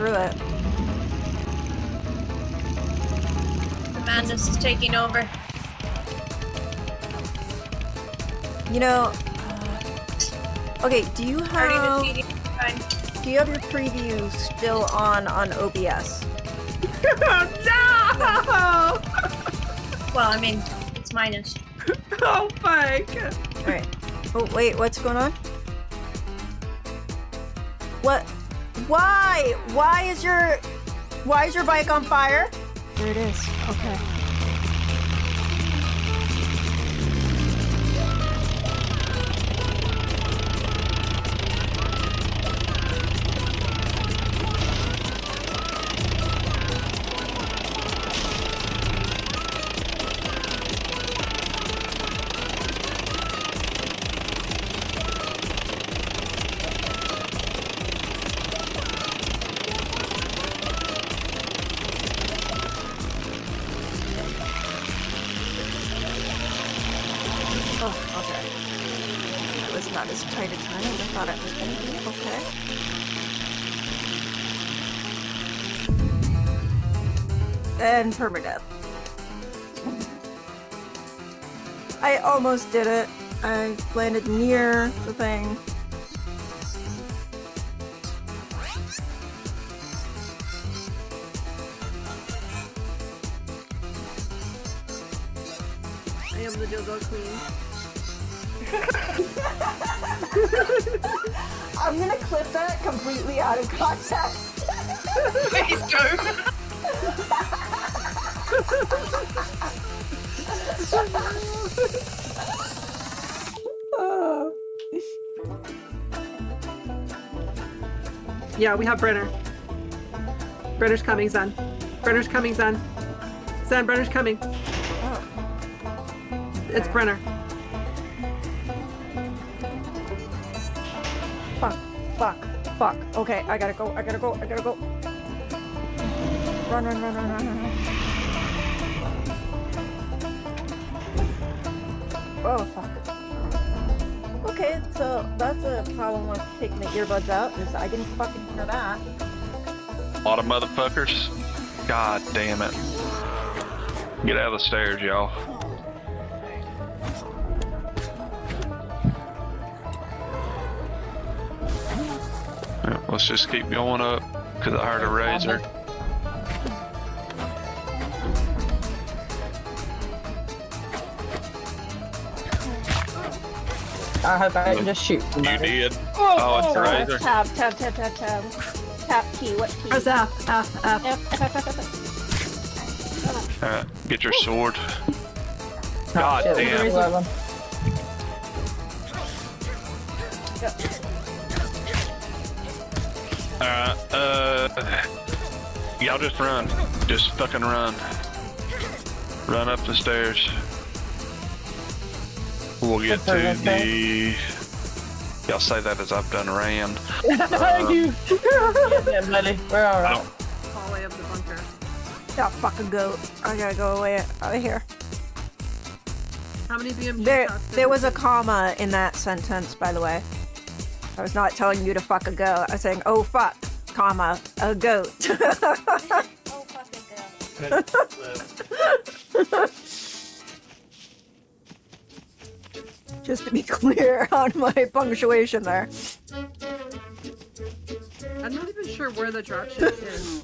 through it. The madness is taking over. You know, okay, do you have your preview still on OBS? No! Well, I mean, it's minus. Oh, fuck. Alright. Oh, wait, what's going on? What? Why? Why is your bike on fire? There it is. Okay. Not as tight a time as I thought it was going to be. Okay. And permadeath. I almost did it. I landed near the thing. I am the dildo queen. I'm gonna clip that completely out of context. Please don't. Yeah, we have Brenner. Brenner's coming, Zen. Brenner's coming, Zen. Zen, Brenner's coming. Oh. It's Brenner. Fuck. Okay, I gotta go. Run. Oh, fuck. Okay, so that's a problem with taking the earbuds out, is I didn't fucking hear that. A lot of motherfuckers. God damn it. Get out of the stairs, y'all. Let's just keep going up, because I heard a razor. I hope I didn't just shoot somebody. You did. Oh, it's a razor. Tab. Tap key, what key? Press F. Get your sword. Oh, God shit, damn. there's one. Y'all just run. Just fucking run. Run up the stairs. We'll get to the... Y'all say that as I've done ran. Thank you. Yeah, buddy. We're alright. Hallway of the bunker. Yeah, fucking goat. I gotta go away out of here. How many BMG shots did There we was a take? comma in that sentence, by the way. I was not telling you to fuck a goat. I was saying, oh fuck, comma, a goat. Oh, fucking God. Just to be clear on my punctuation there. I'm not even sure where the dropship is.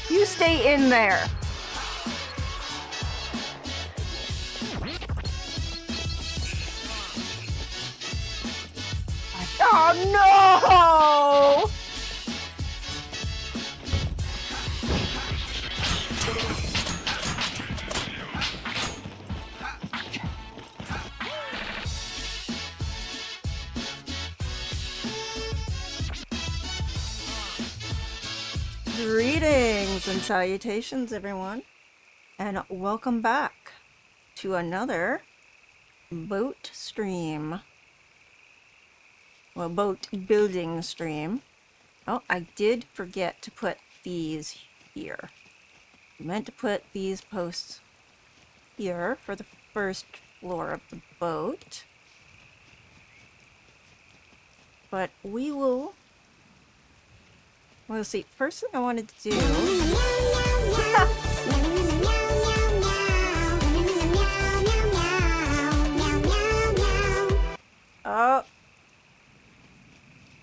You stay in there. Oh no! Greetings and salutations, everyone, and welcome back to another boat stream. Well, boat building stream. Oh, I did forget to put these here. I meant to put these posts here for the first floor of the boat. But we will... We'll see. First thing I wanted to do... Oh!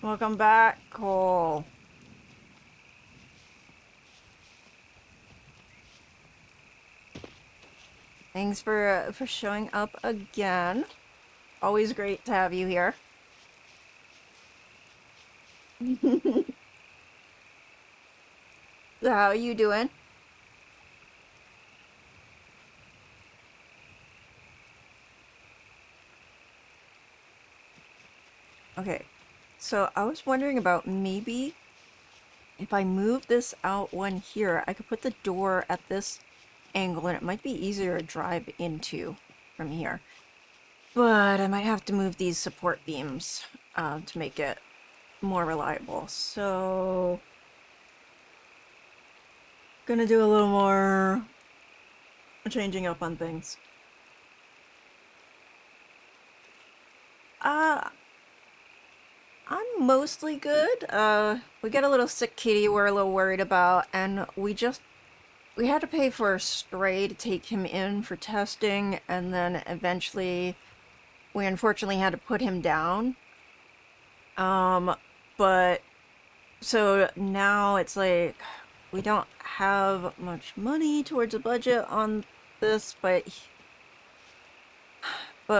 Welcome back, Cole. Thanks for showing up again. Always great to have you here. So how are you doing? Okay, so I was wondering about maybe if I move this out one here, I could put the door at this angle and it might be easier to drive into from here. But I might have to move these support beams to make it more reliable. So, gonna do a little more changing up on things. I'm mostly good. We got a little sick kitty we're a little worried about, and we had to pay for a stray to take him in for testing, and then eventually we unfortunately had to put him down. But so now it's like we don't have much money towards a budget on this, but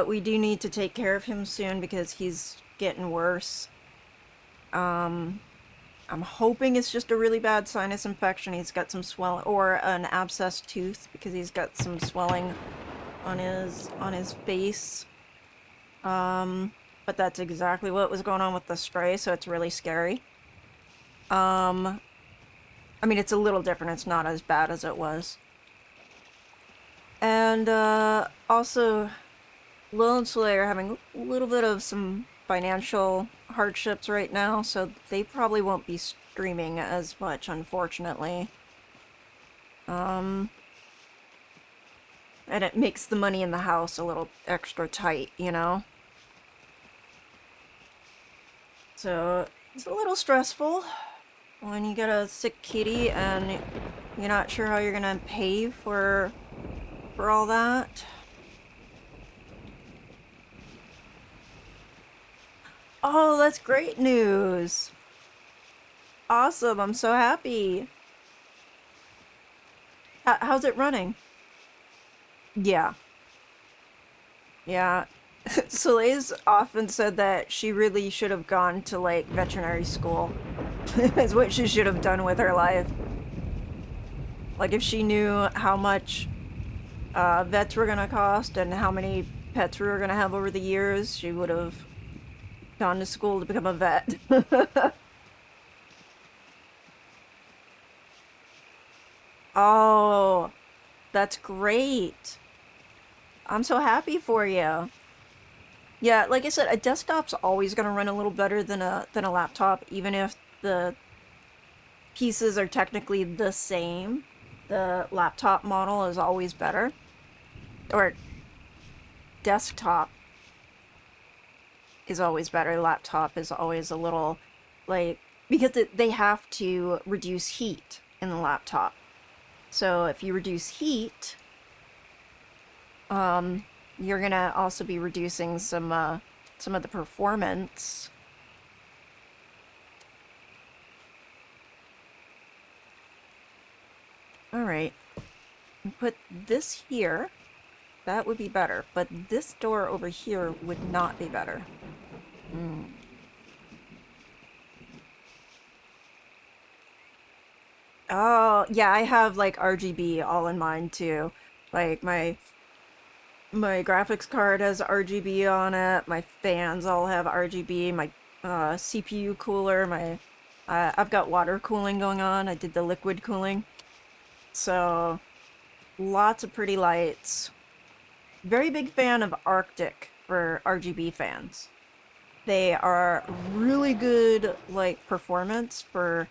we do need to take care of him soon because he's getting worse. I'm hoping it's just a really bad sinus infection. He's got some swelling, or an abscessed tooth, because he's got some swelling on his face. But that's exactly what was going on with the stray, so it's really scary. I mean, it's a little different. It's not as bad as it was. And also, Lil and Soleil are having a little bit of some financial hardships right now, so they probably won't be streaming as much, unfortunately. And it makes the money in the house a little extra tight, you know? So, it's a little stressful when you get a sick kitty and you're not sure how you're gonna pay for all that. Oh, that's great news. Awesome, I'm so happy. How's it running? Yeah. Yeah. Soleil's often said that she really should have gone to, like, veterinary school. Is what she should have done with her life. Like, if she knew how much vets were gonna cost and how many pets we were gonna have over the years, she would have gone to school to become a vet. Oh, that's great. I'm so happy for you. Yeah, like I said, a desktop's always gonna run a little better than a laptop, even if the pieces are technically the same. The laptop model is always better. Or desktop is always better. Laptop is always a little, like, because they have to reduce heat in the laptop. So if you reduce heat, you're gonna also be reducing some of the performance. All right, put this here. That would be better, but this door over here would not be better. Oh, yeah, I have like RGB all in mine too. Like my graphics card has RGB on it. My fans all have RGB. My CPU cooler, I've got water cooling going on. I did the liquid cooling. So lots of pretty lights. Very big fan of Arctic for RGB fans. They are really good, like, performance for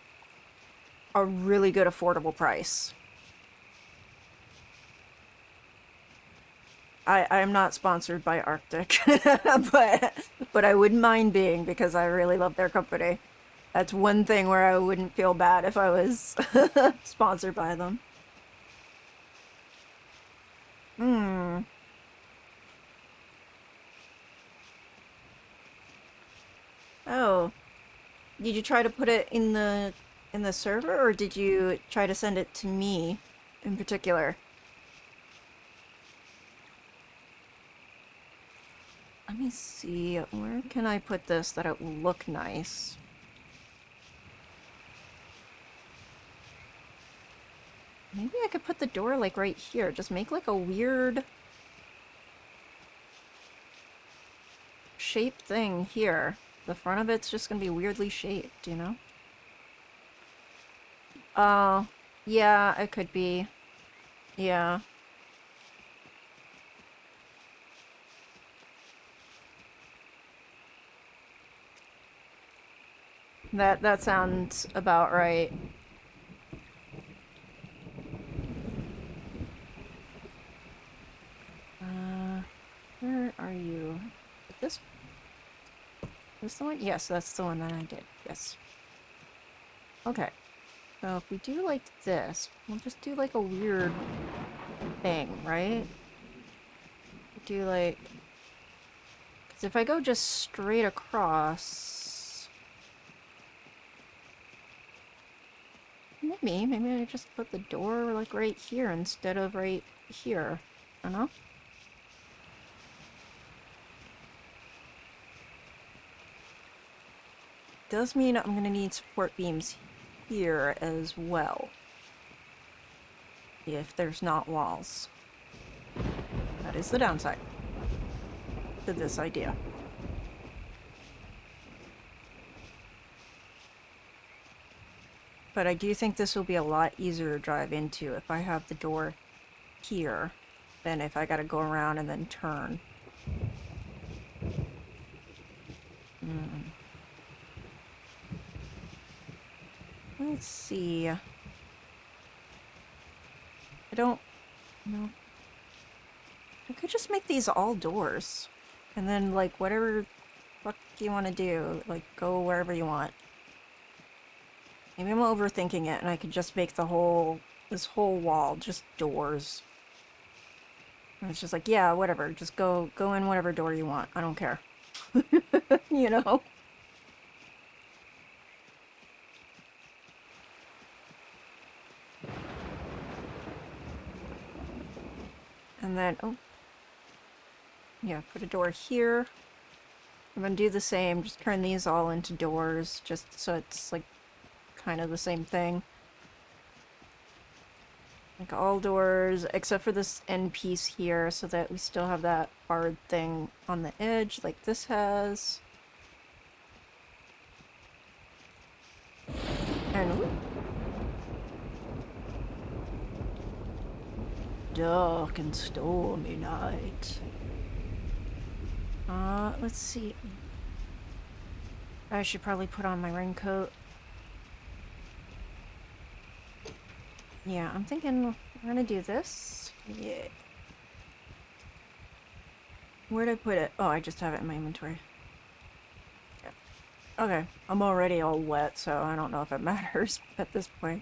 a really good affordable price. I'm not sponsored by Arctic, but I wouldn't mind being because I really love their company. That's one thing where I wouldn't feel bad if I was sponsored by them. Hmm. Oh, did you try to put it in the server, or did you try to send it to me in particular? Let me see, where can I put this that it will look nice? Maybe I could put the door like right here. Just make like a weird shaped thing here. The front of it's just gonna be weirdly shaped, you know? Oh, yeah, it could be. Yeah. That sounds about right. Where are you? This the one? Yes, that's the one that I did. Yes. Okay. So if we do like this, we'll just do like a weird thing, right? Do like... Because if I go just straight across... Maybe I just put the door like right here instead of right here. I don't know. Does mean I'm gonna need support beams here as well. If there's not walls. That is the downside to this idea. But I do think this will be a lot easier to drive into if I have the door here than if I gotta go around and then turn. Let's see. I don't know. I could just make these all doors. And then, like, whatever fuck you want to do, like, go wherever you want. Maybe I'm overthinking it and I could just make this whole wall just doors. And it's just like, yeah, whatever. Just go in whatever door you want. I don't care. You know? And then, oh. Yeah, put a door here. I'm gonna do the same, just turn these all into doors, just so it's, like, kind of the same thing. Like, all doors, except for this end piece here, so that we still have that hard thing on the edge, like this has. And, whoop. Dark and stormy night. Let's see. I should probably put on my raincoat. Yeah, I'm thinking we're gonna do this. Yeah. Where'd I put it? Oh, I just have it in my inventory. Yeah. Okay, I'm already all wet, so I don't know if it matters at this point.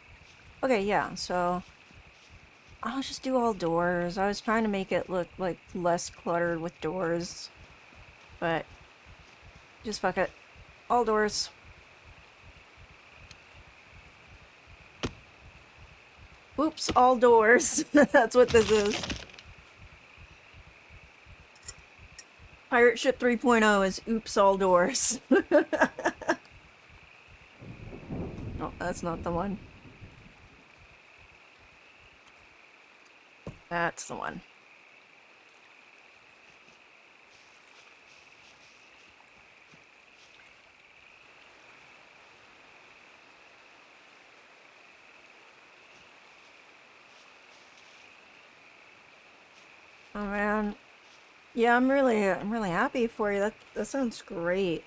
Okay, yeah, so I'll just do all doors. I was trying to make it look like less cluttered with doors, but just fuck it. All doors. Oops, all doors. That's what this is. Pirate Ship 3.0 is oops, all doors. Oh, that's not the one. That's the one. Oh man. Yeah, I'm really happy for you. That sounds great.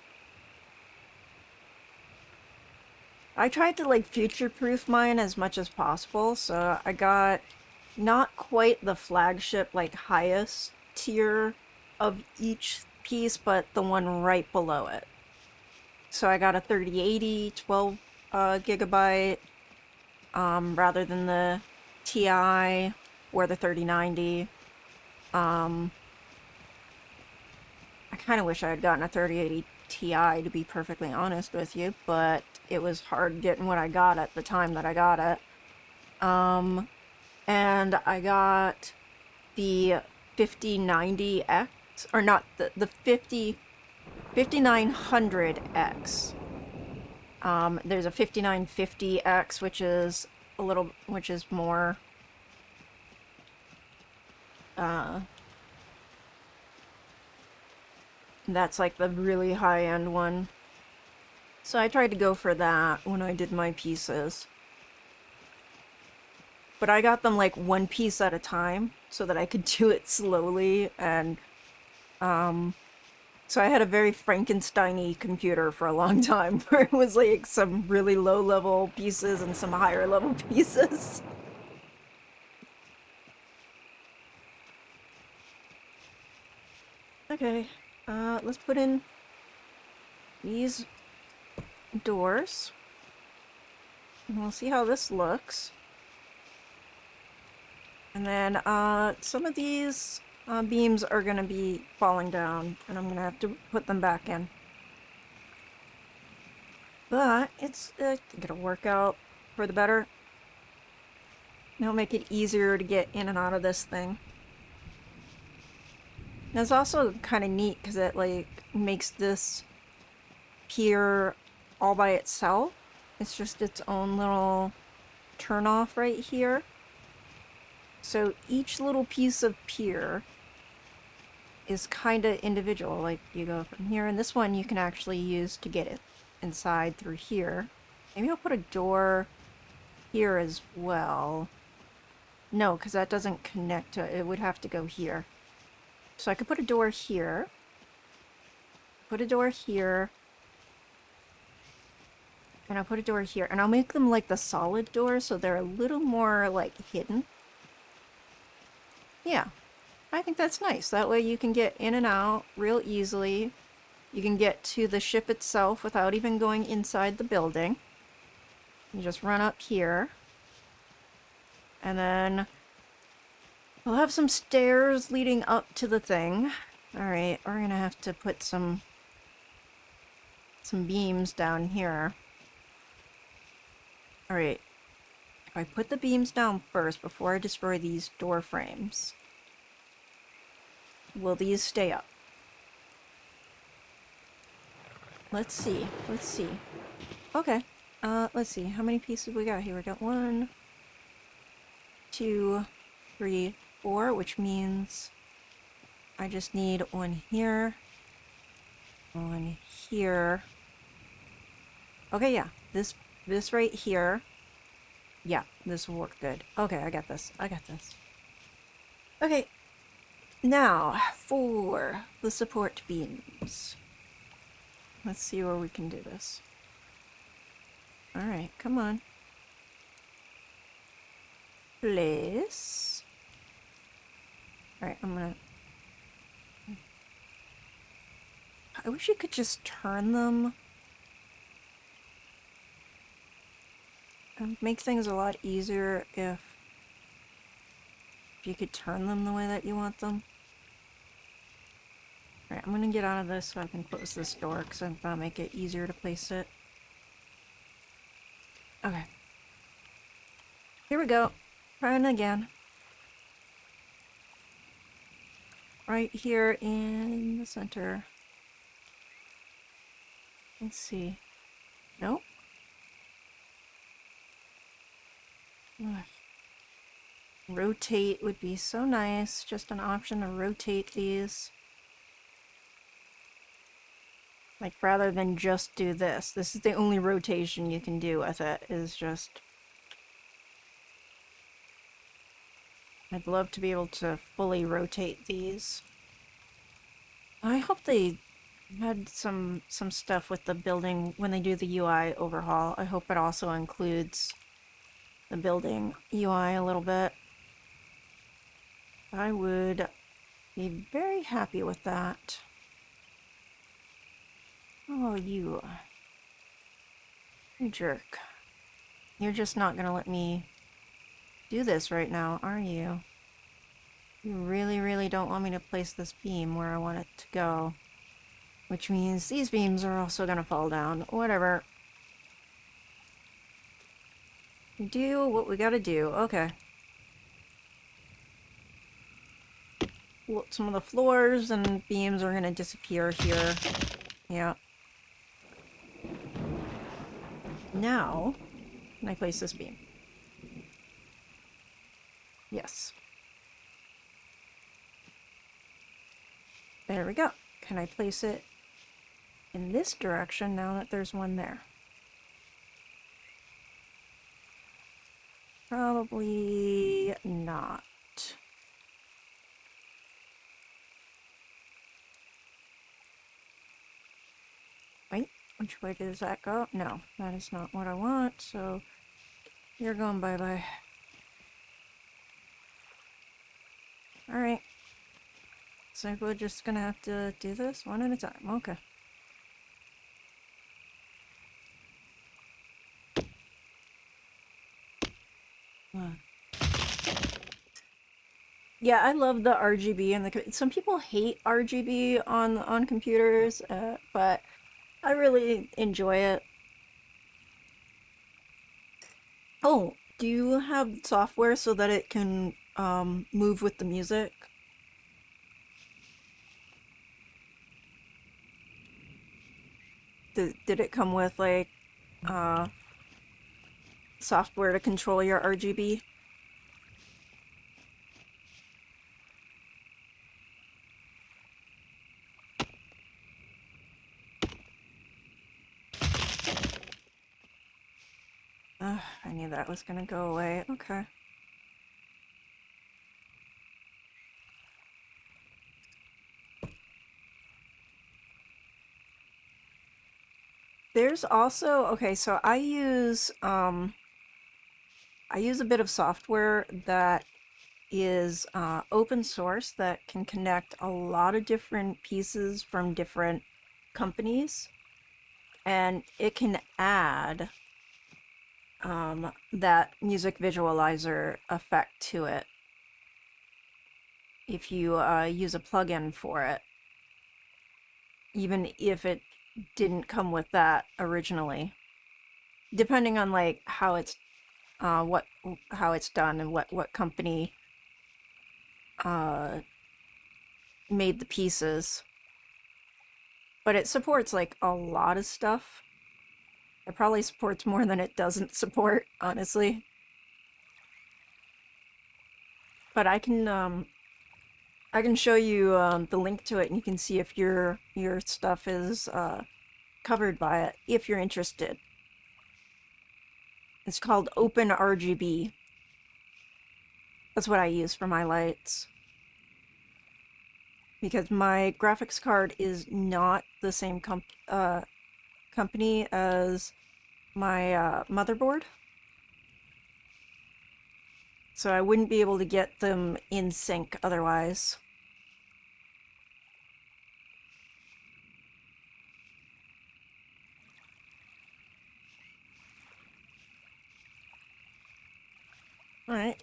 I tried to like future-proof mine as much as possible, so I got not quite the flagship like highest tier of each piece, but the one right below it. So I got a 3080 12 gigabyte rather than the TI or the 3090. I kind of wish I had gotten a 3080 Ti, to be perfectly honest with you, but it was hard getting what I got at the time that I got it. And I got the 5090X, or not, the 5900X. There's a 5950X, which is more, that's like the really high-end one. So I tried to go for that when I did my pieces. But I got them like one piece at a time so that I could do it slowly, and so I had a very Frankenstein-y computer for a long time, where it was like some really low-level pieces and some higher-level pieces. Okay, let's put in these doors. And we'll see how this looks. And then some of these beams are going to be falling down, and I'm going to have to put them back in. But it's going to work out for the better. It'll make it easier to get in and out of this thing. And it's also kind of neat because it like makes this pier all by itself. It's just its own little turn-off right here. So each little piece of pier is kind of individual. Like you go from here, and this one you can actually use to get it inside through here. Maybe I'll put a door here as well. No, because that doesn't connect to it. It would have to go here. So I could put a door here. Put a door here. And I'll put a door here. And I'll make them like the solid doors so they're a little more like hidden. Yeah, I think that's nice. That way you can get in and out real easily. You can get to the ship itself without even going inside the building. You just run up here. And then we'll have some stairs leading up to the thing. Alright, we're gonna have to put some beams down here. Alright. If I put the beams down first before I destroy these door frames, will these stay up? Let's see. Let's see. Okay. Let's see. How many pieces we got here? We got 1, 2, 3, 4, which means I just need one here, one here. Okay, yeah. This right here. Yeah, this will work good. Okay, I got this. I got this. Okay. Now, for the support beams. Let's see where we can do this. Alright, come on. Place. Alright, I'm gonna... I wish you could just turn them. It'd make things a lot easier if you could turn them the way that you want them. Alright, I'm gonna get out of this so I can close this door because I'm gonna make it easier to place it. Okay. Here we go. Trying again. Right here in the center. Let's see. Nope. Ugh. Rotate would be so nice. Just an option to rotate these. Like, rather than just do this. This is the only rotation you can do with it, is just... I'd love to be able to fully rotate these. I hope they had some stuff with the building when they do the UI overhaul. I hope it also includes the building UI a little bit. I would be very happy with that. Oh, you jerk. You're just not gonna let me do this right now, are you? You really, really don't want me to place this beam where I want it to go. Which means these beams are also gonna fall down. Whatever. We do what we gotta do. Okay. Well, some of the floors and beams are gonna disappear here. Yeah. Now, can I place this beam? Yes. There we go. Can I place it in this direction now that there's one there? Probably not. Wait, which way does that go? No, that is not what I want, so you're going bye-bye. Alright. So we're just gonna have to do this one at a time. Okay. Yeah, I love the RGB and some people hate RGB on computers, but I really enjoy it. Oh, do you have software so that it can move with the music? Did it come with like software to control your RGB? I knew that was gonna go away. Okay. There's also, okay, so I use a bit of software that is open source that can connect a lot of different pieces from different companies, and it can add that music visualizer effect to it if you use a plugin for it, even if it didn't come with that originally, depending on like how it's done and what company made the pieces. But it supports like a lot of stuff. It probably supports more than it doesn't support, honestly. But I can show you the link to it, and you can see if your stuff is covered by it, if you're interested. It's called OpenRGB. That's what I use for my lights. Because my graphics card is not the same company as my motherboard. So I wouldn't be able to get them in sync otherwise. Alright.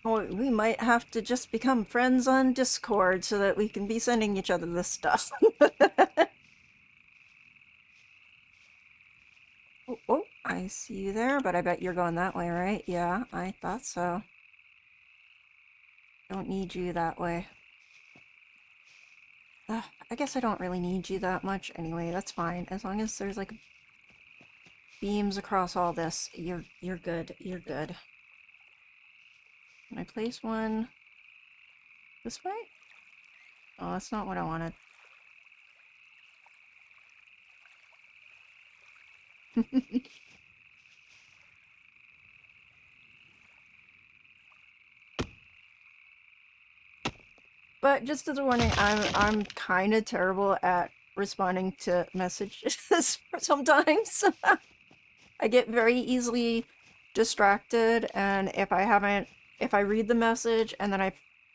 Well, we might have to just become friends on Discord so that we can be sending each other this stuff. Oh, I see you there, but I bet you're going that way, right? Yeah, I thought so. Don't need you that way. I guess I don't really need you that much anyway. That's fine. As long as there's like beams across all this, you're good. You're good. Can I place one this way? Oh, that's not what I wanted. But just as a warning, I'm kind of terrible at responding to messages sometimes. I get very easily distracted, and if I read the message and then I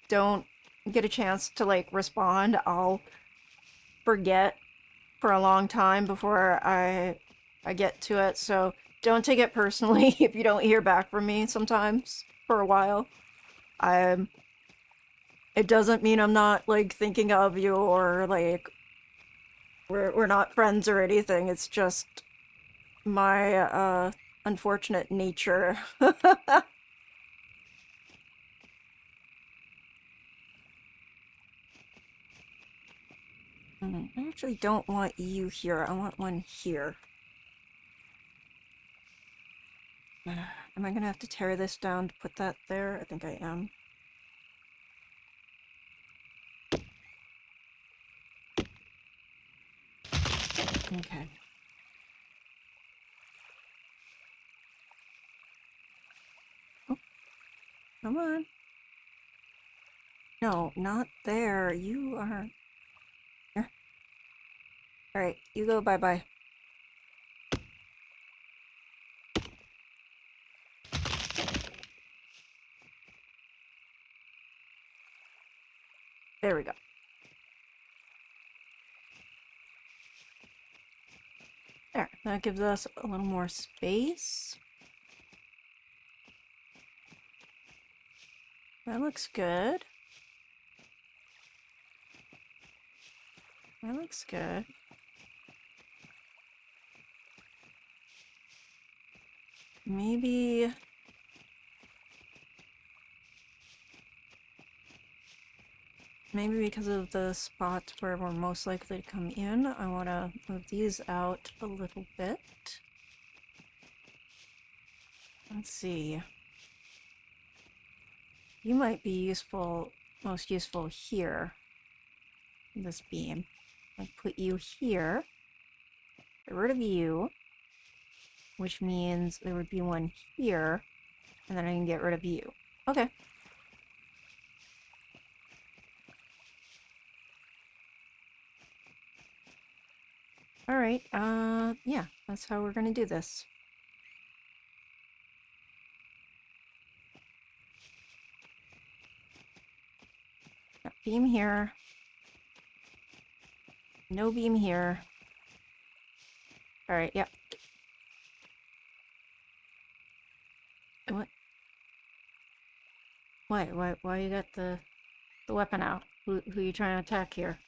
don't get a chance to like respond, I'll forget for a long time before I get to it. So don't take it personally if you don't hear back from me sometimes for a while. It doesn't mean I'm not like thinking of you or like we're not friends or anything. It's just my unfortunate nature. I actually don't want you here. I want one here. Am I gonna have to tear this down to put that there? I think I am. Okay. Oh, come on. No, not there. You are... Here. Alright, you go bye-bye. There we go. There, that gives us a little more space. That looks good. That looks good. Maybe because of the spots where we're most likely to come in, I want to move these out a little bit. Let's see. You might be useful, most useful here. This beam. I'll put you here. Get rid of you. Which means there would be one here. And then I can get rid of you. Okay. Alright, yeah, that's how we're gonna do this. Got beam here. No beam here. Alright, yep. What? Why you got the weapon out? Who you trying to attack here?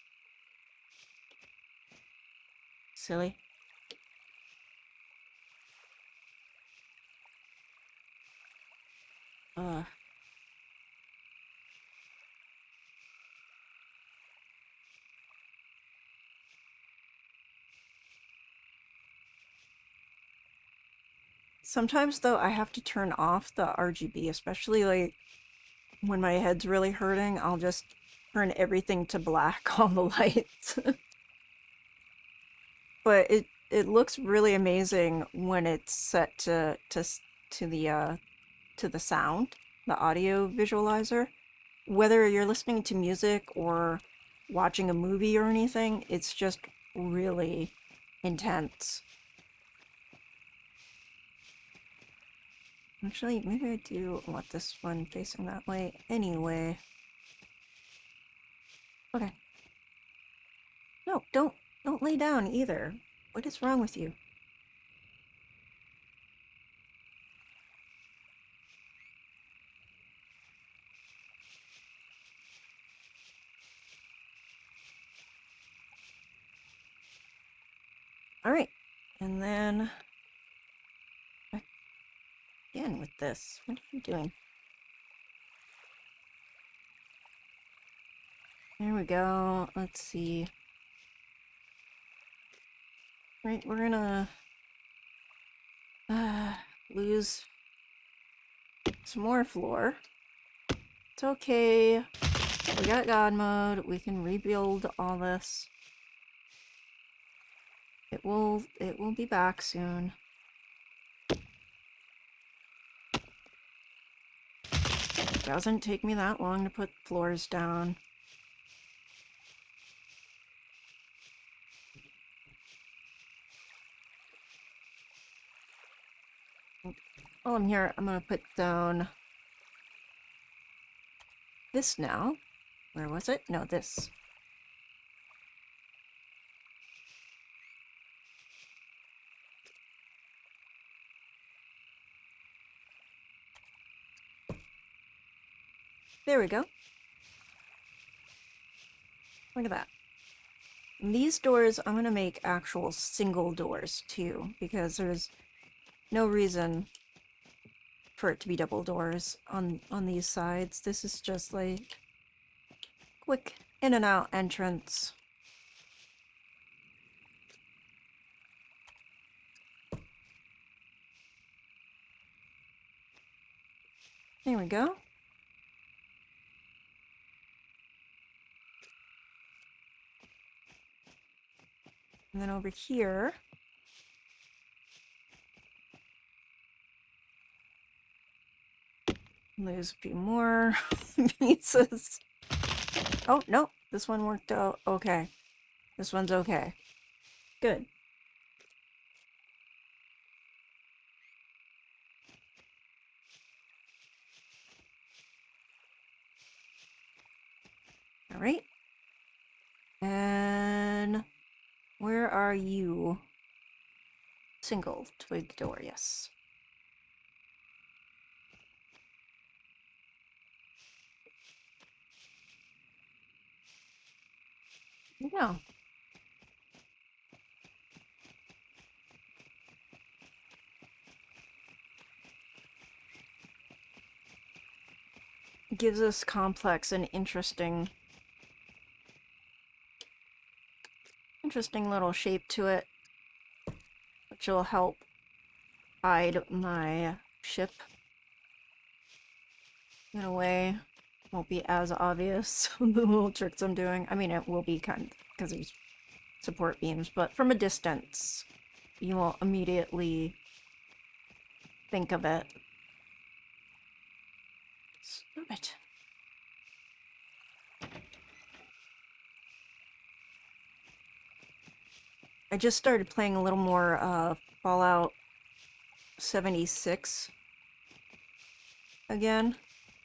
Silly. Sometimes though I have to turn off the RGB, especially like when my head's really hurting, I'll just turn everything to black on the lights. But it looks really amazing when it's set to the sound, the audio visualizer. Whether you're listening to music or watching a movie or anything, it's just really intense. Actually, maybe I do want this one facing that way anyway. Okay. No, don't lay down either. What is wrong with you? Alright, and then back again with this. What are you doing? There we go. Let's see. Right, we're gonna lose some more floor. It's okay. We got God mode. We can rebuild all this. It will be back soon. It doesn't take me that long to put floors down. While I'm here, I'm gonna put down this now. Where was it? No, this. There we go. Look at that. And these doors, I'm going to make actual single doors too, because there's no reason for it to be double doors on these sides. This is just like quick in and out entrance. There we go. And then over here, lose a few more pieces. Oh, no, this one worked out okay. This one's okay. Good. All right. And where are you? Single twig door, yes. Yeah. Gives us complex and interesting little shape to it, which will help hide my ship in a way. Won't be as obvious the little tricks I'm doing. I mean, it will be kind of because these support beams, but from a distance, you won't immediately think of it. Stop it. I just started playing a little more Fallout 76 again.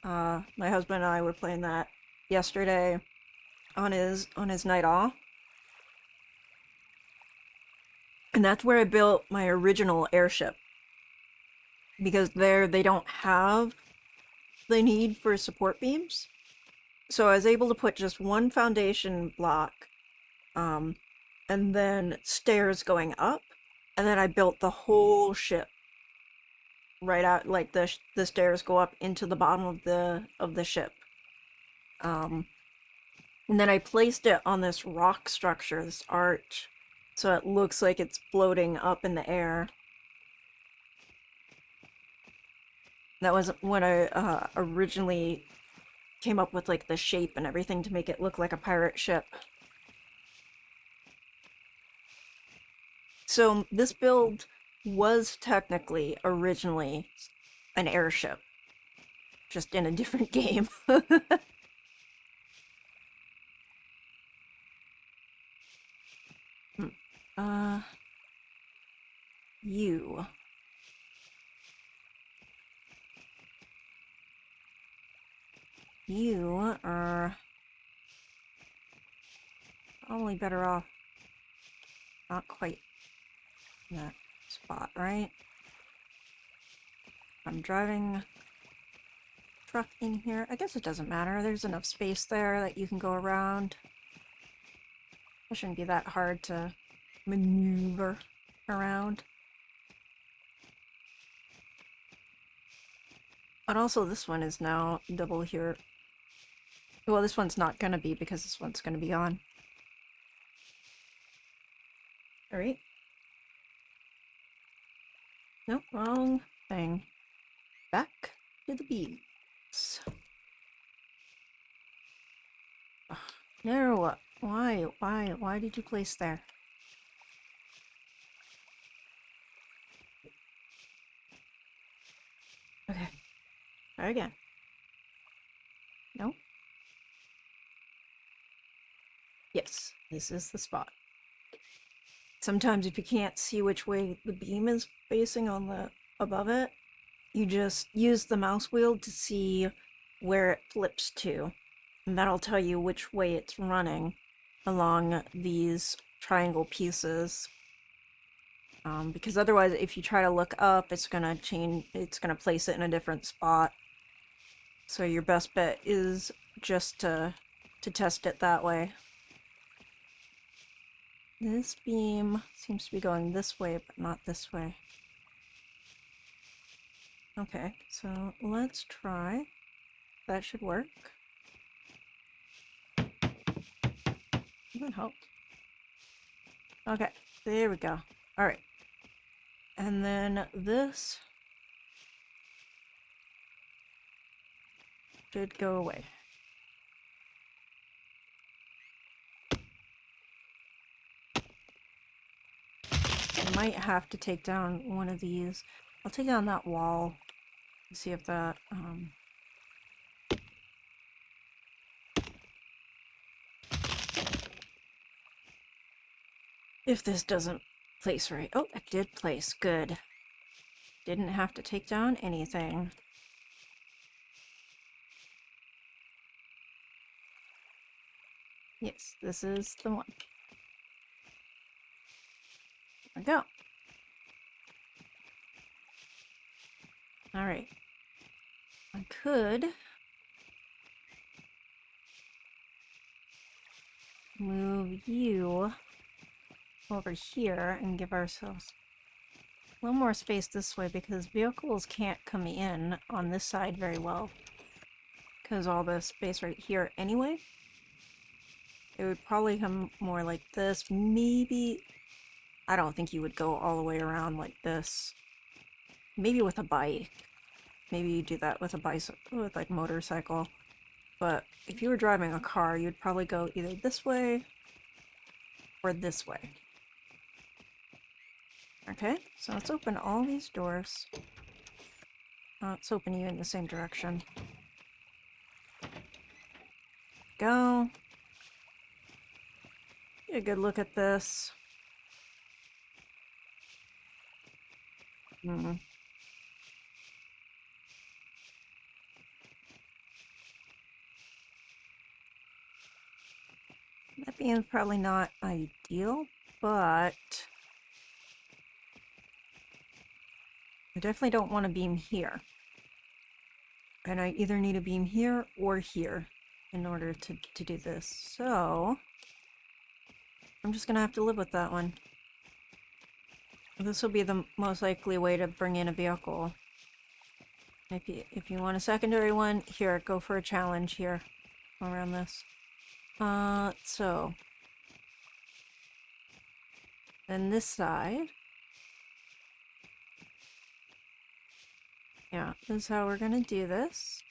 My husband and I were playing that yesterday on his night off. And that's where I built my original airship. Because there they don't have the need for support beams. So I was able to put just one foundation block, and then stairs going up, and then I built the whole ship right out, like the stairs go up into the bottom of the ship. And then I placed it on this rock structure, this arch, so it looks like it's floating up in the air. That was when I originally came up with like the shape and everything to make it look like a pirate ship. So this build was technically originally an airship, just in a different game. You. You are probably better off not quite in that spot, right? I'm driving truck in here. I guess it doesn't matter. There's enough space there that you can go around. It shouldn't be that hard to maneuver around. But also this one is now double here. Well, this one's not gonna be because this one's gonna be on. Alright. Nope, wrong thing. Back to the beads. Ugh, no, why did you place there? Okay. Try again. No? Yes, this is the spot. Sometimes if you can't see which way the beam is facing on the above it, you just use the mouse wheel to see where it flips to. And that'll tell you which way it's running along these triangle pieces. Because otherwise, if you try to look up, it's gonna place it in a different spot. So your best bet is just to test it that way. This beam seems to be going this way, but not this way. Okay, so let's try. That should work. That helped. Okay, there we go. Alright. And then this should go away. I might have to take down one of these. I'll take down that wall and see if that, if this doesn't place right. Oh, it did place. Good. Didn't have to take down anything. Yes, this is the one. There we go. Alright. I could move you over here and give ourselves a little more space this way because vehicles can't come in on this side very well because all the space right here anyway. It would probably come more like this. Maybe, I don't think you would go all the way around like this. Maybe with a bike. Maybe you do that with a bicycle, with like motorcycle. But if you were driving a car, you'd probably go either this way or this way. Okay, so let's open all these doors. Let's open you in the same direction. Go. Get a good look at this. That being probably not ideal, but I definitely don't want a beam here. And I either need a beam here or here in order to do this. So I'm just gonna have to live with that one. This will be the most likely way to bring in a vehicle. If you want a secondary one, here, go for a challenge here around this. So then this side. Yeah, this is how we're gonna do this.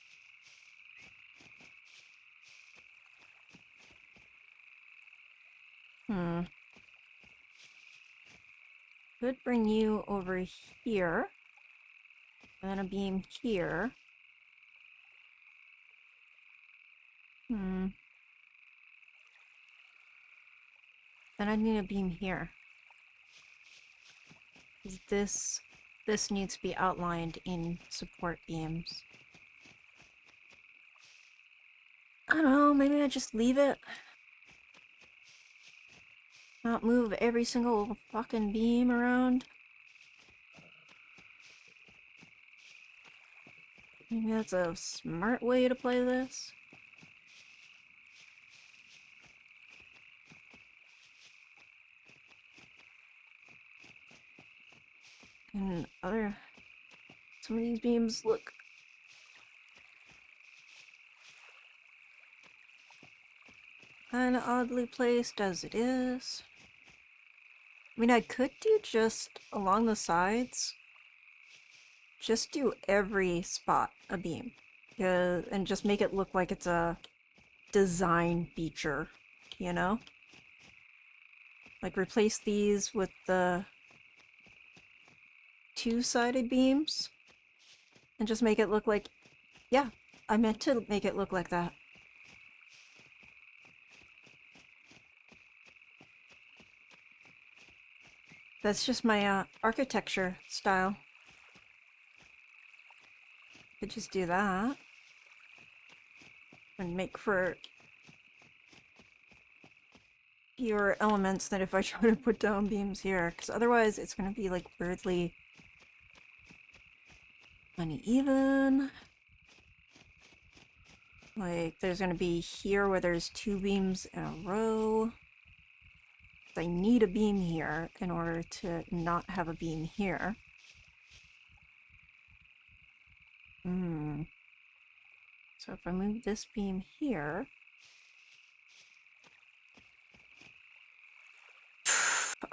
Could bring you over here. And then a beam here. Then I need a beam here. This needs to be outlined in support beams. I don't know, maybe I just leave it. Not move every single fucking beam around. Maybe that's a smart way to play this. And some of these beams look kind of oddly placed as it is. I mean, I could do just along the sides, just do every spot a beam, and just make it look like it's a design feature, you know? Like replace these with the two-sided beams and just make it look like, yeah, I meant to make it look like that. That's just my architecture style. Could just do that. and make for fewer elements than if I try to put down beams here, because otherwise it's going to be like weirdly uneven. Like there's going to be here where there's 2 beams in a row. I need a beam here in order to not have a beam here. So if I move this beam here...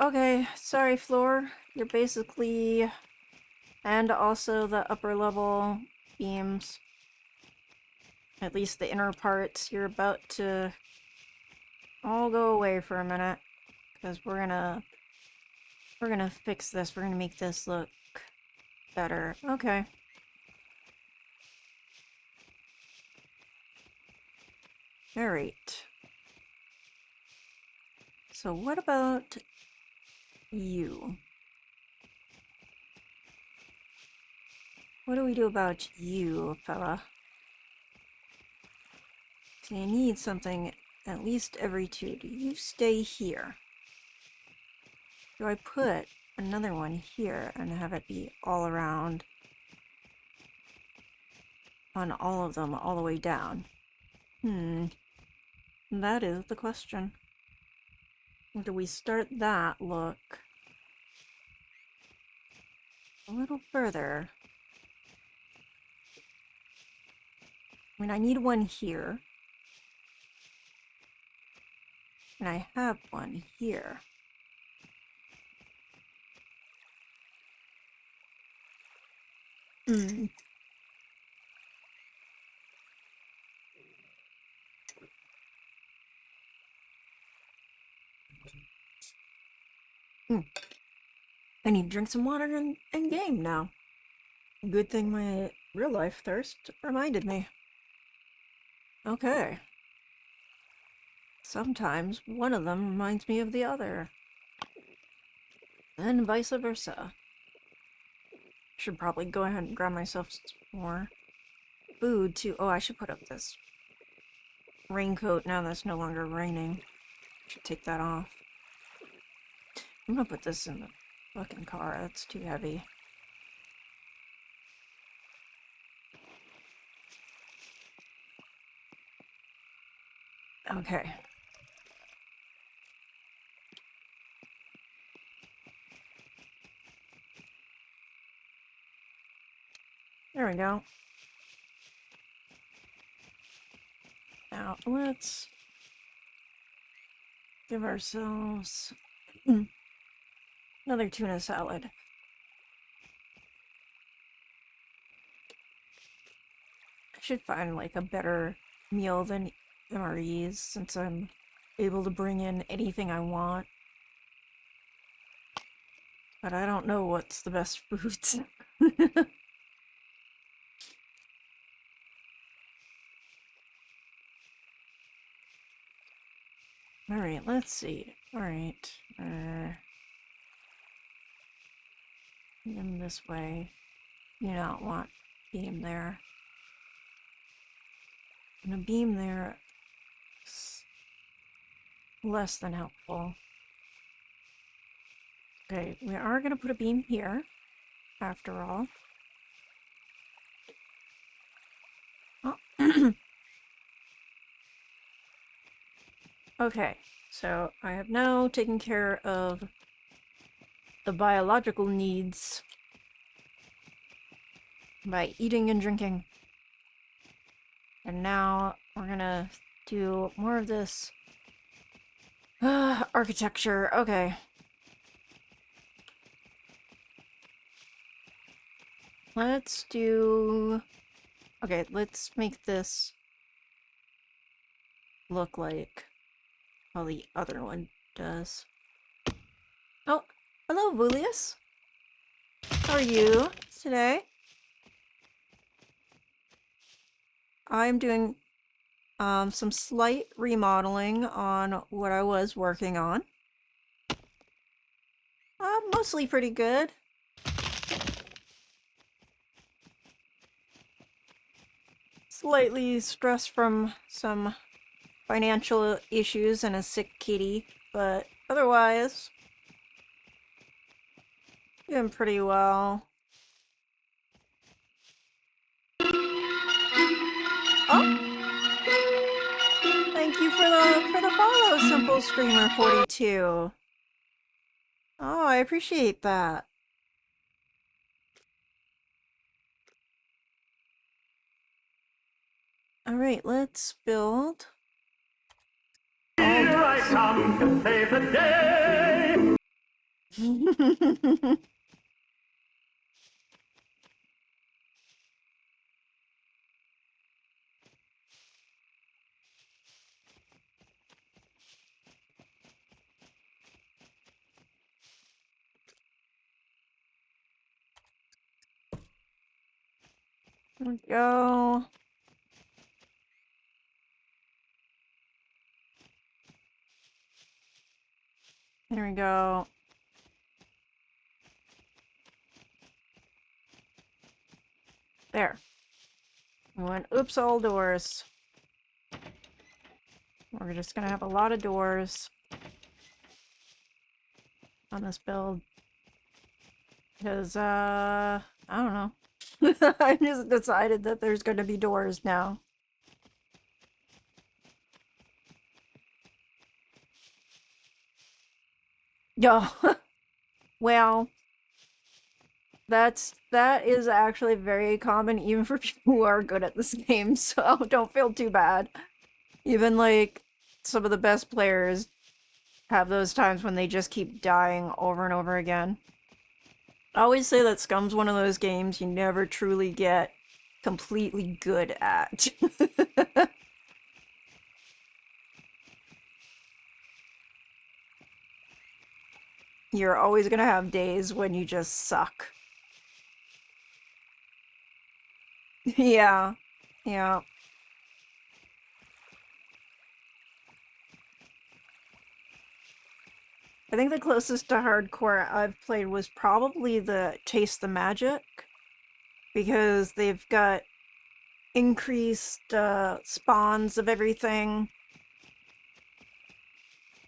Okay, sorry floor. You're basically... And also the upper level beams. At least the inner parts. You're about to all go away for a minute. Because we're gonna fix this. We're gonna make this look better. Okay. Alright. So what about you? What do we do about you, fella? So you need something at least every 2. Do you stay here? Do I put another one here and have it be all around on all of them all the way down? That is the question. Or do we start that look a little further? I mean, I need one here. And I have one here. I need to drink some water in game now. Good thing my real life thirst reminded me. Okay. Sometimes one of them reminds me of the other. And vice versa. Should probably go ahead and grab myself some more food too. Oh, I should put up this raincoat now that's no longer raining. Should take that off. I'm gonna put this in the fucking car. That's too heavy. Okay. There we go. Now, let's give ourselves another tuna salad. I should find like a better meal than MREs since I'm able to bring in anything I want. But I don't know what's the best foods. Alright, let's see. Alright. Then this way. You don't want beam there. And a beam there is less than helpful. Okay, we are going to put a beam here, after all. Oh. Okay, so I have now taken care of the biological needs by eating and drinking. And now we're gonna do more of this architecture. Okay. Let's do... Okay, let's make this look like how the other one does. Oh, hello, Vulius. How are you today? I'm doing some slight remodeling on what I was working on. Mostly pretty good. slightly stressed from some financial issues and a sick kitty, but otherwise, doing pretty well. Oh, thank you for the follow, Simple Streamer 42. Oh, I appreciate that. All right, let's build. Here I come to save the day. There we go. There we go. There. We went, oops, all doors. We're just gonna have a lot of doors on this build. Because, I don't know. I just decided that there's gonna be doors now. Yo. Well, that is actually very common even for people who are good at this game, so don't feel too bad. Even like some of the best players have those times when they just keep dying over and over again. I always say that Scum's one of those games you never truly get completely good at. You're always gonna have days when you just suck. Yeah. Yeah. I think the closest to hardcore I've played was probably the Taste the Magic, because they've got increased spawns of everything,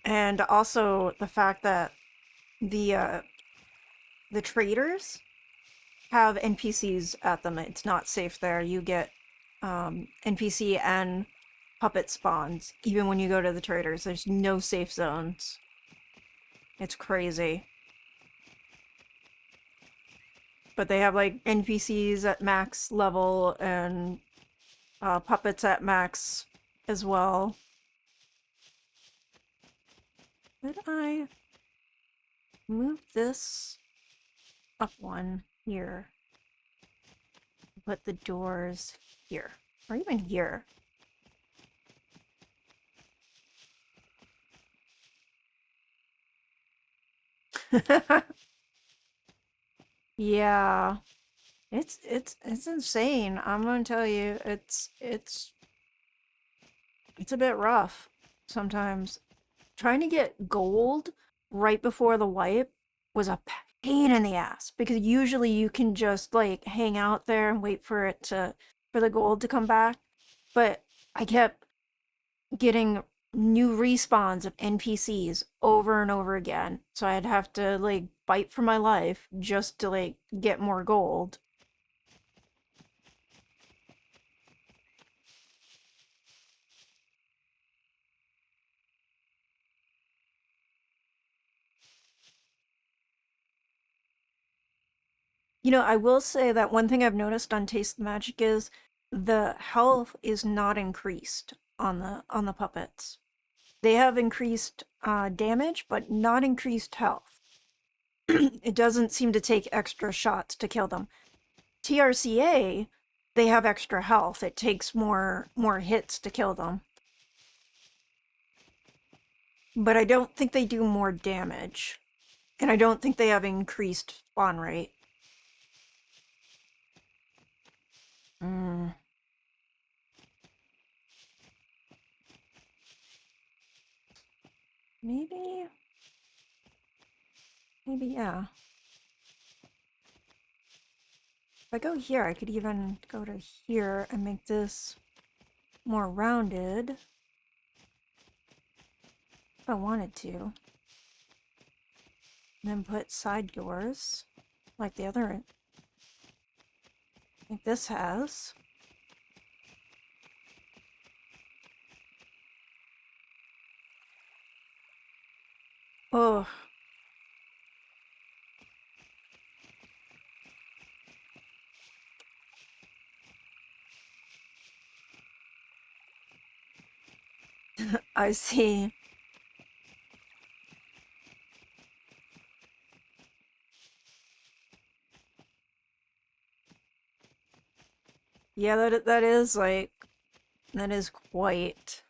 and also the fact that the traders have NPCs at them. It's not safe there. You get NPC and puppet spawns even when you go to the traders. There's no safe zones. It's crazy. But they have like NPCs at max level and puppets at max as well. Did I move this up one here? Put the doors here. Or even here. Yeah. It's insane. I'm gonna tell you, it's a bit rough sometimes. Trying to get gold right before the wipe was a pain in the ass, because usually you can just like hang out there and wait for the gold to come back. But I kept getting new respawns of NPCs over and over again. So I'd have to like fight for my life just to like get more gold. You know, I will say that one thing I've noticed on Taste the Magic is the health is not increased on the puppets. They have increased damage, but not increased health. It doesn't seem to take extra shots to kill them. TRCA, they have extra health. It takes more hits to kill them. But I don't think they do more damage. And I don't think they have increased spawn rate. Maybe, yeah. If I go here, I could even go to here and make this more rounded if I wanted to. And then put side doors like the other, like this has. Oh. I see. Yeah, that is like, that is quite.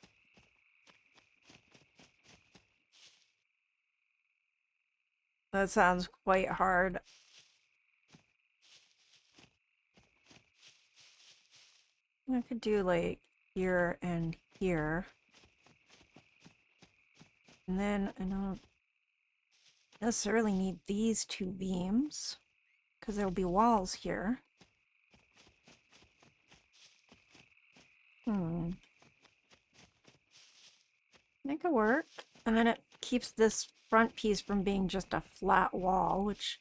That sounds quite hard. I could do like here and here. And then I don't necessarily need these two beams because there'll be walls here. That could work. And then it keeps this front piece from being just a flat wall, which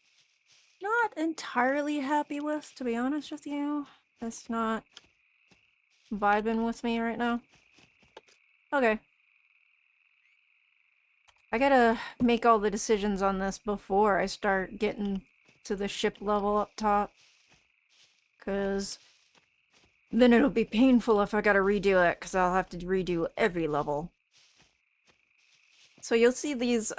I'm not entirely happy with, to be honest with you. That's not vibing with me right now. Okay. I gotta make all the decisions on this before I start getting to the ship level up top. Because then it'll be painful if I gotta redo it, because I'll have to redo every level. So you'll see these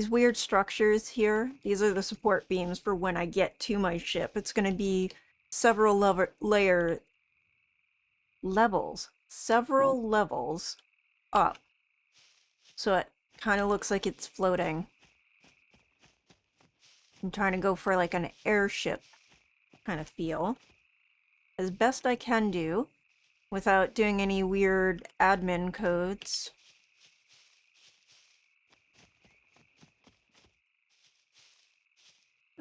weird structures here. These are the support beams for when I get to my ship. It's gonna be several levels up. So it kind of looks like it's floating. I'm trying to go for like an airship kind of feel. As best I can do without doing any weird admin codes.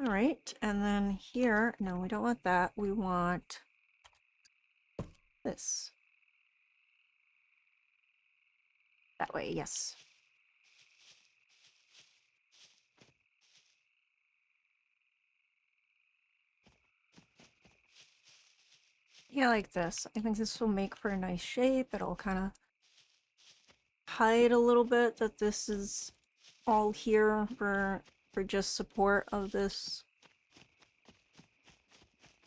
Alright, and then here, no, we don't want that. We want this. That way, yes. Yeah, like this. I think this will make for a nice shape. It'll kind of hide a little bit that this is all here for just support of this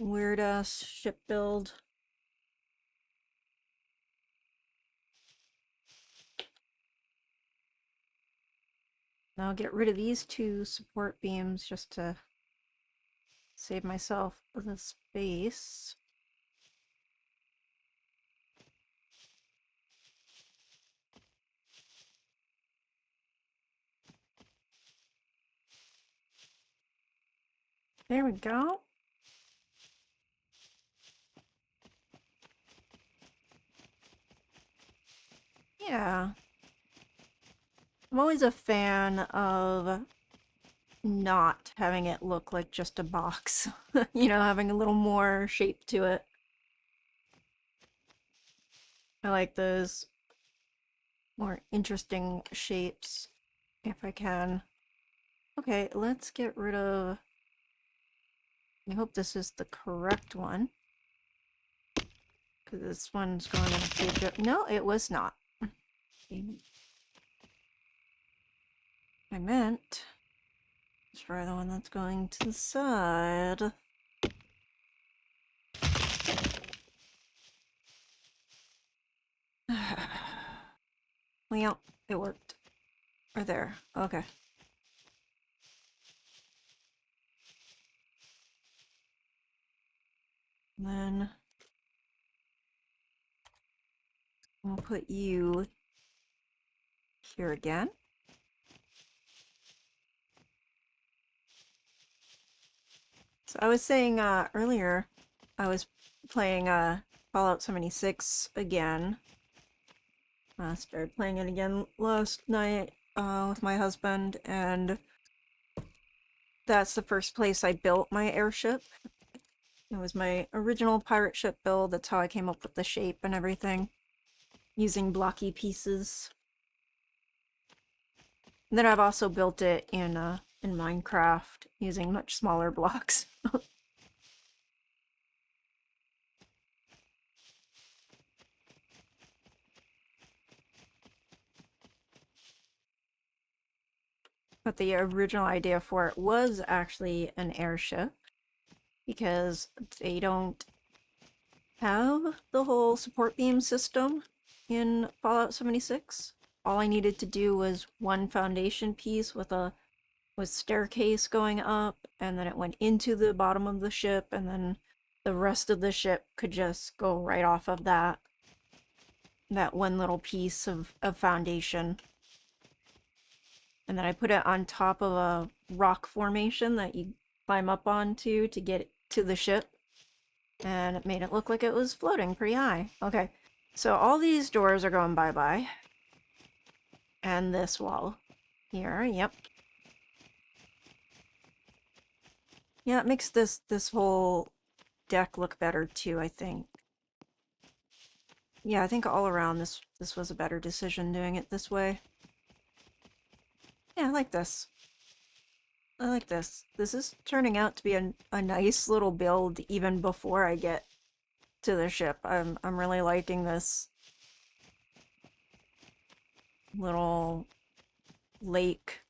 weird ass ship build. Now I'll get rid of these two support beams just to save myself the space. There we go. Yeah. I'm always a fan of not having it look like just a box. You know, having a little more shape to it. I like those more interesting shapes if I can. Okay, let's get rid of... I hope this is the correct one. Because this one's going in a future... No, it was not. I meant... let's try the one that's going to the side. Well, it worked. Right there. Okay. And then we'll put you here again. So I was saying earlier, I was playing Fallout 76 again. I started playing it again last night with my husband, and that's the first place I built my airship. It was my original pirate ship build. That's how I came up with the shape and everything, using blocky pieces. And then I've also built it in Minecraft using much smaller blocks. But the original idea for it was actually an airship, because they don't have the whole support beam system in Fallout 76. All I needed to do was one foundation piece with a staircase going up, and then it went into the bottom of the ship, and then the rest of the ship could just go right off of that one little piece of foundation. And then I put it on top of a rock formation that you climb up onto to get to the ship. And it made it look like it was floating pretty high. Okay, so all these doors are going bye-bye. And this wall here, yep. Yeah, it makes this whole deck look better too, I think. Yeah, I think all around this was a better decision doing it this way. Yeah, I like this. I like this. This is turning out to be a nice little build even before I get to the ship. I'm really liking this little lake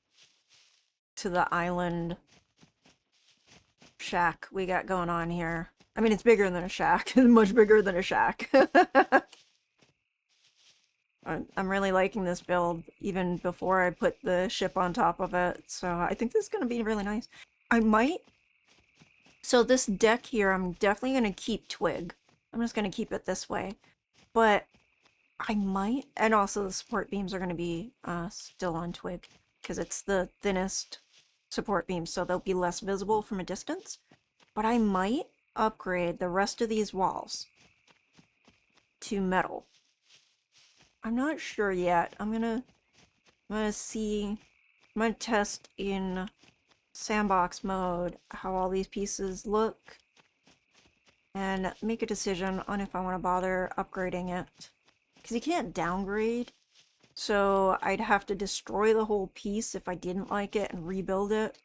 to the island shack we got going on here. I mean, it's bigger than a shack. Much bigger than a shack. I'm really liking this build even before I put the ship on top of it. So I think this is going to be really nice. I might... So this deck here, I'm definitely going to keep twig. I'm just going to keep it this way. But I might... And also the support beams are going to be still on twig, because it's the thinnest support beam, so they'll be less visible from a distance. But I might upgrade the rest of these walls to metal. I'm not sure yet. I'm gonna see. I'm gonna test in sandbox mode how all these pieces look and make a decision on if I want to bother upgrading it. Because you can't downgrade, so I'd have to destroy the whole piece if I didn't like it and rebuild it.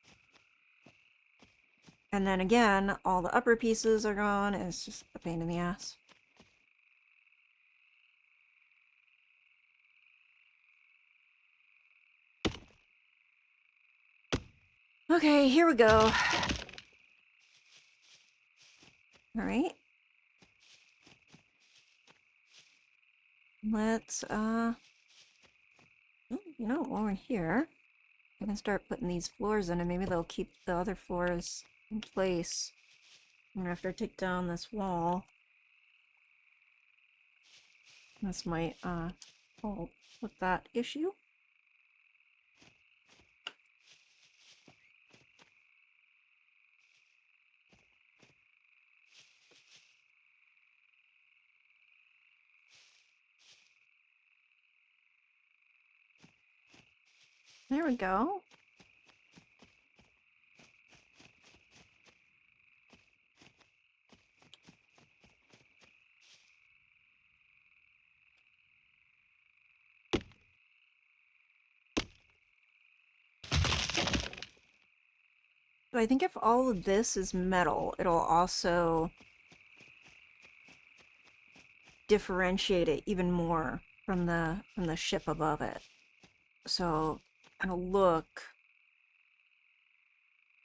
And then again, all the upper pieces are gone, and it's just a pain in the ass. Okay, here we go. Alright. Let's, you know, while we're here, I can start putting these floors in, and maybe they'll keep the other floors in place. I'm gonna have to take down this wall. This might, help with that issue. There we go. But I think if all of this is metal, it'll also differentiate it even more from the ship above it. So it'll look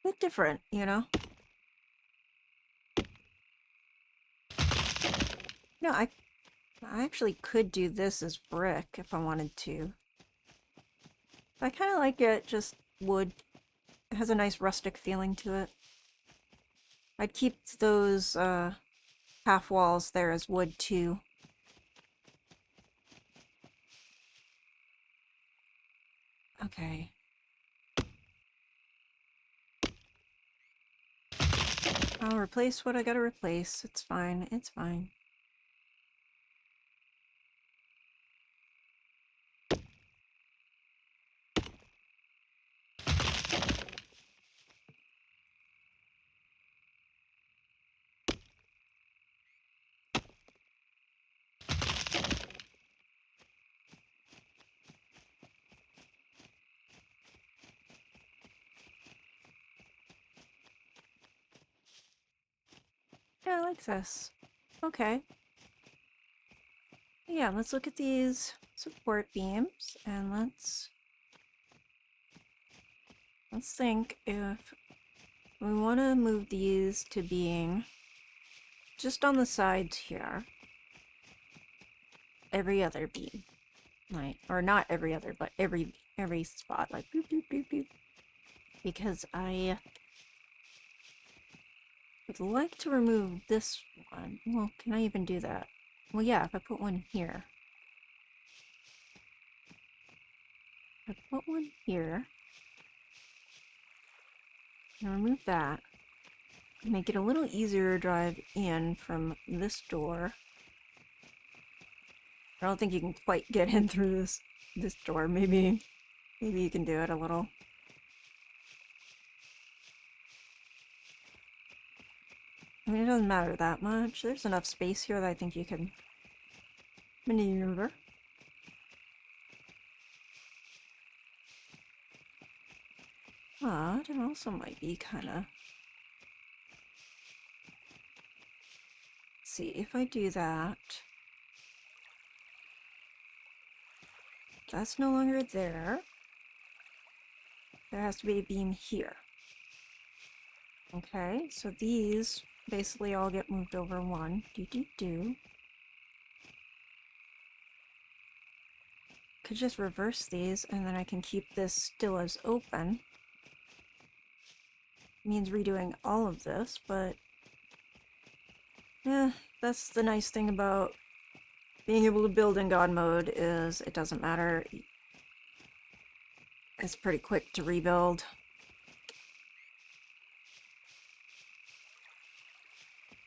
a bit different, you know? No, I actually could do this as brick if I wanted to. I kind of like it just wood. It has a nice rustic feeling to it. I'd keep those half walls there as wood too. Okay. I'll replace what I gotta replace. It's fine. It's fine. like this. Okay. Yeah, let's look at these support beams and let's think if we want to move these to being just on the sides here. Every other beam. Like, or not every other, but every spot, like boop boop boop boop. Because I would like to remove this one. Well, can I even do that? Well, yeah, if I put one here. If I put one here. And remove that. Make it a little easier to drive in from this door. I don't think you can quite get in through this door. Maybe you can do it a little. I mean, it doesn't matter that much. There's enough space here that I think you can maneuver. But it also might be kind of... See, if I do that... That's no longer there. There has to be a beam here. Okay, so these basically all get moved over one. Do. Could just reverse these and then I can keep this still as open. Means redoing all of this, but that's the nice thing about being able to build in God mode is it doesn't matter. It's pretty quick to rebuild.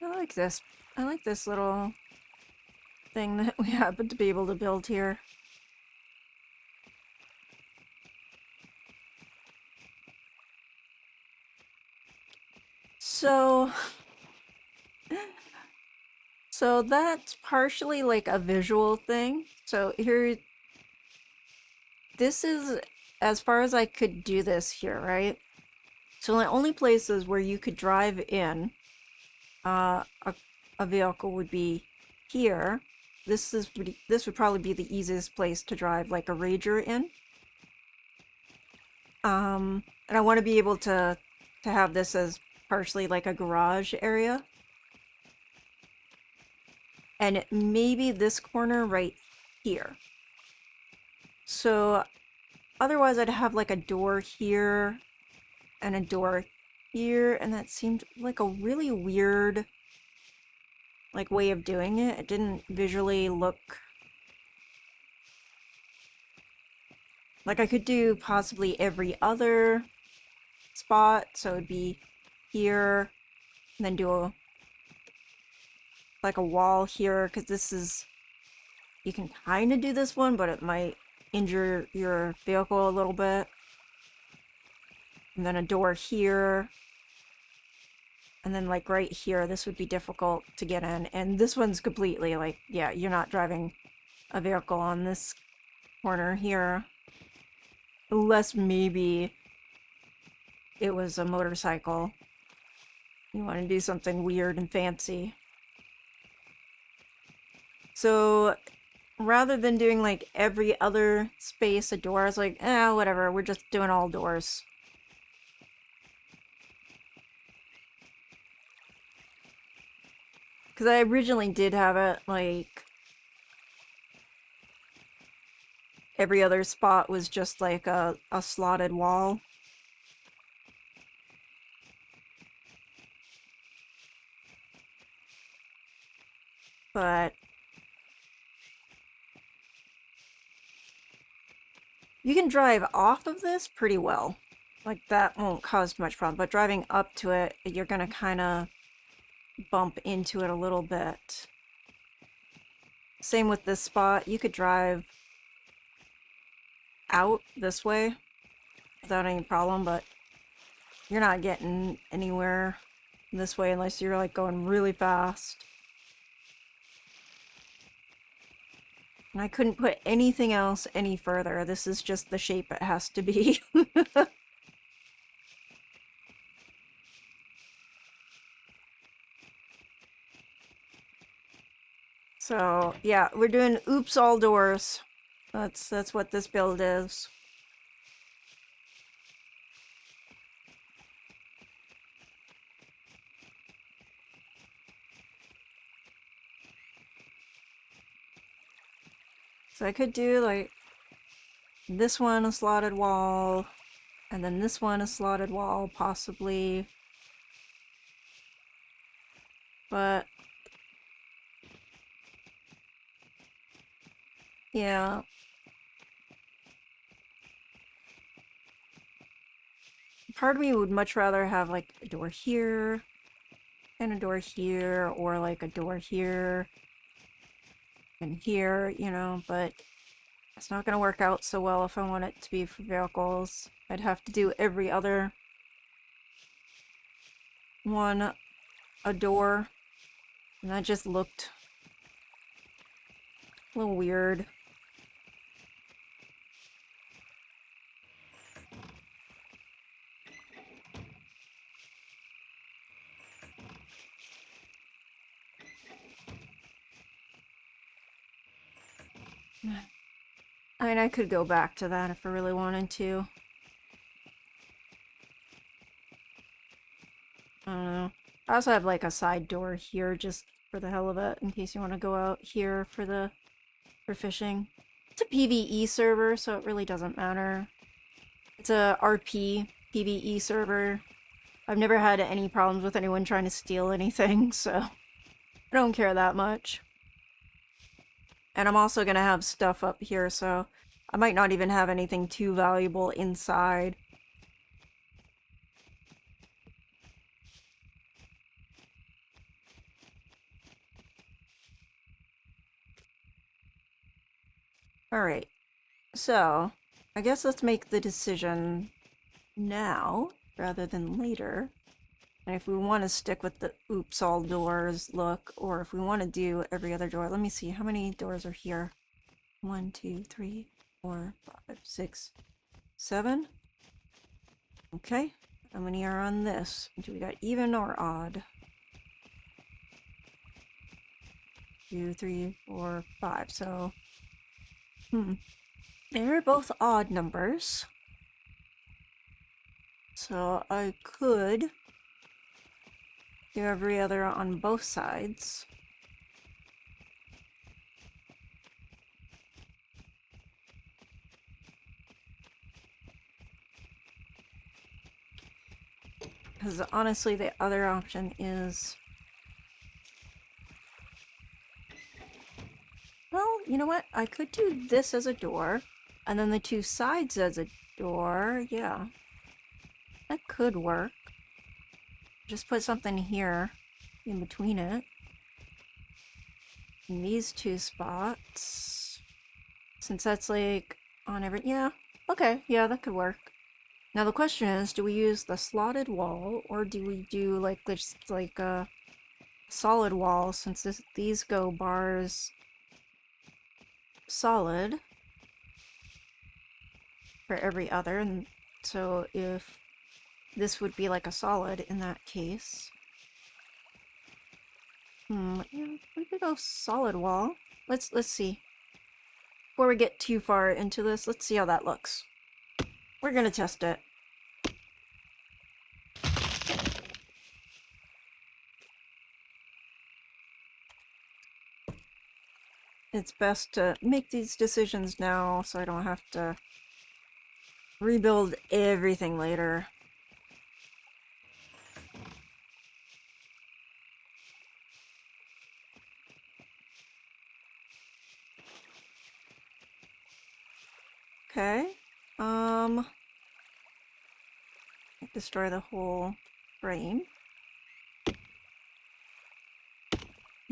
I like this. I like this little thing that we happen to be able to build here. So that's partially like a visual thing. So here, this is as far as I could do this here, right? So the only places where you could drive in a vehicle would be here. This would probably be the easiest place to drive like a Rager in. And I want to be able to have this as partially like a garage area. And maybe this corner right here. So otherwise I'd have like a door here and a door here, and that seemed like a really weird like way of doing it. It didn't visually look like I could do possibly every other spot, so it'd be here and then do like a wall here, because this is, you can kind of do this one, but it might injure your vehicle a little bit. And then a door here. And then like right here, this would be difficult to get in. And this one's completely like, yeah, you're not driving a vehicle on this corner here. Unless maybe it was a motorcycle. You want to do something weird and fancy. So rather than doing like every other space a door, I was like, whatever, we're just doing all doors. Because I originally did have it like every other spot was just like a slotted wall. But you can drive off of this pretty well. Like, that won't cause much problem. But driving up to it, you're going to kind of bump into it a little bit. Same with this spot. You could drive out this way without any problem, but you're not getting anywhere this way unless you're like going really fast. And I couldn't put anything else any further. This is just the shape it has to be. So yeah, we're doing oops all doors. That's what this build is. So I could do like this one a slotted wall, and then this one a slotted wall, possibly. But yeah. Part of me would much rather have like a door here and a door here, or like a door here and here, you know, but it's not gonna work out so well if I want it to be for vehicles. I'd have to do every other one a door, and that just looked a little weird. I mean, I could go back to that if I really wanted to. I don't know. I also have like a side door here just for the hell of it, in case you want to go out here for fishing. It's a PvE server, so it really doesn't matter. It's a RP PvE server. I've never had any problems with anyone trying to steal anything, so I don't care that much. And I'm also gonna have stuff up here, so I might not even have anything too valuable inside. Alright, so I guess let's make the decision now rather than later. And if we want to stick with the oops all doors look, or if we want to do every other door, let me see how many doors are here. 1, 2, 3, 4, 5, 6, 7. Okay, how many are on this? Do we got even or odd? 2, 3, 4, 5. So, they're both odd numbers. So I could do every other on both sides. Because honestly, the other option is... Well, you know what? I could do this as a door, and then the two sides as a door. Yeah. That could work. Just put something here in between it. In these two spots. Since that's like on every... Yeah. Okay. Yeah, that could work. Now the question is, do we use the slotted wall, or do we do like this, like a solid wall, since these go bars solid for every other, and so if this would be like a solid in that case. Yeah, we could go solid wall. Let's see. Before we get too far into this, let's see how that looks. We're gonna test it. It's best to make these decisions now so I don't have to rebuild everything later. Okay. Destroy the whole frame.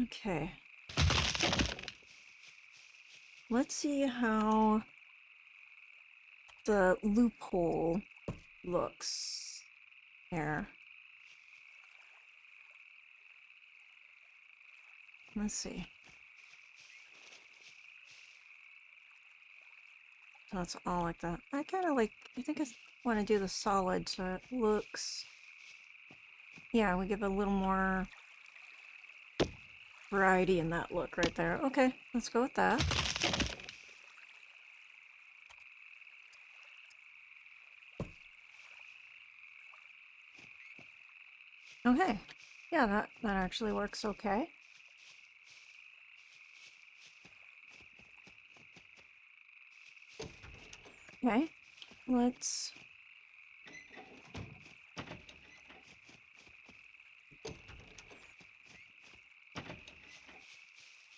Okay. Let's see how the loophole looks here. Let's see. So it's all like that. I kind of like, I think I want to do the solid so it looks, yeah, we give a little more variety in that look right there. Okay, let's go with that. Okay. Yeah, that actually works okay. Okay. Let's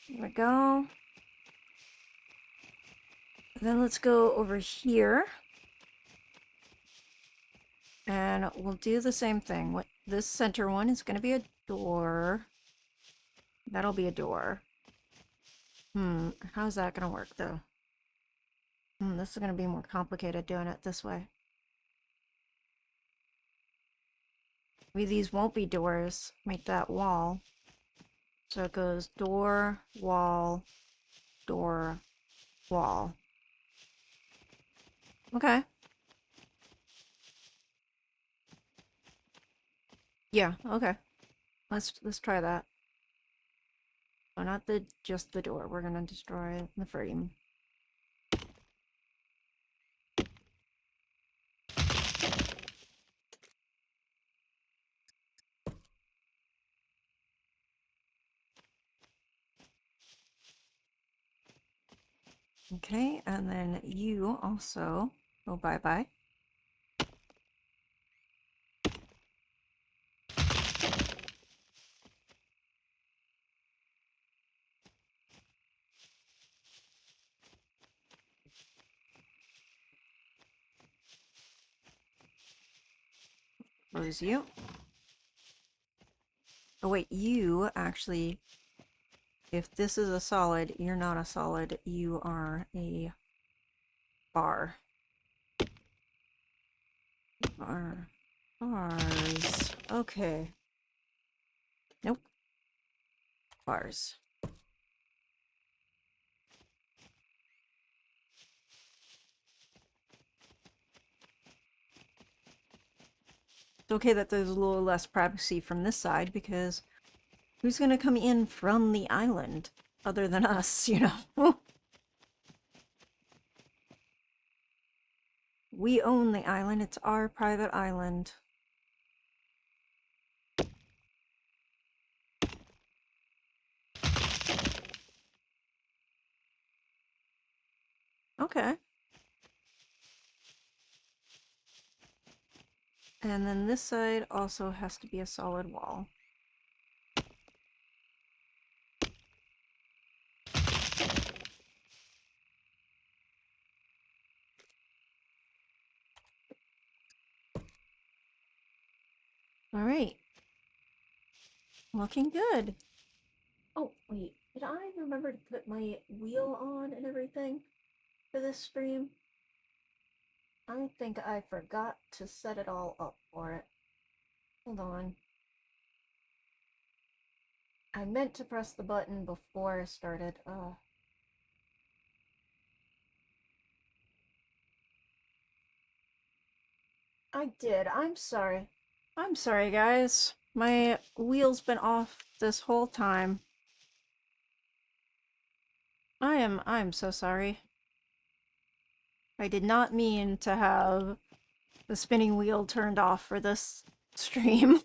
there we go. Then let's go over here. And we'll do the same thing. What this center one is going to be a door. That'll be a door. How's that going to work though? This is going to be more complicated doing it this way. Maybe these won't be doors. Make that wall. So it goes door, wall, door, wall. Okay. Yeah, okay. Let's try that. Oh, not just the door. We're gonna destroy the frame. Okay, and then you also go bye-bye. Close you. Oh wait, you actually, if this is a solid, you're not a solid, you are a bar. Bars. Okay. Nope. Bars. It's okay that there's a little less privacy from this side because who's gonna come in from the island other than us, you know? We own the island. It's our private island. Okay. And then this side also has to be a solid wall. All right. Looking good. Oh, wait. Did I remember to put my wheel on and everything for this stream? I think I forgot to set it all up for it. Hold on. I meant to press the button before I started. I did. I'm sorry. I'm sorry, guys. My wheel's been off this whole time. I'm so sorry. I did not mean to have the spinning wheel turned off for this stream.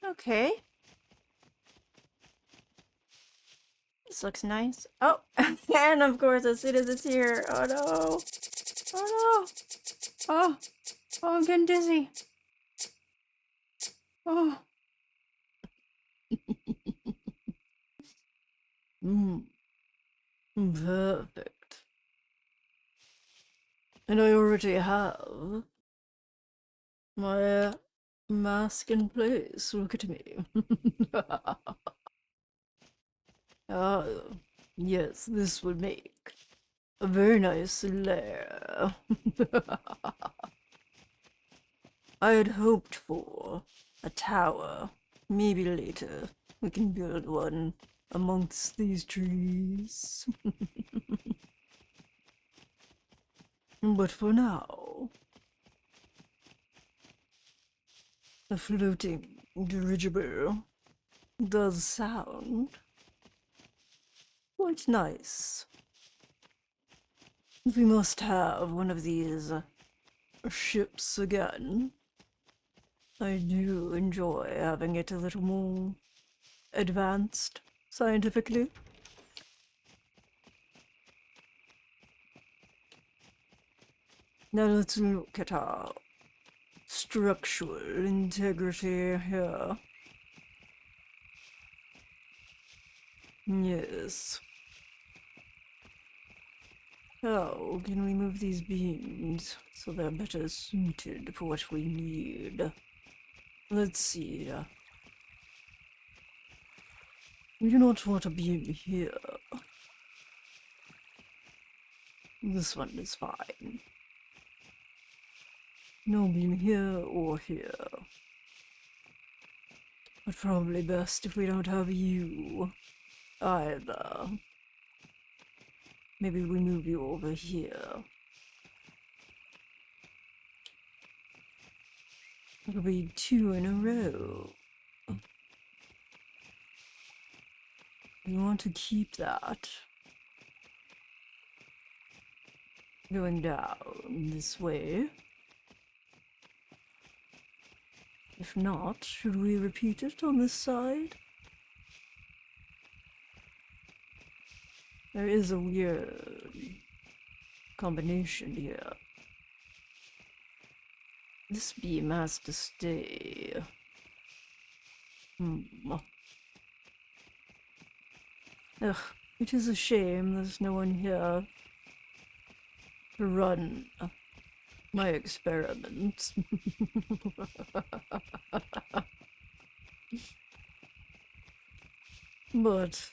Okay. This looks nice. Oh, and of course, as soon as it's here, oh no. Oh no. Oh, oh, I'm getting dizzy. Oh. Perfect. And I already have my mask in place. Look at me. Oh, yes, this would make a very nice lair. I had hoped for a tower. Maybe later we can build one amongst these trees. But for now, a floating dirigible does sound quite nice. We must have one of these ships again. I do enjoy having it a little more advanced scientifically. Now let's look at our structural integrity here. Yes. How can we move these beams so they're better suited for what we need? Let's see. We do not want a beam here. This one is fine. No beam here or here. But probably best if we don't have you either. Maybe we move you over here. It'll be 2 in a row. We want to keep that going down this way. If not, should we repeat it on this side? There is a weird combination here. This beam has to stay. Ugh, it is a shame there's no one here to run my experiments. But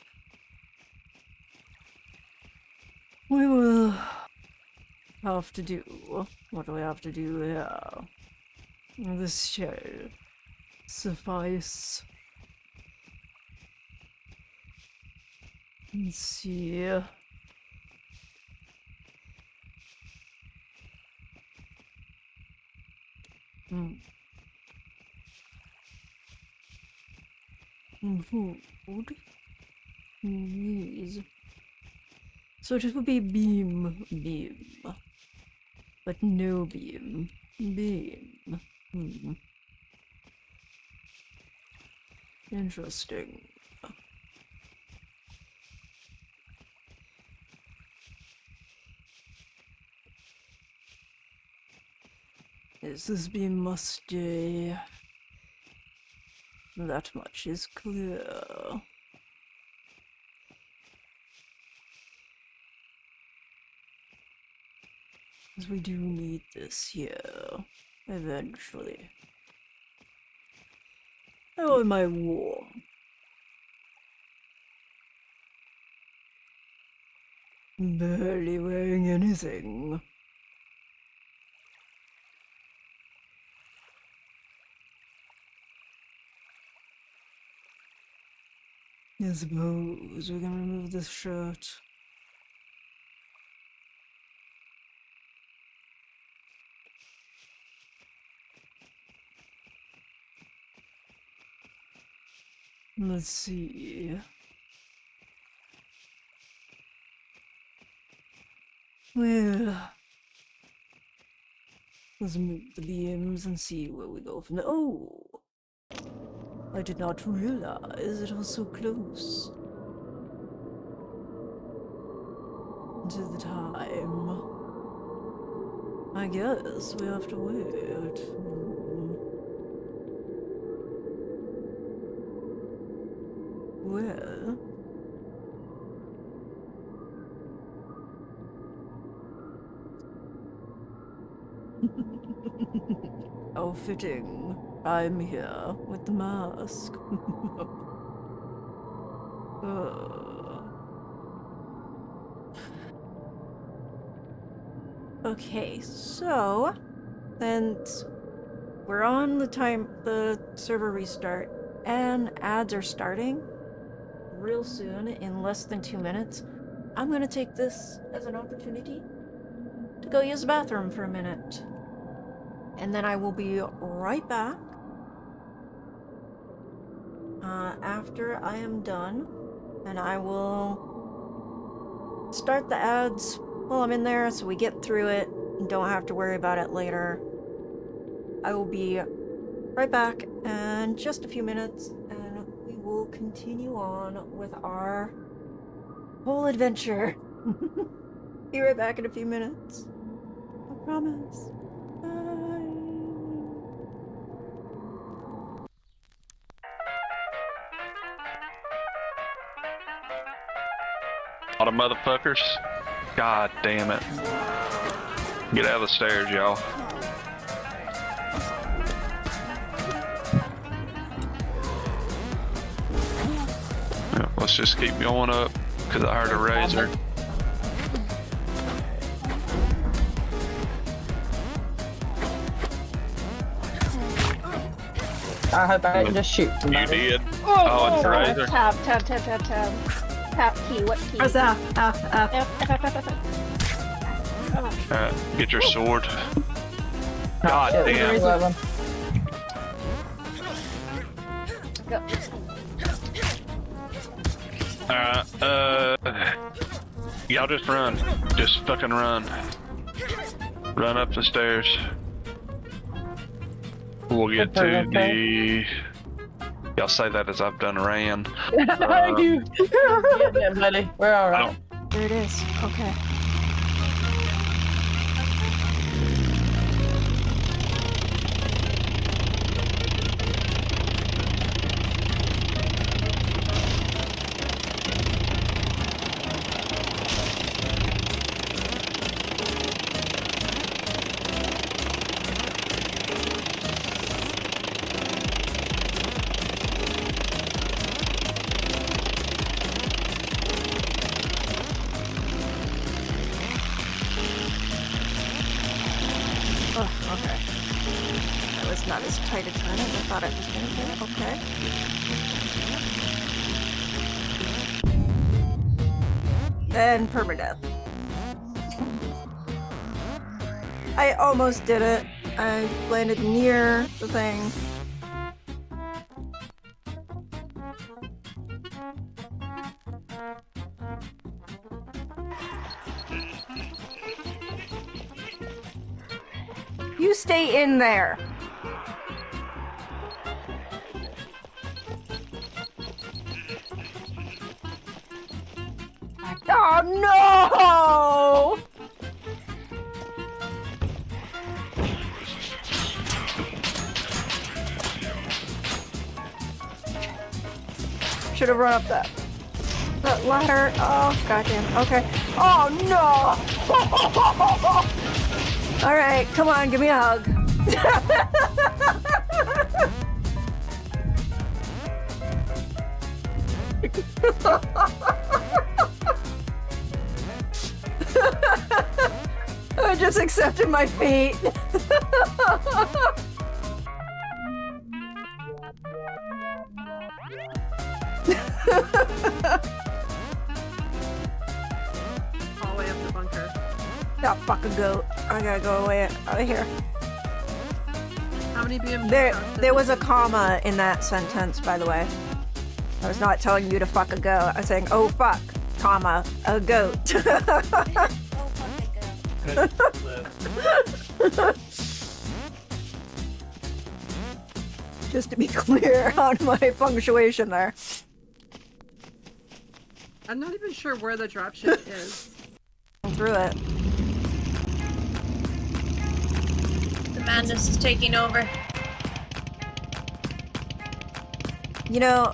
we will have to do what we have to do here. This shall suffice. Let's see. Food. Yes. So it will be beam, but no beam, Interesting. Yes, this beam must stay. That much is clear. Because we do need this here, eventually. Oh, my war. Barely wearing anything. I suppose we can remove this shirt. Let's see. Well, let's move the beams and see where we go from there. Oh! I did not realize it was so close to the time. I guess we have to wait. Well, how fitting. I'm here with the mask. Okay, so since we're on the server restart and ads are starting, real soon, in less than 2 minutes. I'm gonna take this as an opportunity to go use the bathroom for a minute. And then I will be right back after I am done. And I will start the ads while I'm in there so we get through it and don't have to worry about it later. I will be right back in just a few minutes and we will continue on with our whole adventure. Be right back in a few minutes. I promise. Bye. A lot of motherfuckers. God damn it. Get out of the stairs, y'all. Yeah, let's just keep going up, because I heard a razor. I hope I didn't just shoot You somebody. did? Oh, it's a razor. Tab. Tap key. What key? Press F. F. Get your sword. God Shit, damn. 11. Go. Y'all just run. Just fucking run. Run up the stairs. We'll get to the... Y'all say that as I've done ran. Thank you. Yeah, yeah, buddy. We're all I right. don't... There it is. Okay. Okay. That was not as tight a turn as I thought it was going to be. Okay. And permadeath. I almost did it. I landed near the thing. You stay in there. Oh no! Should have run up that ladder. Oh goddamn. Okay. Oh no! All right, come on, give me a hug. I just accepted my fate. All the way up the bunker. That fucking goat. I gotta go away out of here. How many BMG? There was a comma in that sentence, by the way. I was not telling you to fuck a goat. I was saying, oh fuck, comma, a goat. Oh, fuck it, go. Just to be clear on my punctuation there. I'm not even sure where the dropship is. Through it. The madness is taking over. You know,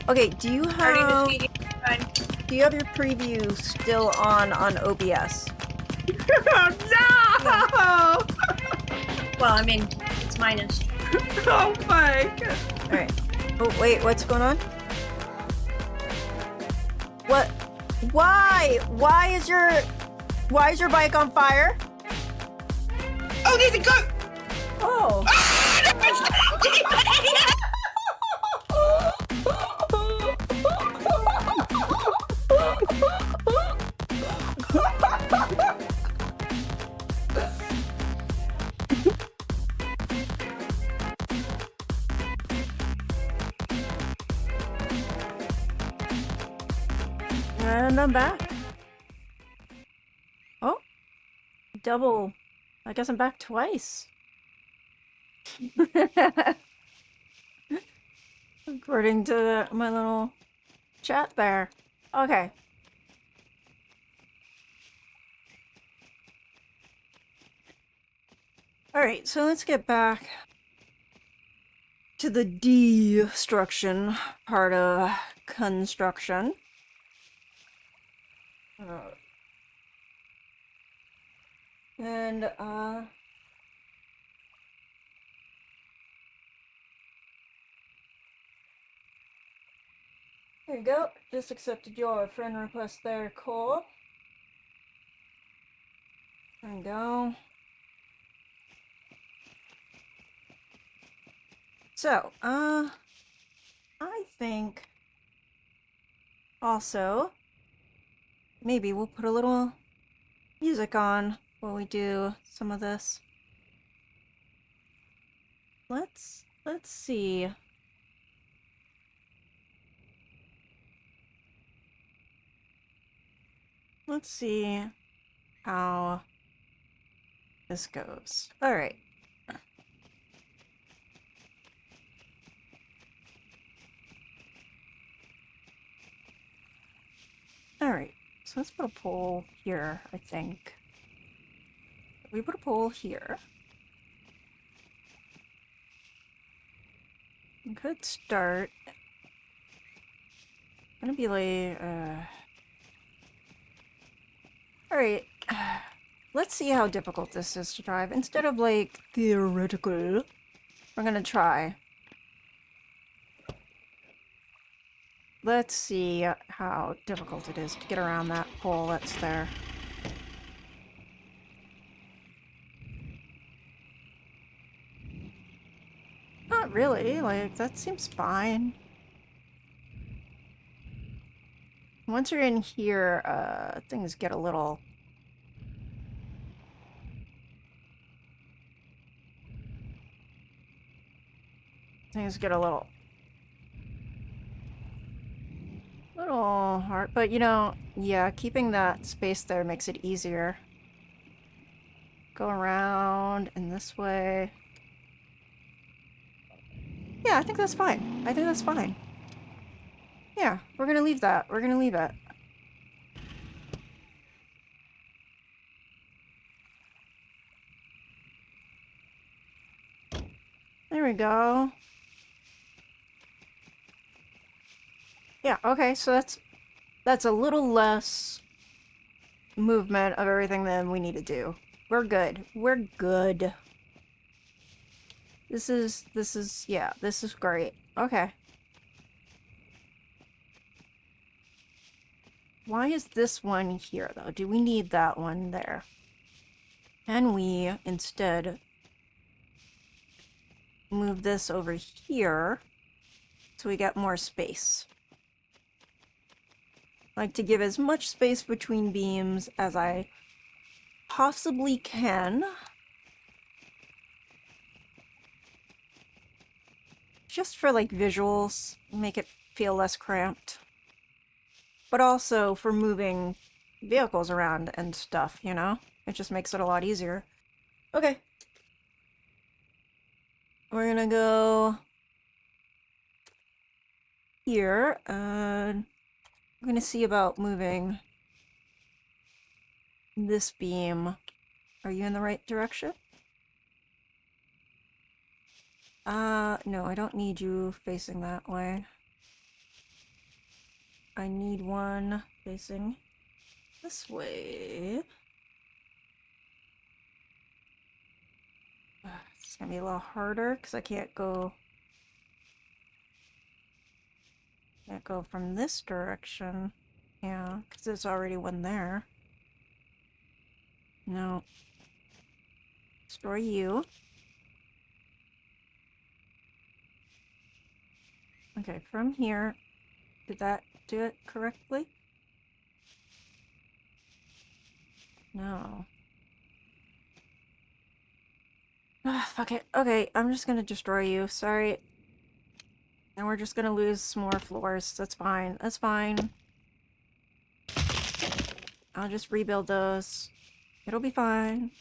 okay, do you Starting to have feed you. Fine. do you have your preview still on OBS? Oh Well, I mean, it's minus. no! Oh my god. Alright. Oh wait, what's going on? What? Why? Why is your bike on fire? Oh, there's a goat! Oh. And I'm back. Oh, double. I guess I'm back twice. According to my little chat there. Okay. Alright, so let's get back to the destruction part of construction. And, there you go. Just accepted your friend request there, Cole. There you go. So, I think also maybe we'll put a little music on while we do some of this. Let's see. Let's see how this goes. All right. All right. So let's put a pole here, I think. We put a pole here. We could start. Gonna be like, Alright. Let's see how difficult this is to drive. Instead of like theoretical, we're gonna try. Let's see how difficult it is to get around that pole that's there. Not really, like, that seems fine. Once you're in here, things get a little... Things get a little hard, but you know, yeah, keeping that space there makes it easier. Go around in this way. Yeah, I think that's fine. I think that's fine. Yeah, we're gonna leave that. We're gonna leave it. There we go. Yeah, okay, so that's a little less movement of everything than we need to do. We're good. We're good. This is yeah, this is great. Okay. Why is this one here, though? Do we need that one there? Can we instead move this over here so we get more space? I like to give as much space between beams as I possibly can. Just for like visuals, make it feel less cramped. But also for moving vehicles around and stuff, you know? It just makes it a lot easier. Okay. We're gonna go here, and I'm gonna see about moving this beam. Are you in the right direction? No, I don't need you facing that way. I need one facing this way. It's gonna be a little harder because I can't go from this direction. Yeah, because there's already one there. No. Destroy you. Okay, from here. Did that do it correctly? No. Ah, fuck it. Okay, I'm just gonna destroy you. Sorry. And we're just gonna lose some more floors. That's fine. That's fine. I'll just rebuild those. It'll be fine.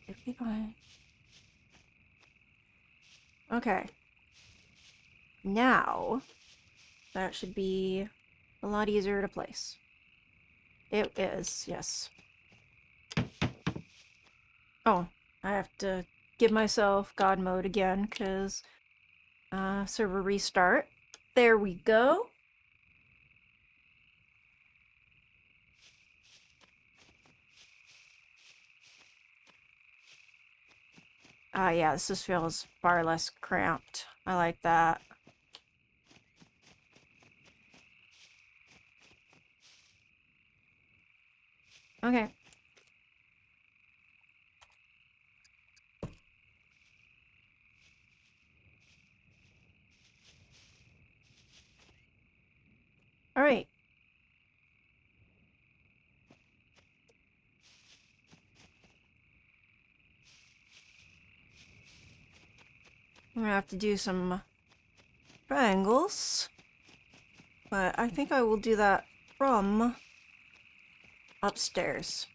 It'll be fine. Okay. Now, that should be a lot easier to place. It is, yes. Oh, I have to give myself God mode again, because server restart. There we go. Ah, yeah, this just feels far less cramped. I like that. Okay. All right. I'm gonna have to do some triangles, but I think I will do that from upstairs.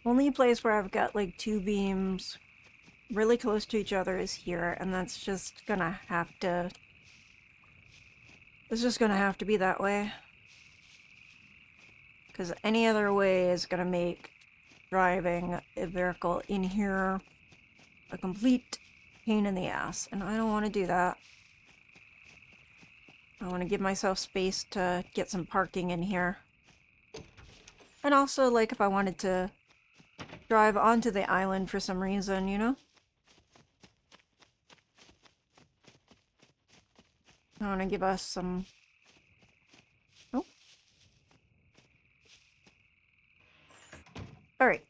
Only place where I've got like two beams really close to each other is here, and that's just gonna have to... It's just gonna have to be that way. Because any other way is gonna make driving a vehicle in here a complete pain in the ass, and I don't want to do that. I want to give myself space to get some parking in here. And also, like, if I wanted to drive onto the island for some reason, you know? I want to give us some... Oh. Alright.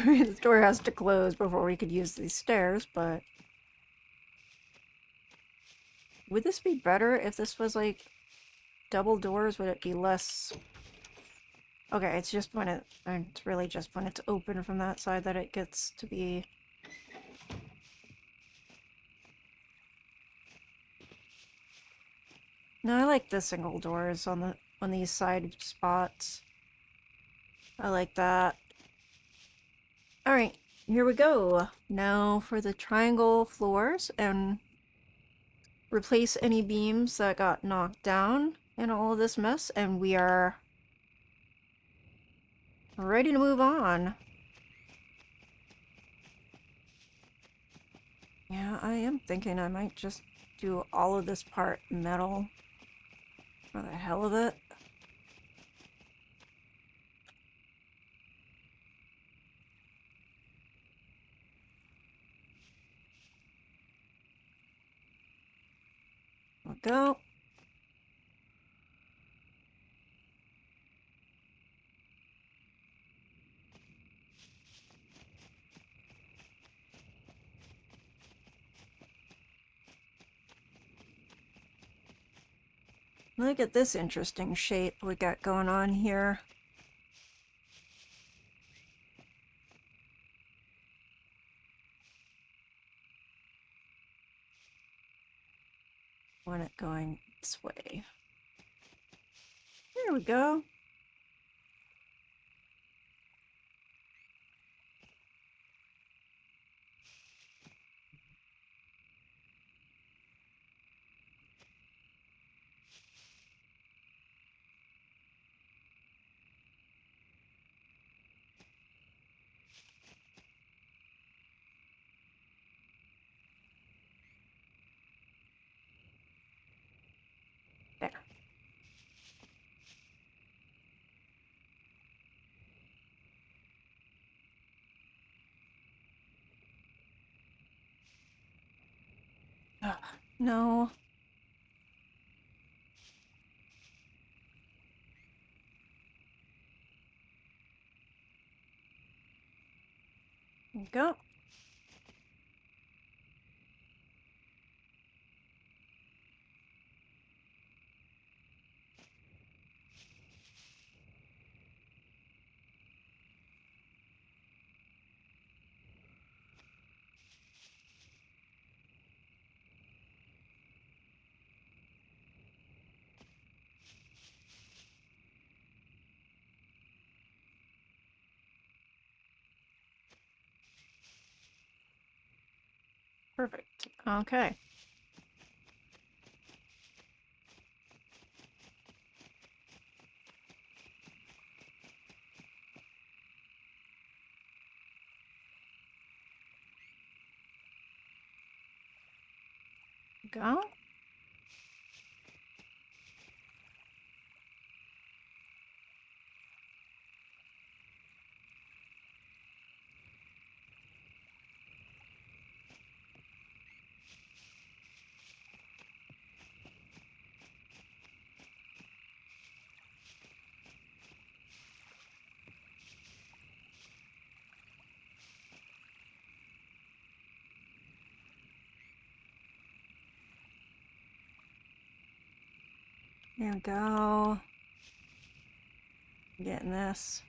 The door has to close before we could use these stairs, but... Would this be better if this was, like, double doors? Would it be less... Okay, it's just when it's really just when it's open from that side that it gets to be... No, I like the single doors on these side spots. I like that. Alright, here we go. Now for the triangle floors, and replace any beams that got knocked down in all of this mess, and we are ready to move on. Yeah, I am thinking I might just do all of this part metal for the hell of it. We'll go. Look at this interesting shape we got going on here. Want it going this way. There we go. There. Ugh, no. There we go. Perfect. Okay. Go. There we go. Getting this.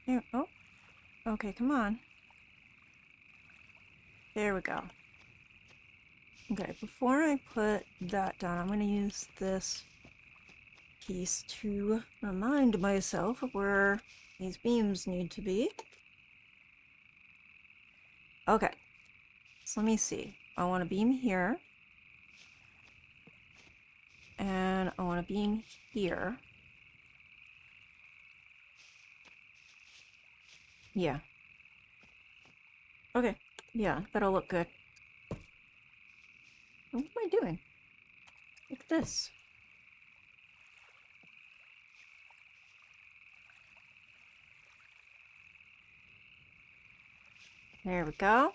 There, oh. Okay, come on. There we go. Okay, before I put that down, I'm going to use this piece to remind myself of where these beams need to be. Okay, so let me see. I want a beam here. And I want a beam here. Yeah. Okay, yeah, that'll look good. What am I doing? Look at this. There we go.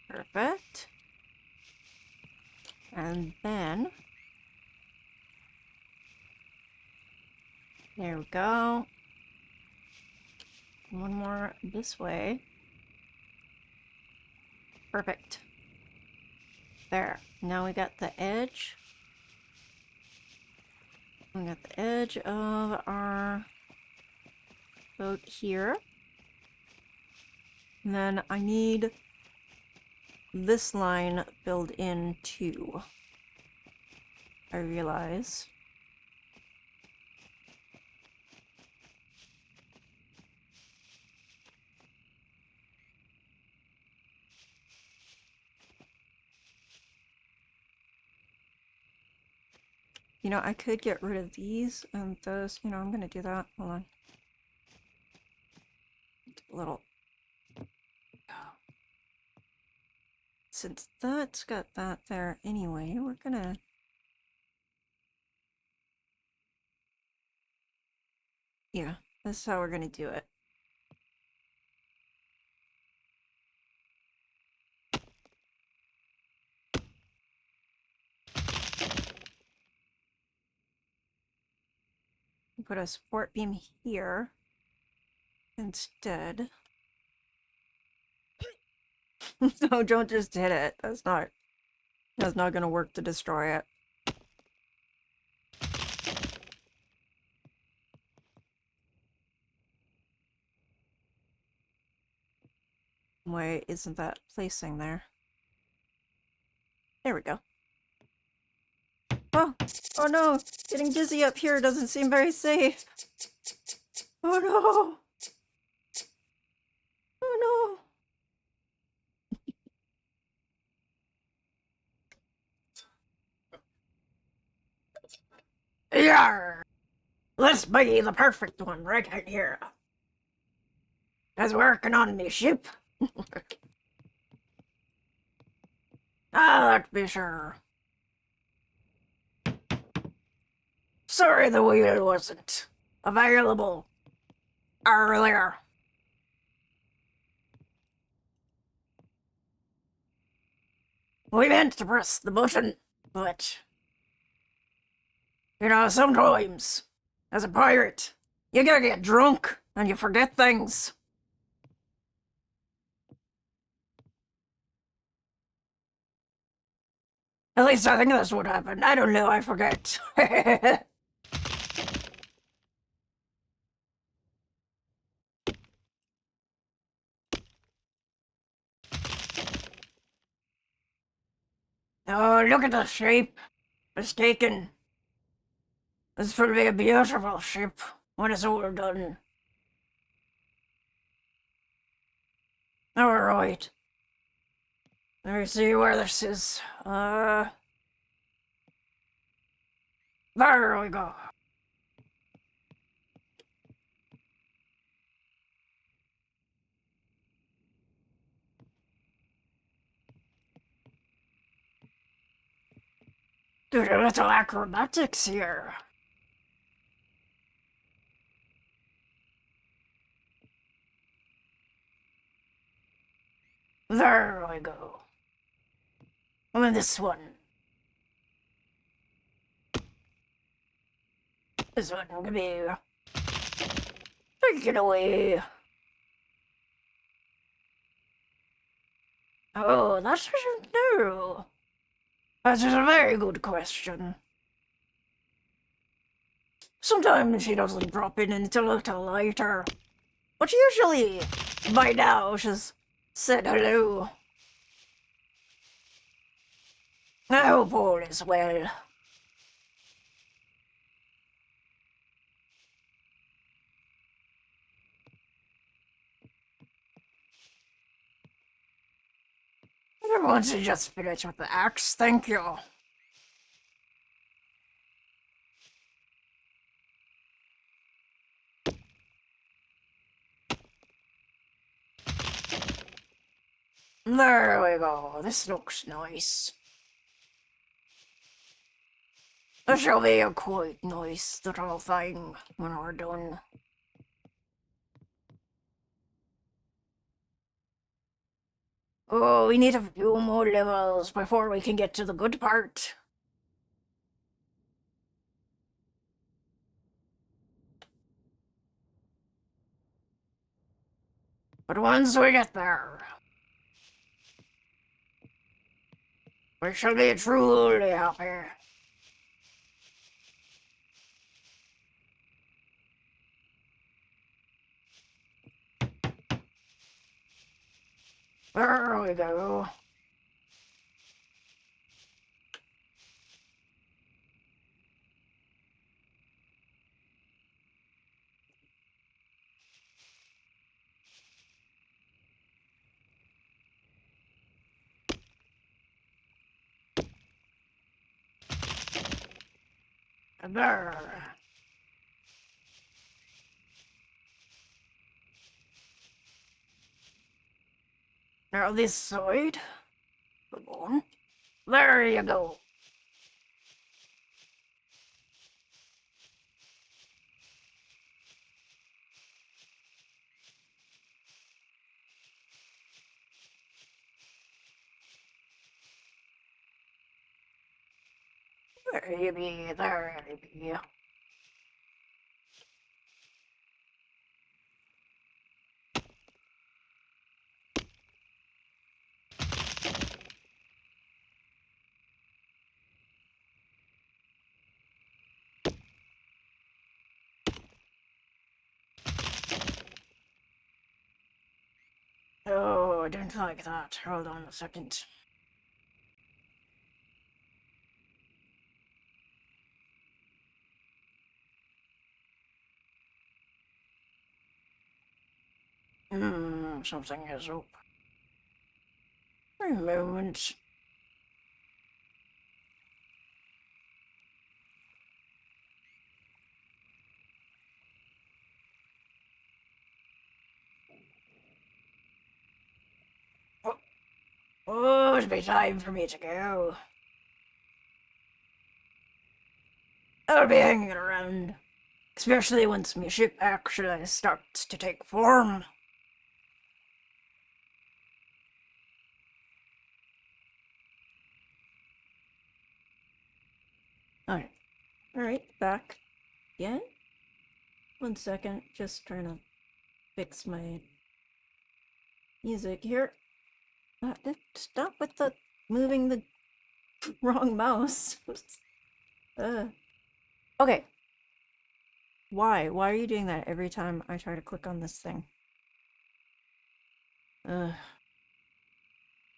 Perfect. And then, there we go. One more this way. Perfect. There. Now we got the edge. We got the edge of our boat here. And then I need this line filled in too. I realize. You know, I could get rid of these and those. You know, I'm gonna do that. Hold on. A little. Since that's got that there anyway, we're gonna. Yeah, that's how we're gonna do it. Put a support beam here instead. No, don't just hit it. That's not gonna work to destroy it. Why isn't that placing there? There we go. Oh! Oh no! Getting dizzy up here doesn't seem very safe. Oh no! Oh no! Yarr! Let's be the perfect one right out here. Guys working on the ship. Let's be sure. Sorry the wheel wasn't available earlier. We meant to press the button, but... You know, sometimes, as a pirate, you gotta get drunk and you forget things. At least I think that's what happened. I don't know, I forget. Oh, look at the shape. It's taken. This will be a beautiful ship when it's all done. Alright. Let me see where this is. There we go. Do a little acrobatics here. There we go. And then this one. This one can be... Take it away. Oh, that's what you do. That is a very good question. Sometimes she doesn't drop in until a little later. But usually, by now, she's said hello. I hope all is well. Everyone should just finish with the axe, thank you. There we go, this looks nice. This shall be a quite nice little thing when we're done. Oh, we need a few more levels before we can get to the good part. But once we get there, we shall be truly happy. There we go. There. Now this side. Come on. There you go. There you be, there you be. Oh, I don't like that. Hold on a second. Something is up. Wait a moment. Oh, it'll be time for me to go. I'll be hanging around. Especially once my ship actually starts to take form. Alright, back again. 1 second, just trying to fix my music here. Stop with the moving the Wrong mouse. Okay. Why? Why are you doing that every time I try to click on this thing? Ugh.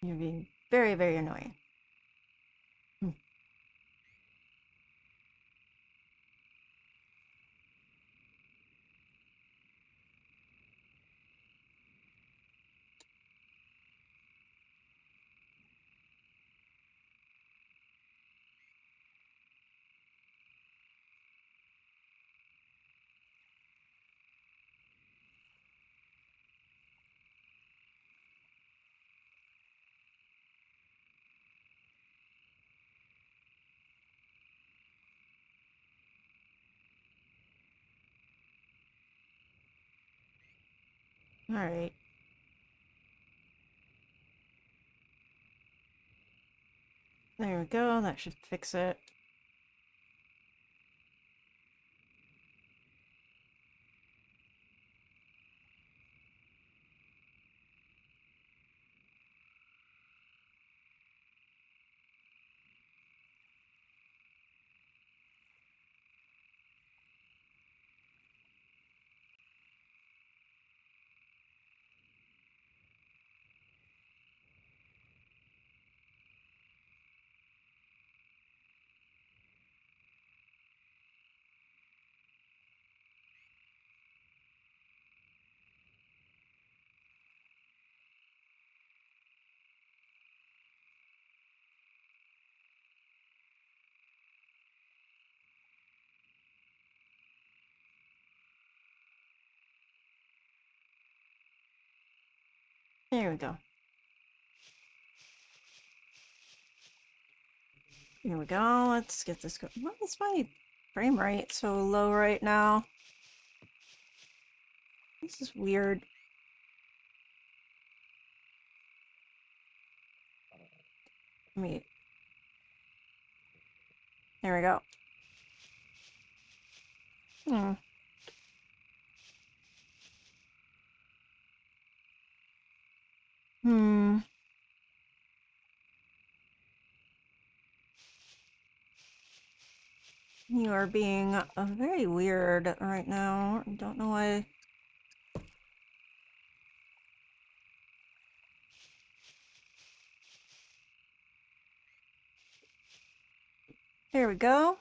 You're being very, very annoying. All right. There we go. That should fix it. There we go. Here we go. Let's get this going. Why is my frame rate so low right now? This is weird. Me. There we go. Hmm. Hmm. You are being very weird right now. I don't know why. There we go.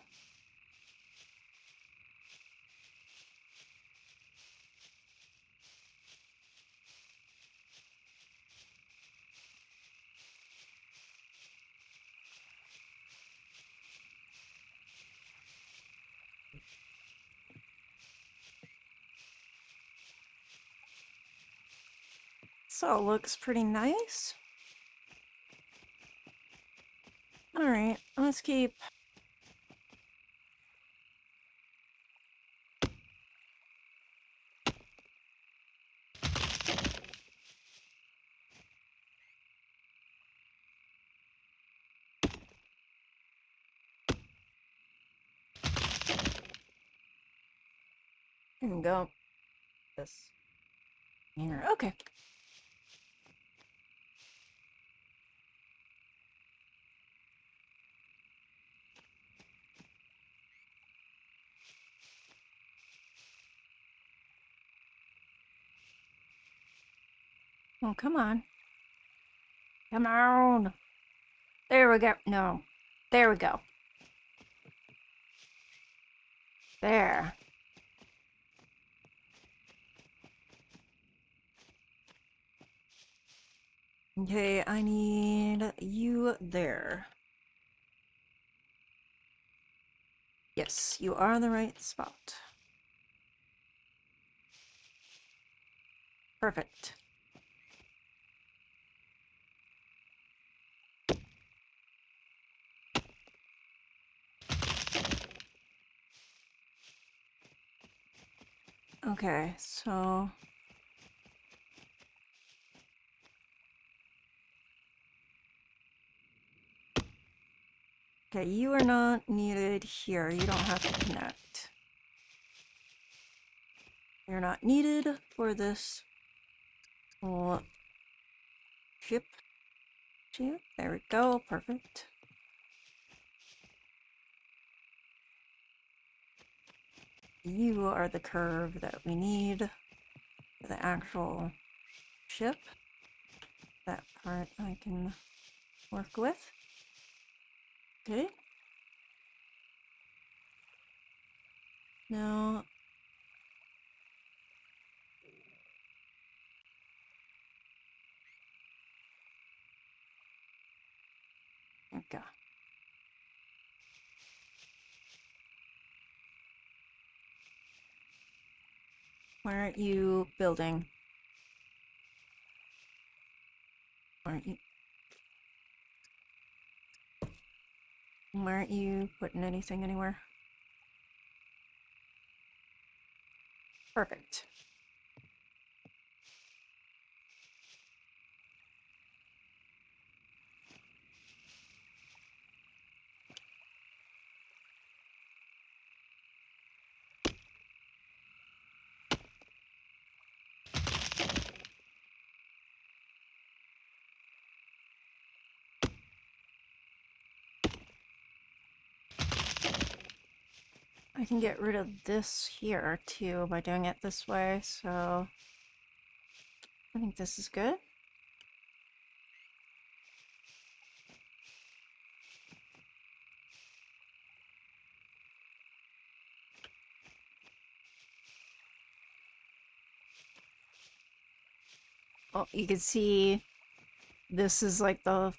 So it looks pretty nice. All right, let's keep. There we go. This here. Okay. Oh, come on. Come on. There we go. No. There we go. There. Okay, I need you there. Yes, you are the right spot. Perfect. Okay, so okay, you are not needed here. You don't have to connect. You're not needed for this ship. There we go. Perfect. You are the curve that we need for the actual ship. That part I can work with. Okay. Now, there we go. Why aren't you building? Why aren't you putting anything anywhere? Perfect. I can get rid of this here too by doing it this way, so I think this is good. Oh, you can see this is like the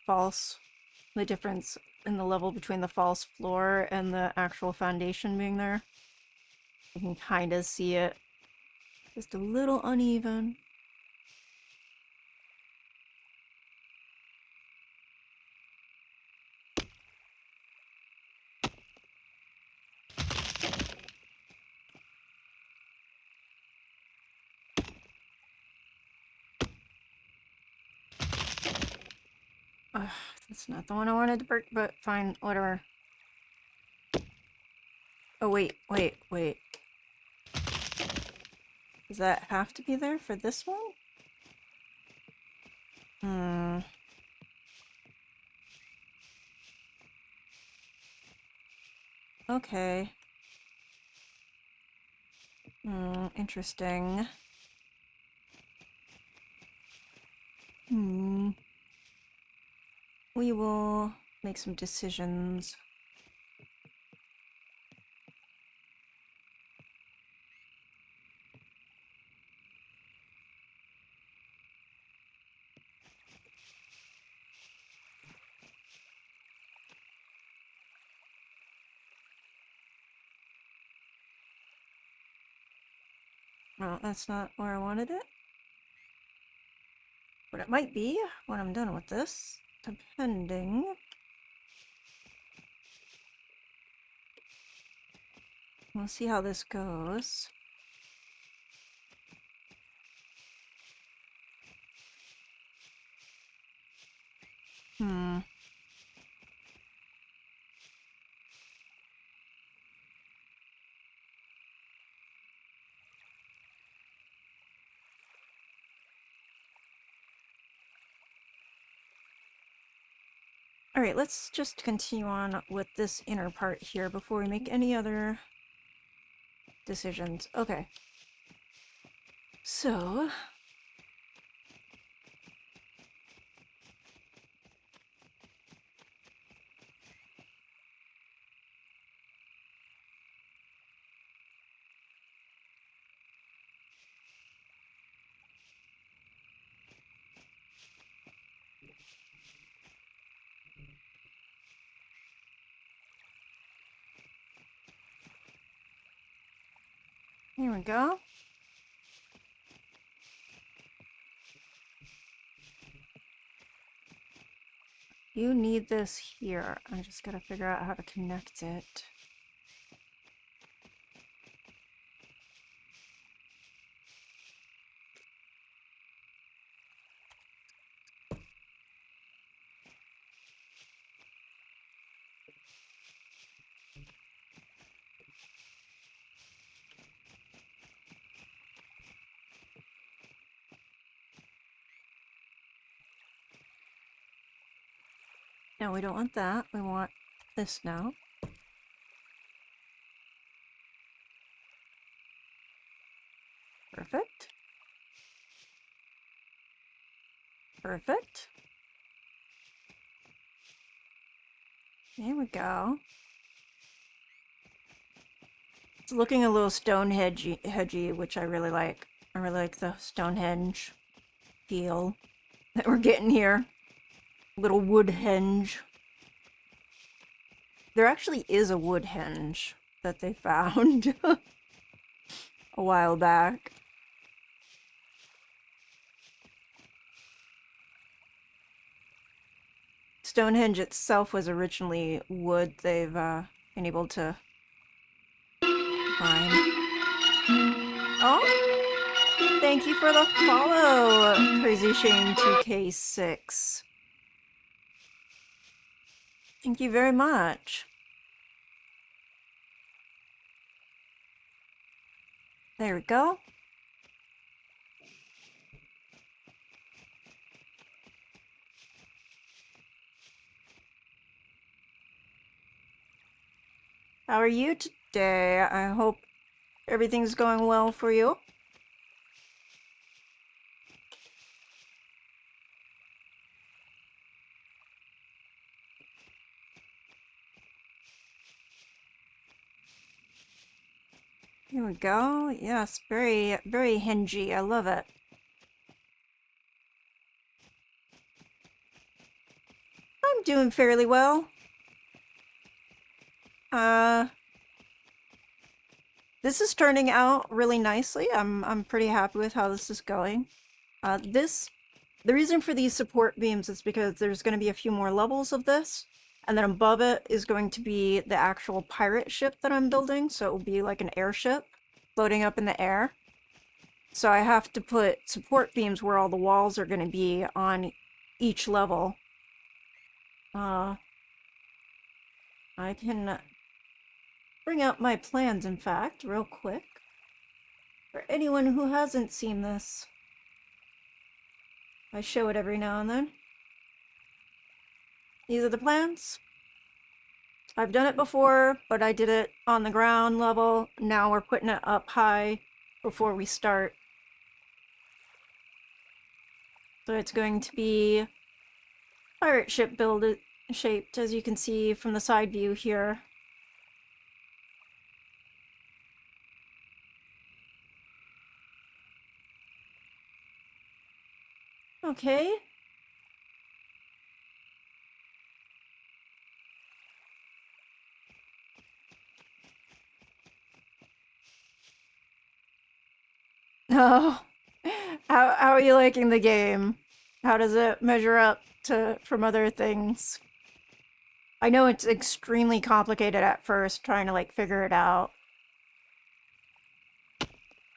difference in the level between the false floor and the actual foundation being there. You can kind of see it. Just a little uneven. Ugh, that's not the one I wanted to break, but fine, whatever. Oh, wait. Does that have to be there for this one? Okay. Interesting. We will make some decisions. Well, that's not where I wanted it. But it might be when I'm done with this, depending. We'll see how this goes. Alright, let's just continue on with this inner part here before we make any other decisions. Okay. So... here we go. You need this here. I just gotta figure out how to connect it. No, we don't want that. We want this now. Perfect. There we go. It's looking a little Stonehenge-hedgy, which I really like. I really like the Stonehenge feel that we're getting here. Little wood henge. There actually is a wood henge that they found a while back. Stonehenge itself was originally wood. They've been able to find. Oh, thank you for the follow, Crazy Shane 2K6. Thank you very much. There we go. How are you today? I hope everything's going well for you. Here we go. Yes, very, very hingy. I love it. I'm doing fairly well. This is turning out really nicely. I'm pretty happy with how this is going. The reason for these support beams is because there's going to be a few more levels of this, and then above it is going to be the actual pirate ship that I'm building, so it will be like an airship floating up in the air. So I have to put support beams where all the walls are going to be on each level. I can bring up my plans, in fact, real quick. For anyone who hasn't seen this, I show it every now and then. These are the plans. I've done it before, but I did it on the ground level. Now we're putting it up high before we start. So it's going to be pirate ship shaped, as you can see from the side view here. Okay. Oh, how are you liking the game? How does it measure up to from other things? I know it's extremely complicated at first, trying to like figure it out.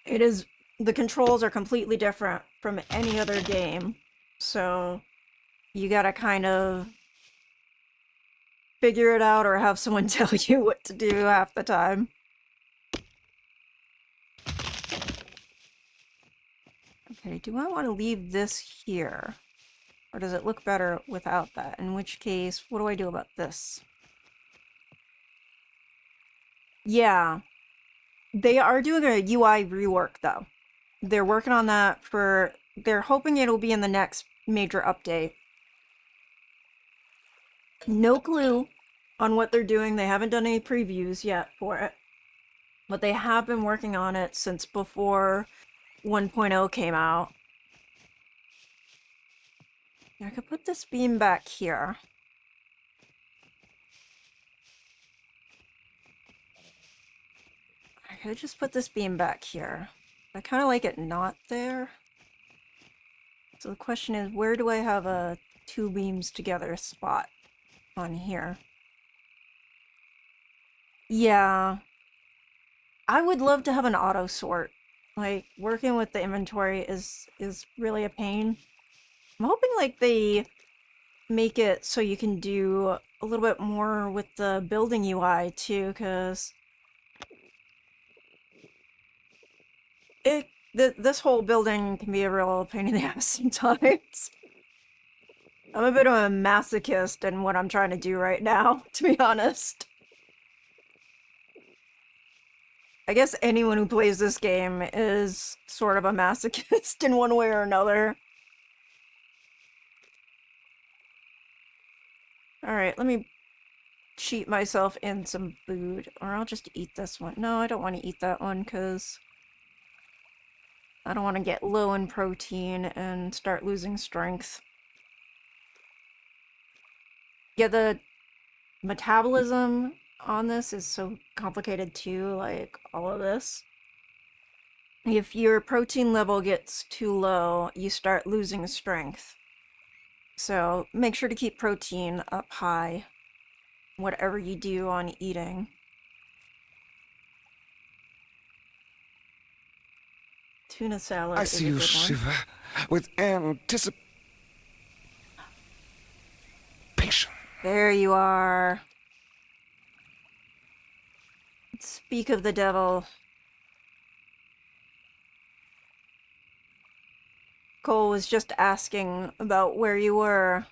It is, the controls are completely different from any other game, so you gotta kind of figure it out or have someone tell you what to do half the time. Okay, do I want to leave this here? Or does it look better without that? In which case, what do I do about this? Yeah. They are doing a UI rework, though. They're working on that for... They're hoping it'll be in the next major update. No clue on what they're doing. They haven't done any previews yet for it. But they have been working on it since before 1.0 came out. I could put this beam back here. I could just put this beam back here. I kind of like it not there. So the question is, where do I have a two beams together spot on here? Yeah. I would love to have an auto sort. Like, working with the inventory is really a pain. I'm hoping like they make it so you can do a little bit more with the building UI too, because this whole building can be a real pain in the ass sometimes. I'm a bit of a masochist in what I'm trying to do right now, to be honest. I guess anyone who plays this game is sort of a masochist in one way or another. Alright, let me cheat myself in some food. Or I'll just eat this one. No, I don't want to eat that one because I don't want to get low in protein and start losing strength. Yeah, the metabolism on this is so complicated too, like all of this. If your protein level gets too low, you start losing strength. So make sure to keep protein up high, whatever you do on eating. Tuna salad I is see a you good one. shiver with anticipation. There you are. Speak of the devil. Cole was just asking about where you were.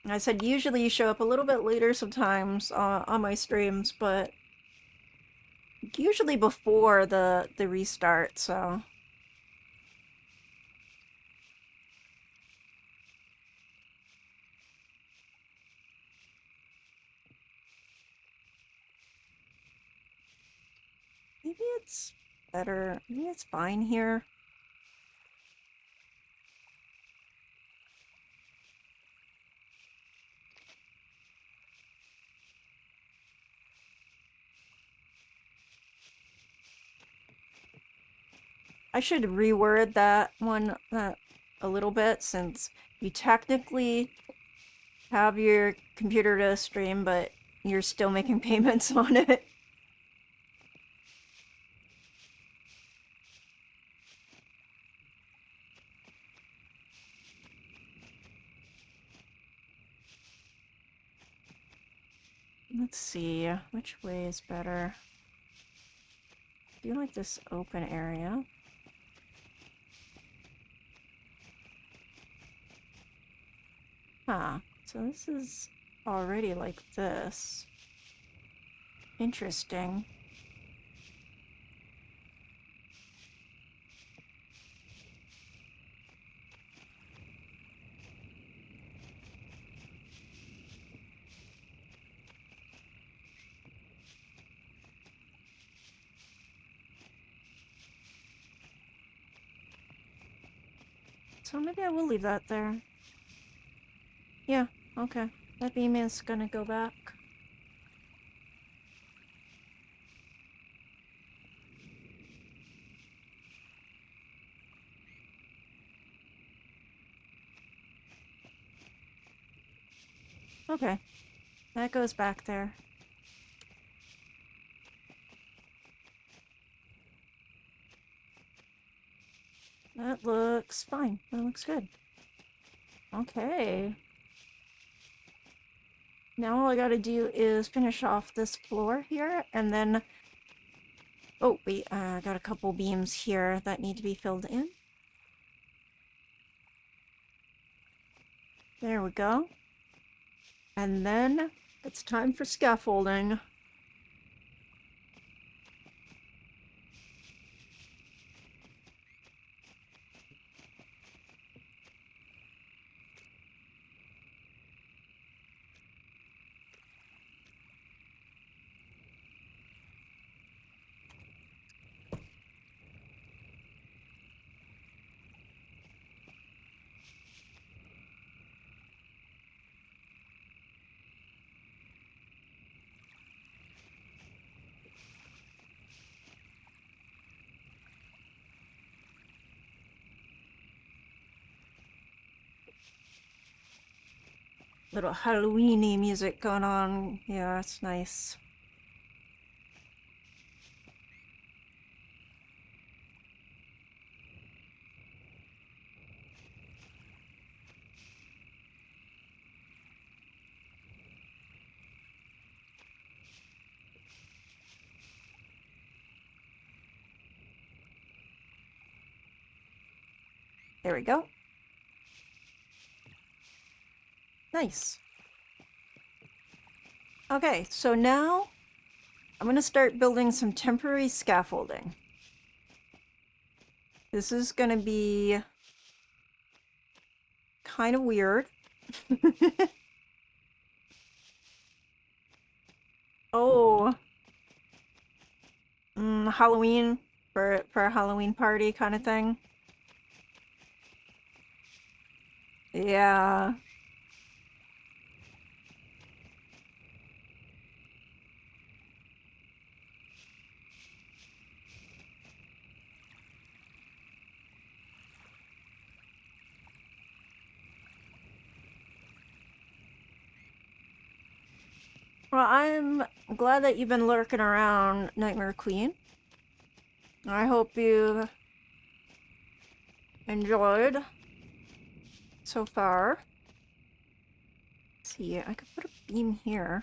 I said usually you show up a little bit later sometimes on my streams, but usually before the restart, so. Maybe it's better. Maybe it's fine here. I should reword that one a little bit since you technically have your computer to stream, but you're still making payments on it. Let's see, which way is better? I do like this open area. Huh, so this is already like this. Interesting. So maybe I will leave that there. Yeah, okay. That beam is gonna go back. Okay, that goes back there. That looks fine. That looks good. Okay. Now all I gotta do is finish off this floor here, and then... Oh, wait, I got a couple beams here that need to be filled in. There we go. And then it's time for scaffolding. Little Halloweeny music going on. Yeah, it's nice. There we go. Nice. Okay, so now I'm gonna start building some temporary scaffolding. This is gonna be kind of weird. Oh. Halloween for a Halloween party kind of thing. Yeah. Well, I'm glad that you've been lurking around, Nightmare Queen. I hope you enjoyed so far. Let's see, I could put a beam here.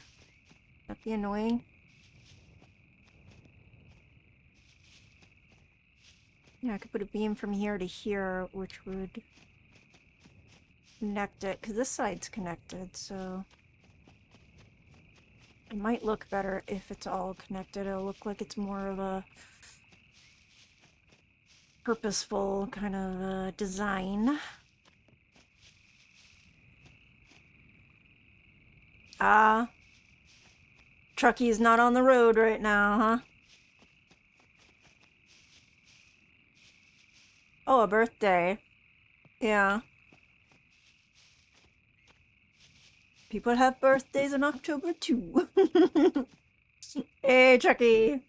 That'd be annoying. Yeah, I could put a beam from here to here, which would connect it, because this side's connected, so it might look better if it's all connected. It'll look like it's more of a purposeful kind of design. Trucky's not on the road right now, huh? Oh, a birthday. Yeah. People have birthdays in October too. Hey, Chucky.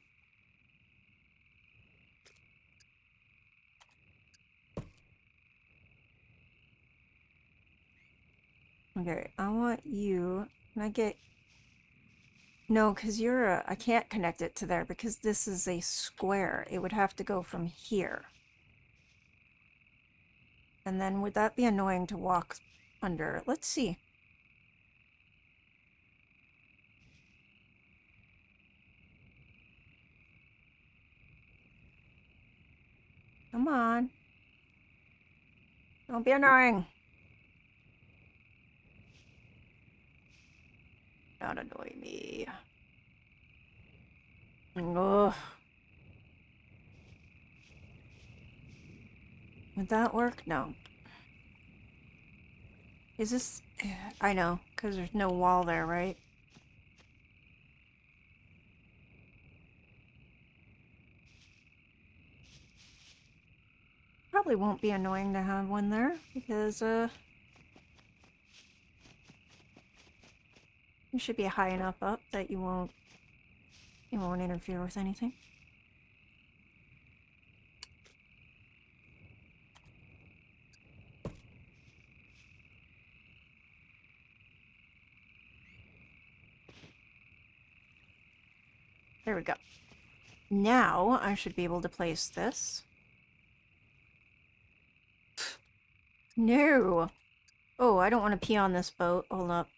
Okay, I want you. Can I get... No, because you're a... I can't connect it to there because this is a square. It would have to go from here. And then would that be annoying to walk under? Let's see. Come on. Don't be annoying. Don't annoy me. Ugh. Would that work? No. Is this... I know, because there's no wall there, right? Probably won't be annoying to have one there, because, you should be high enough up that you won't interfere with anything. There we go. Now I should be able to place this. No! Oh, I don't want to pee on this boat. Hold up.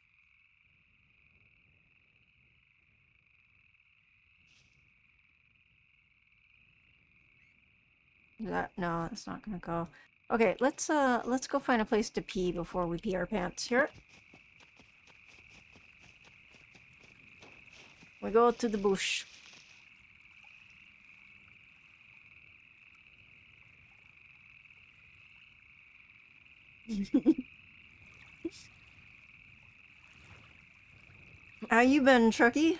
No, it's not gonna go. Okay, let's go find a place to pee before we pee our pants here. We go to the bush. How you been, Trucky?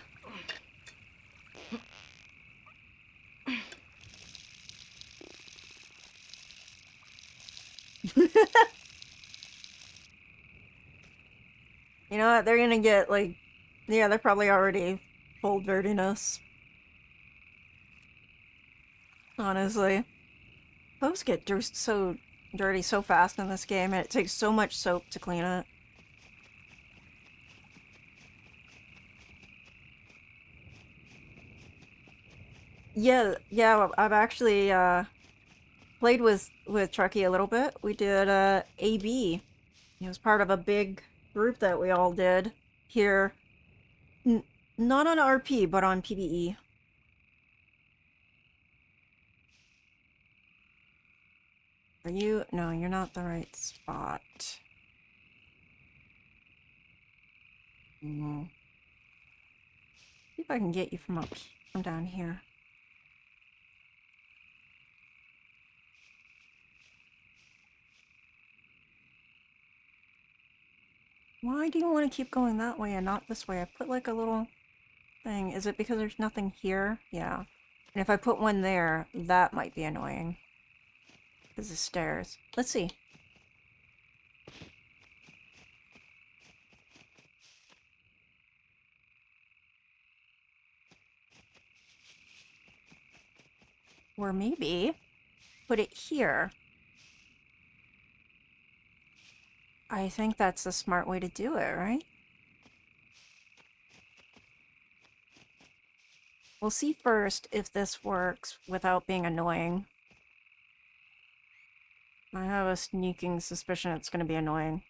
You know what? They're gonna get, like... Yeah, they're probably already foldered us. Honestly. Clothes get so dirty so fast in this game, and it takes so much soap to clean it. Yeah, I've actually, played with Trucky a little bit. We did, AB. It was part of a big group that we all did here. Not on RP, but on PvE. Are you? No, you're not the right spot. See if I can get you from down here. Why do you want to keep going that way and not this way? I put like a little thing. Is it because there's nothing here? Yeah. And if I put one there, that might be annoying. Because the stairs. Let's see. Or maybe put it here. I think that's the smart way to do it, right? We'll see first if this works without being annoying. I have a sneaking suspicion it's going to be annoying.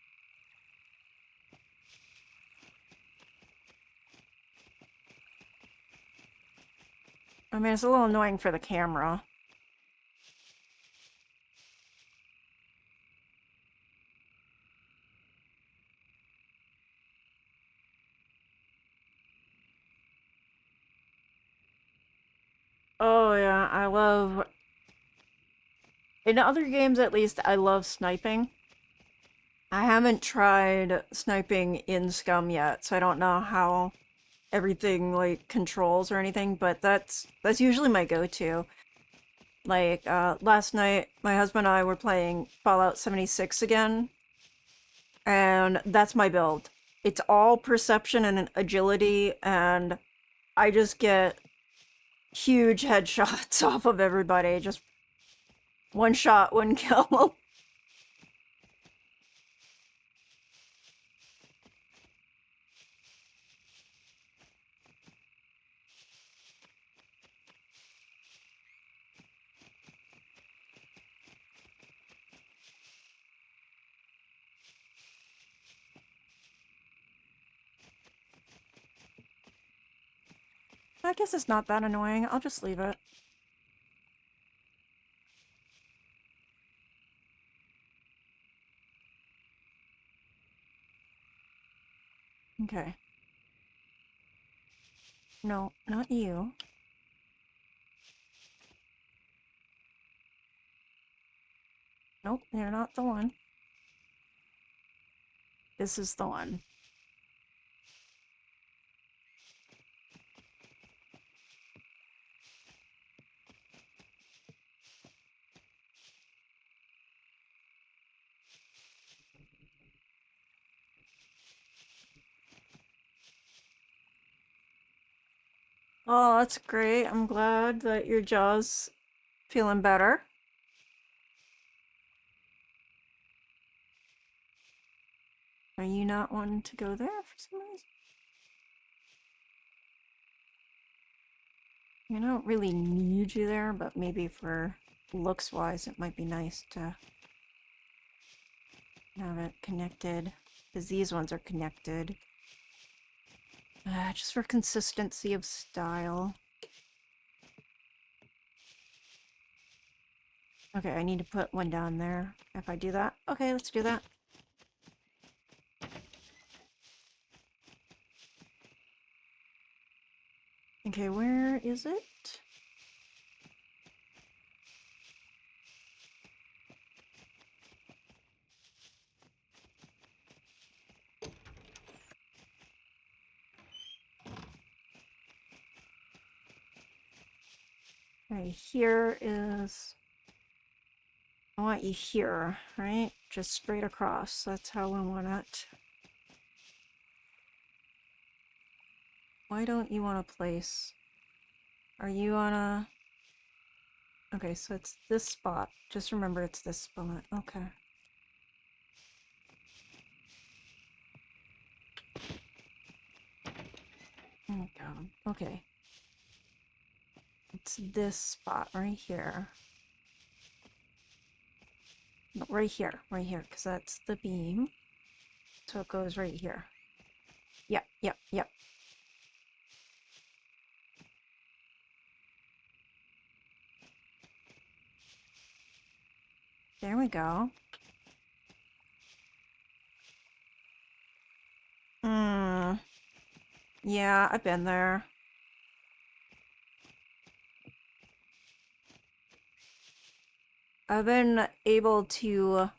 I mean, it's a little annoying for the camera. Oh yeah, I love... In other games at least, I love sniping. I haven't tried sniping in Scum yet, so I don't know how everything like controls or anything, but that's usually my go-to. Like last night my husband and I were playing Fallout 76 again, and that's my build. It's all perception and agility, and I just get huge headshots off of everybody. Just one shot, one kill. I guess it's not that annoying. I'll just leave it. Okay. No, not you. Nope, you're not the one. This is the one. Oh, that's great. I'm glad that your jaw's feeling better. Are you not wanting to go there for some reason? I don't really need you there, but maybe for looks-wise, it might be nice to have it connected, because these ones are connected. Just for consistency of style. Okay, I need to put one down there. If I do that, okay, let's do that. Okay, where is it? Okay, here is... I want you here, right? Just straight across. That's how I want it. Why don't you want to place? Are you on a... Okay, so it's this spot. Just remember it's this spot. Okay. Oh my god. Okay. It's this spot right here. No, right here, because that's the beam. So it goes right here. Yep, yep, yep. There we go. Yeah, I've been there. I've been able to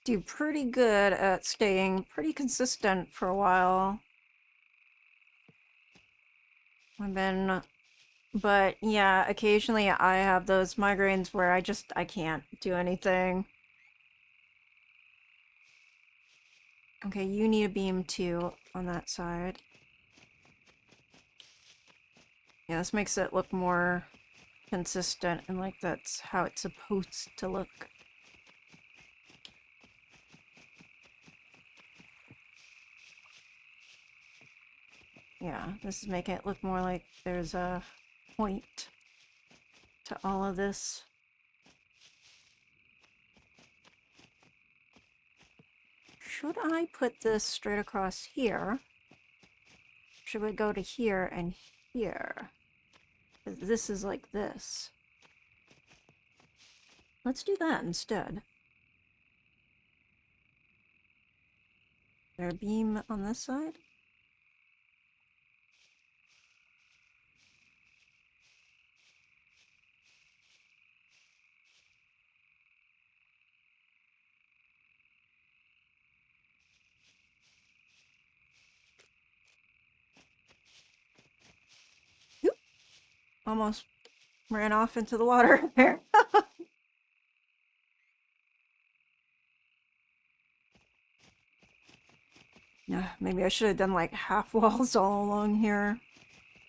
do pretty good at staying pretty consistent for a while. But yeah, occasionally I have those migraines where I can't do anything. Okay, you need a beam too on that side. Yeah, this makes it look more consistent and like that's how it's supposed to look. Yeah, this is making it look more like there's a point to all of this. Should I put this straight across here? Should we go to here and here? 'Cause this is like this. Let's do that instead. Is there a beam on this side? Oop. Almost ran off into the water there. Yeah, maybe I should have done like half walls all along here.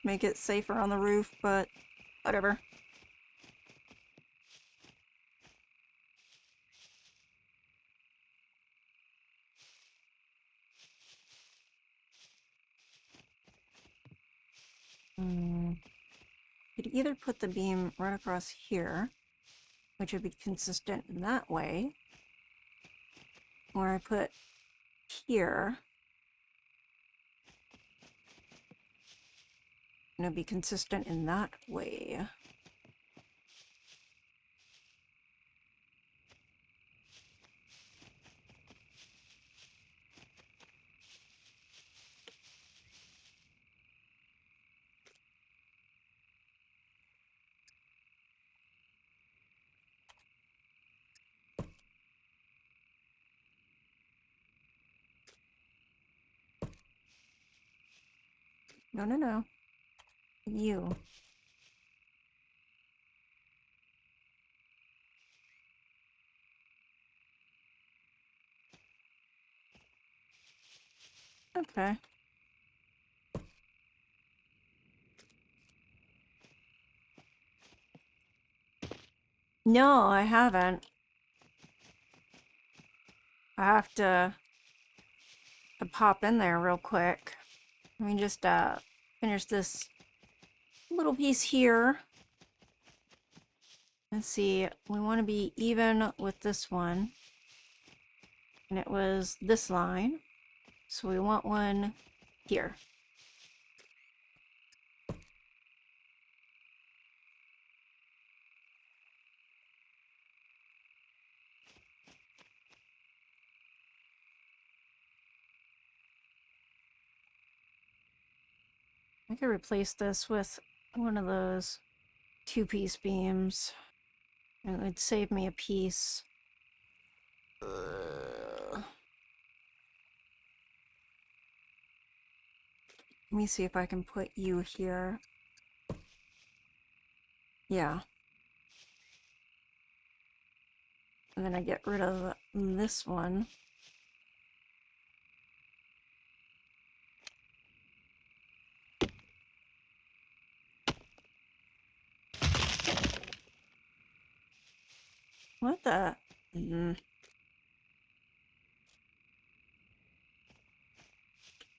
Make it safer on the roof, but whatever. Could either put the beam right across here, which would be consistent in that way, or I put here, and it'd be consistent in that way. No, no, no. You. Okay. No, I haven't. I have to pop in there real quick. Let me just finish this little piece here. Let's see, we want to be even with this one. And it was this line. So we want one here. I could replace this with one of those two-piece beams. It would save me a piece. Let me see if I can put you here. Yeah. And then I get rid of this one. What the?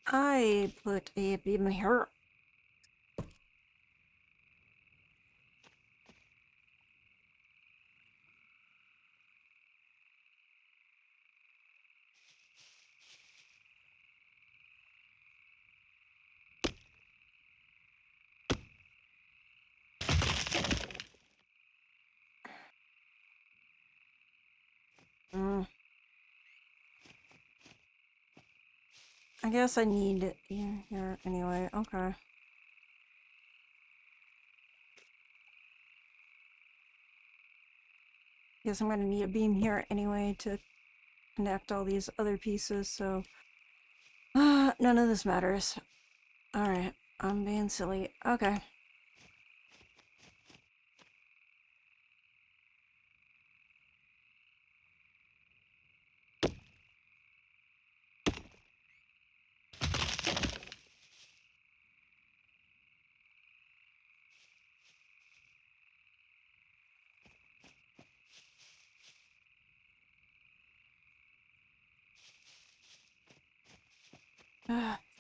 I put a beam here. I guess I need it here anyway. Okay. Guess I'm gonna need a beam here anyway to connect all these other pieces, so none of this matters. Alright. I'm being silly. Okay.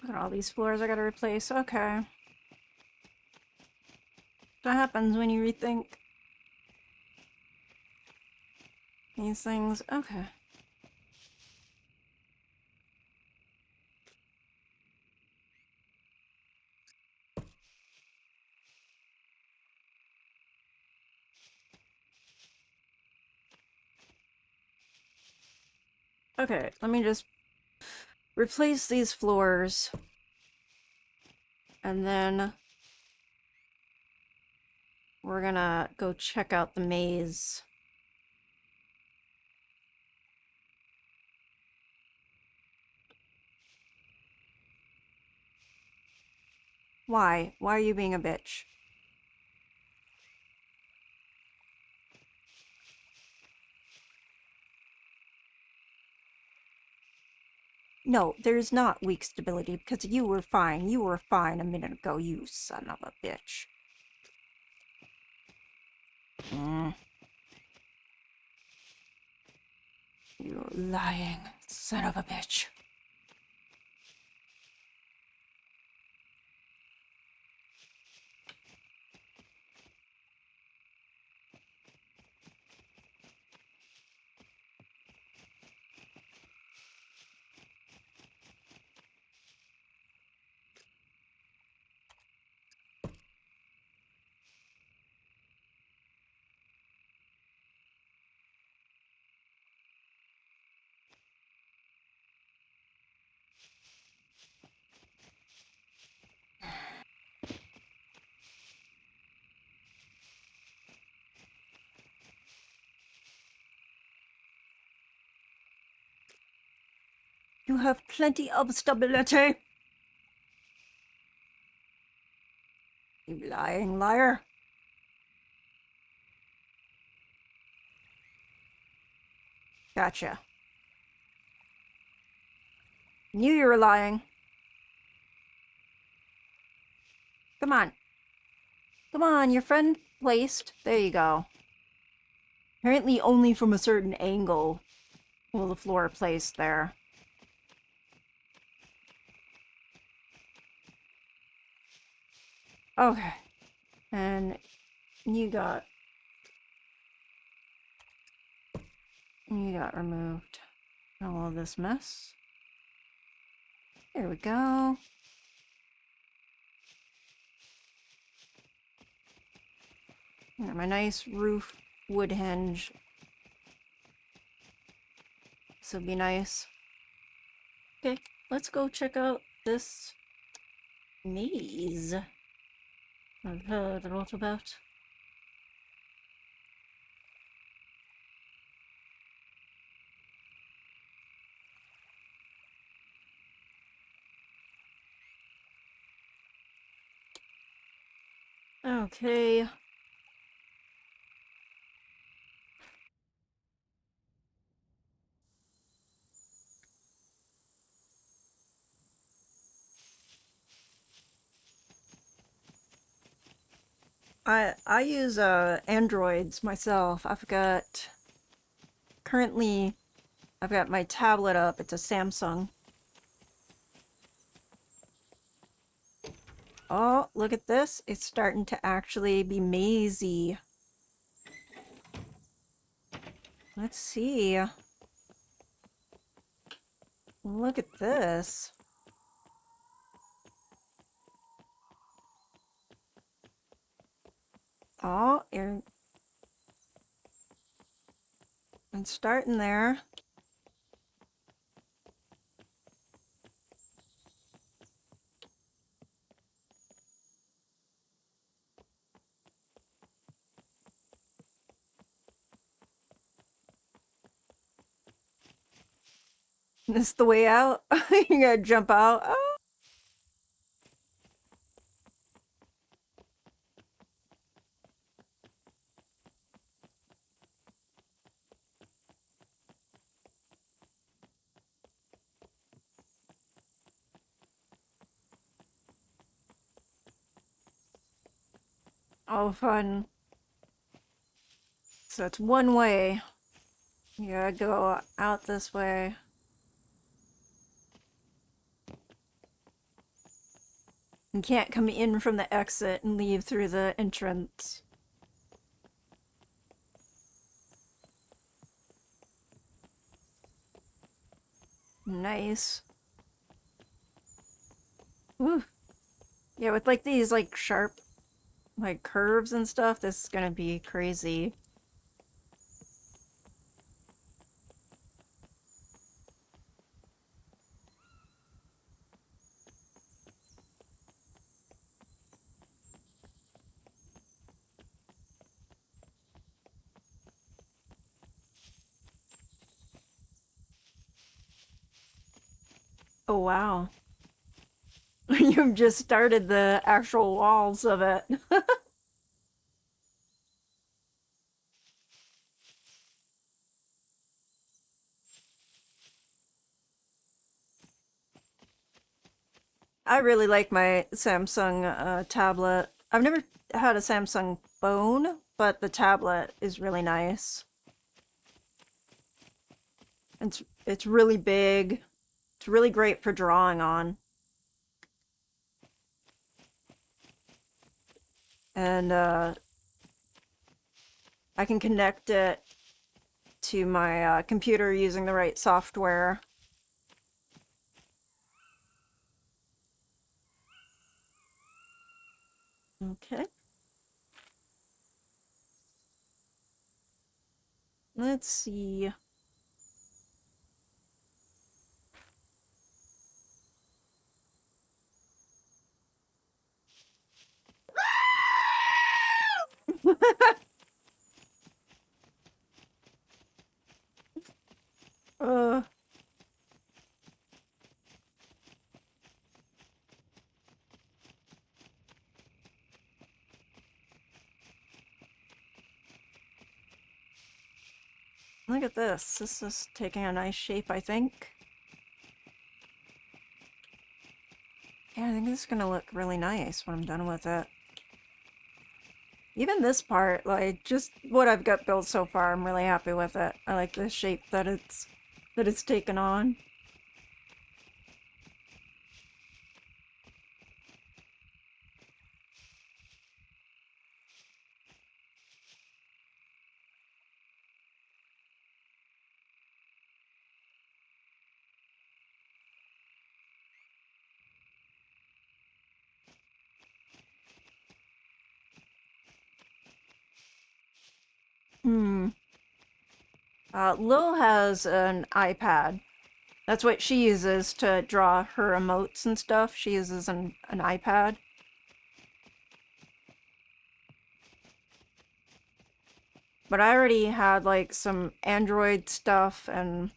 Look at all these floors I gotta replace. Okay. What happens when you rethink these things? Okay. Okay, let me just replace these floors. And then we're gonna go check out the maze. Why? Why are you being a bitch? No, there's not weak stability because you were fine. You were fine a minute ago, you son of a bitch. You lying son of a bitch. You have plenty of stability. You lying liar. Gotcha. Knew you were lying. Come on. Come on, your friend placed. There you go. Apparently only from a certain angle will the floor place there. Okay. And you got removed. All of this mess. There we go. Got my nice roof wood hinge. This would be nice. Okay, let's go check out this maze I've heard a lot about. Okay. I use Androids myself. I've got my tablet up. It's a Samsung. Oh, look at this. It's starting to actually be mazy. Let's see. Look at this. Oh, it's starting there. This is the way out. You gotta jump out. Oh. Oh, fun. So it's one way. You gotta go out this way. You can't come in from the exit and leave through the entrance. Nice. Woo. Yeah, with like these like sharp like curves and stuff, this is gonna be crazy. Oh wow. You've just started the actual walls of it. I really like my Samsung tablet. I've never had a Samsung phone, but the tablet is really nice. It's really big. It's really great for drawing on. And I can connect it to my computer using the right software. Okay. Let's see. uh, Look at this. This is taking a nice shape, I think. Yeah, I think this is gonna look really nice when I'm done with it. Even this part, like, just what I've got built so far, I'm really happy with it. I like the shape that it's taken on. Hmm. Lil has an iPad. That's what she uses to draw her emotes and stuff. She uses an iPad. But I already had like some Android stuff, and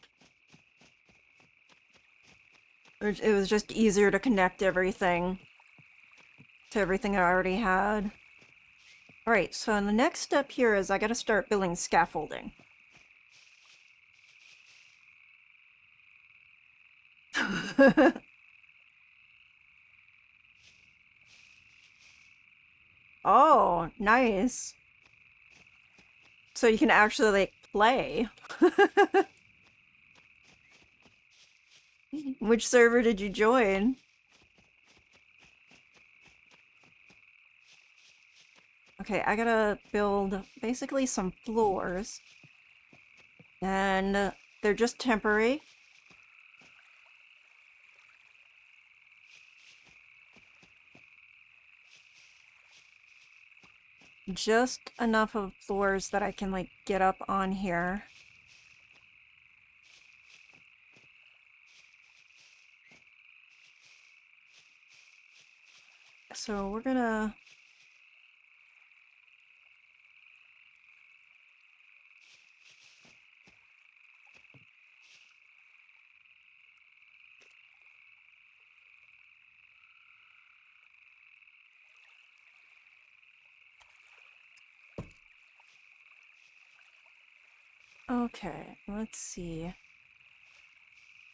it was just easier to connect everything to everything I already had. Alright, so the next step here is I gotta start building scaffolding. Oh, nice. So you can actually like play. Which server did you join? Okay, I gotta build basically some floors. And they're just temporary. Just enough of floors that I can like get up on here. So we're gonna Okay, let's see.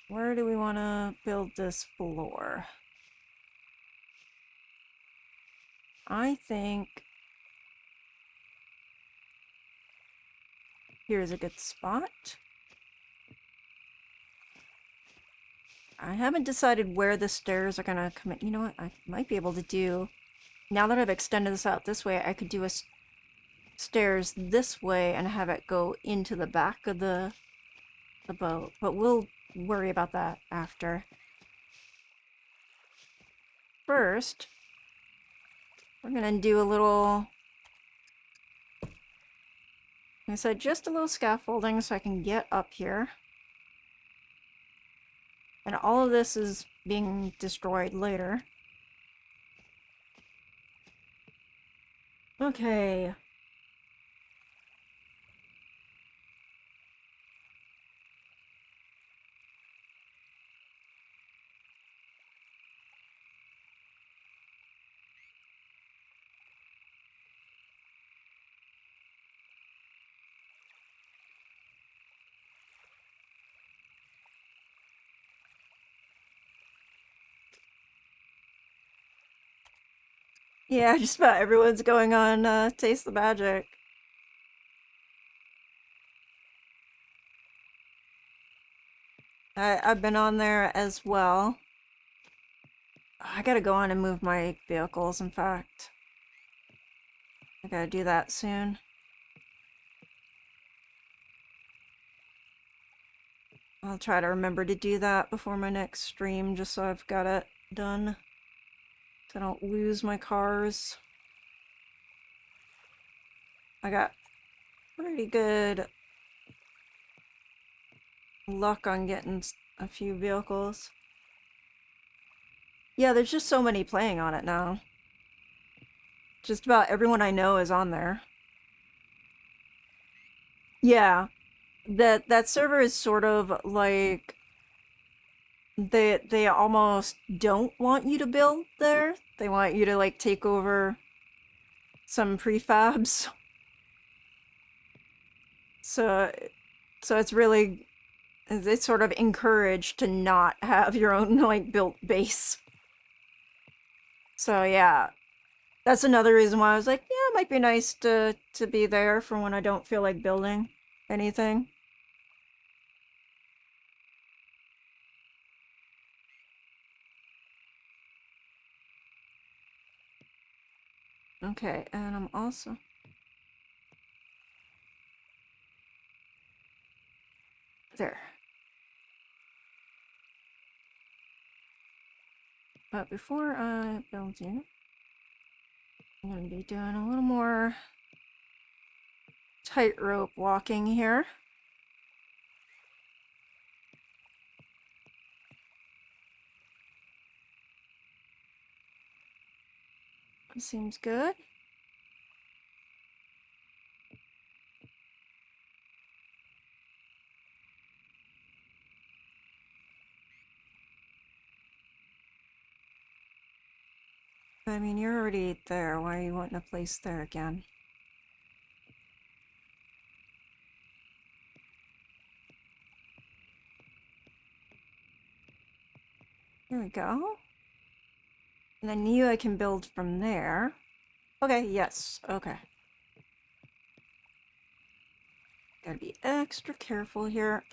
Where do we want to build this floor? I think Here's a good spot. I haven't decided where the stairs are gonna come in. You know what? I might be able to do... Now that I've extended this out this way, I could do a stairs this way and have it go into the back of the boat. But we'll worry about that after. First, we're gonna do a little... Like I said, just a little scaffolding so I can get up here. And all of this is being destroyed later. Okay. Yeah, just about everyone's going on Taste the Magic. I've been on there as well. I gotta go on and move my vehicles, in fact. I gotta do that soon. I'll try to remember to do that before my next stream, just so I've got it done. So I don't lose my cars. I got pretty good luck on getting a few vehicles. Yeah, there's just so many playing on it now. Just about everyone I know is on there. Yeah. That server is sort of like they almost don't want you to build there. They want you to like take over some prefabs. So it's really, it's sort of encouraged to not have your own like built base. So yeah, that's another reason why I was like, yeah, it might be nice to be there for when I don't feel like building anything. Okay, and I'm also... There. But before I build you, I'm going to be doing a little more tightrope walking here. Seems good. I mean, you're already there. Why are you wanting a place there again? There we go. And then you I can build from there. Okay, yes, okay. Gotta be extra careful here.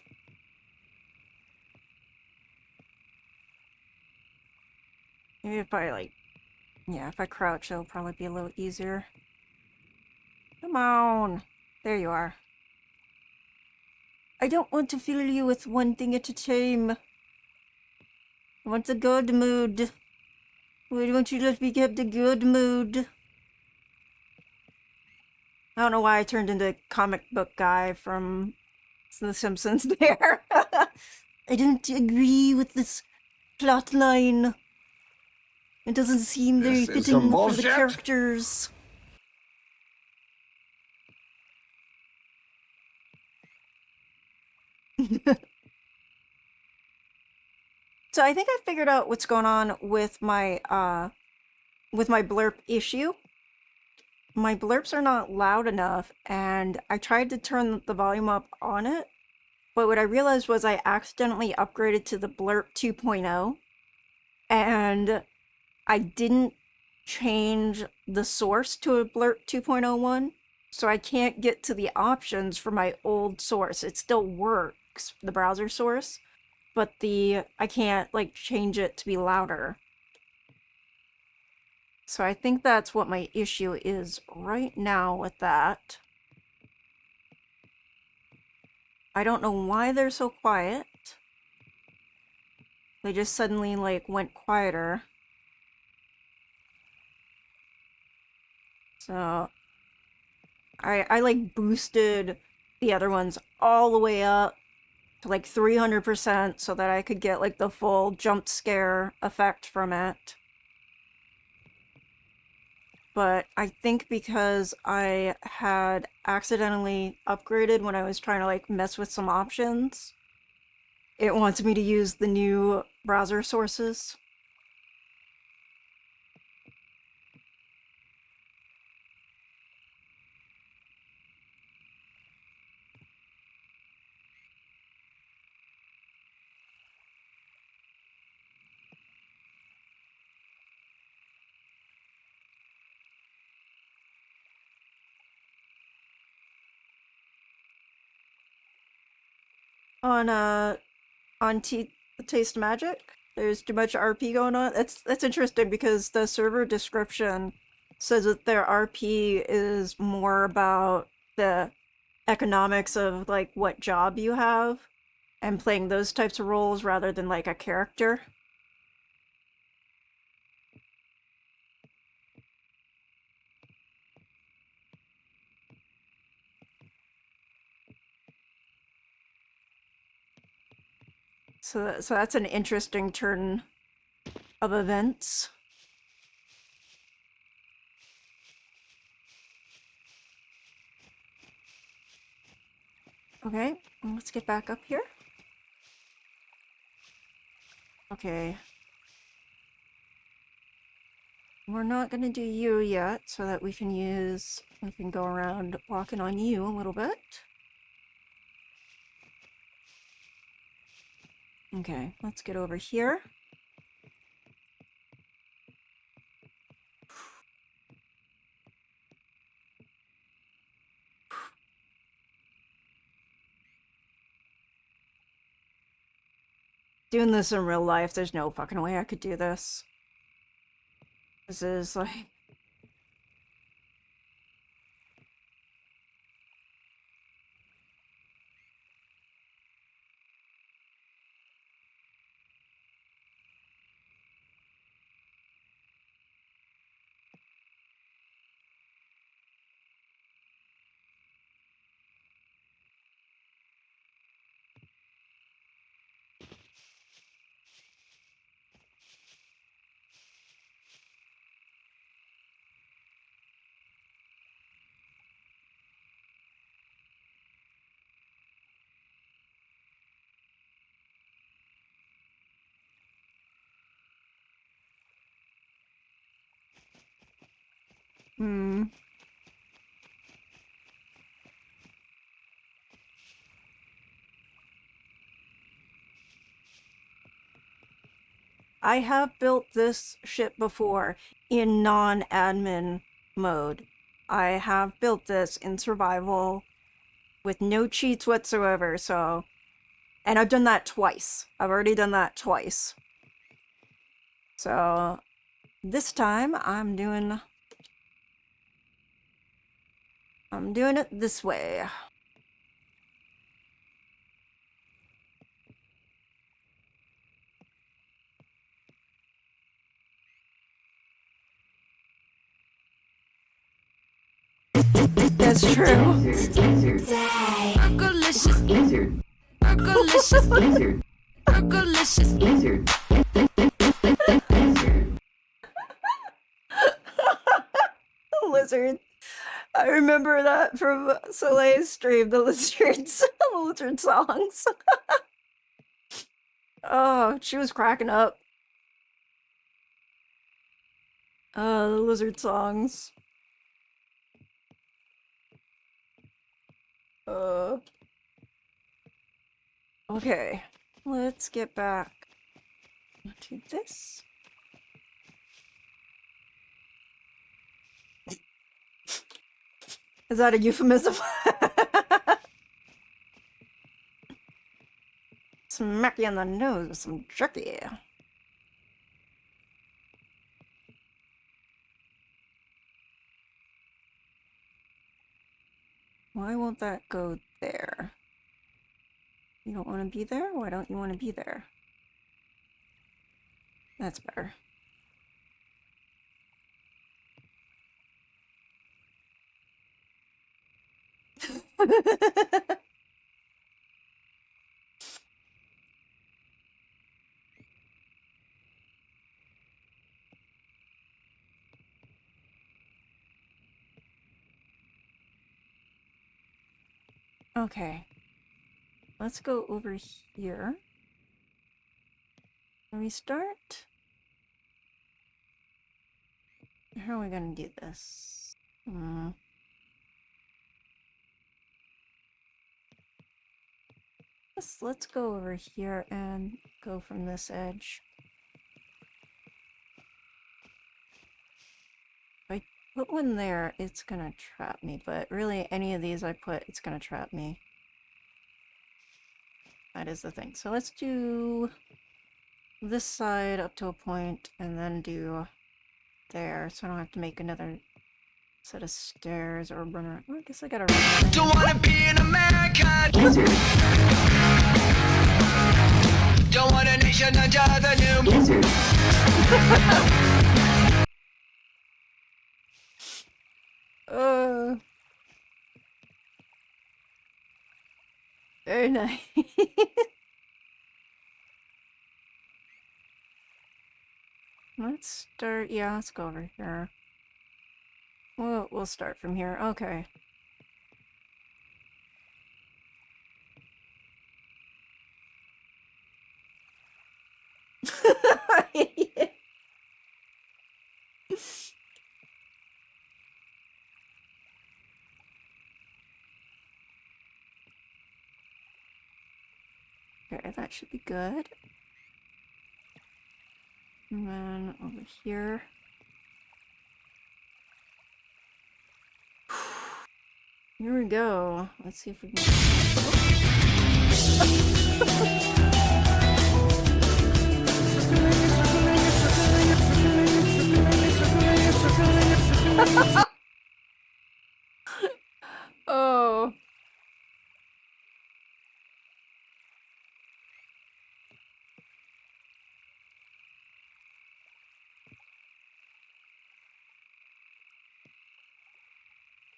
Maybe if I like... Yeah, if I crouch, it'll probably be a little easier. Come on! There you are. I don't want to fill you with one thing at a time. I want the good mood. Why don't you let me get the good mood? I don't know why I turned into comic book guy from The Simpsons there. I don't agree with this plot line. It doesn't seem very This is some fitting for the bullshit. characters. So I think I figured out what's going on with my blurp issue. My blurps are not loud enough, and I tried to turn the volume up on it, but what I realized was I accidentally upgraded to the blurp 2.0, and I didn't change the source to a blurp 2.01, So I can't get to the options for my old source. It still works, the browser source, but I can't like change it to be louder. So I think that's what my issue is right now with that. I don't know why they're so quiet. They just suddenly like went quieter. So I like boosted the other ones all the way up to like 300% so that I could get like the full jump scare effect from it. But I think because I had accidentally upgraded when I was trying to like mess with some options, it wants me to use the new browser sources. On Taste Magic, there's too much RP going on. That's interesting because the server description says that their RP is more about the economics of like what job you have and playing those types of roles rather than like a character. So that's an interesting turn of events. Okay, let's get back up here. Okay. We're not gonna do you yet, so that we can go around walking on you a little bit. Okay, let's get over here. Doing this in real life, there's no fucking way I could do this. This is like... I have built this ship before in non-admin mode. I have built this in survival with no cheats whatsoever, so... And I've done that twice. I've already done that twice. So, this time I'm doing it this way. That's true. Lizard. I remember that from Soleil's stream, the lizards, the lizard songs. Oh, she was cracking up. The lizard songs. Okay, let's get back to this. Is that a euphemism? Smack you on the nose with some jerky. Why won't that go there? You don't want to be there? Why don't you want to be there? That's better. Okay. Let's go over here. Can we start? How are we gonna do this? Let's go over here and go from this edge. If I put one there, it's gonna trap me, but really any of these I put, it's gonna trap me. That is the thing. So let's do this side up to a point and then do there, so I don't have to make another set of stairs or run around. Oh, I guess I gotta run around. Don't wanna be an American. Don't want a nation under the new. Very nice. Let's start. Yeah, let's go over here. We'll start from here. Okay. Okay, that should be good. And then over here. Here we go. Let's see if we can. Oh.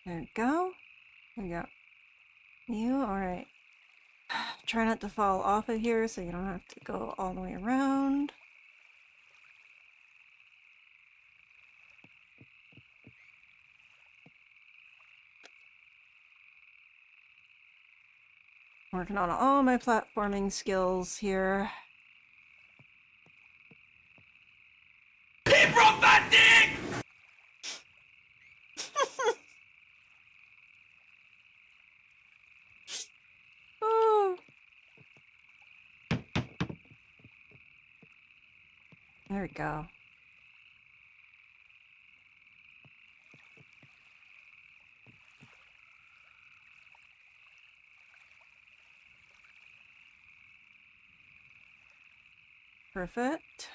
There we go. There we go. You, alright. Try not to fall off of here so you don't have to go all the way around. Working on all my platforming skills here. Keep romantic. Oh. There we go. Perfect.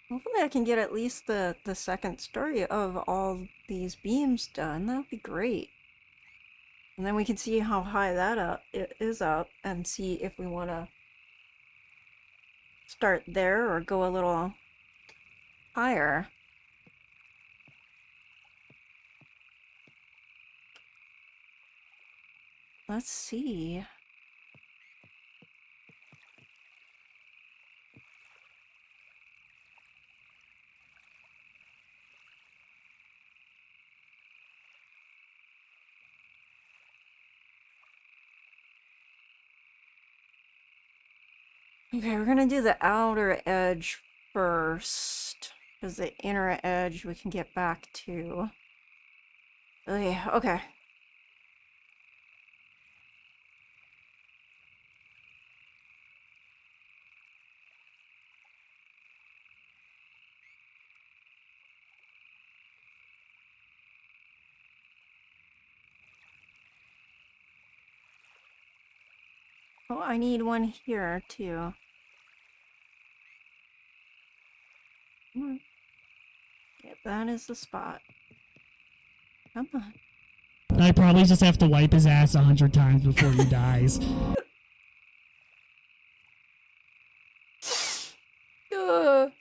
Hopefully I can get at least the second story of all these beams done. That would be great. And then we can see how high that it is up and see if we want to start there or go a little higher. Let's see. Okay, we're gonna do the outer edge first, because the inner edge we can get back to. Oh yeah, okay. Oh, I need one here too. Come on. Yeah, that is the spot. Come on. I probably just have to wipe his ass 100 times before he dies. Ugh.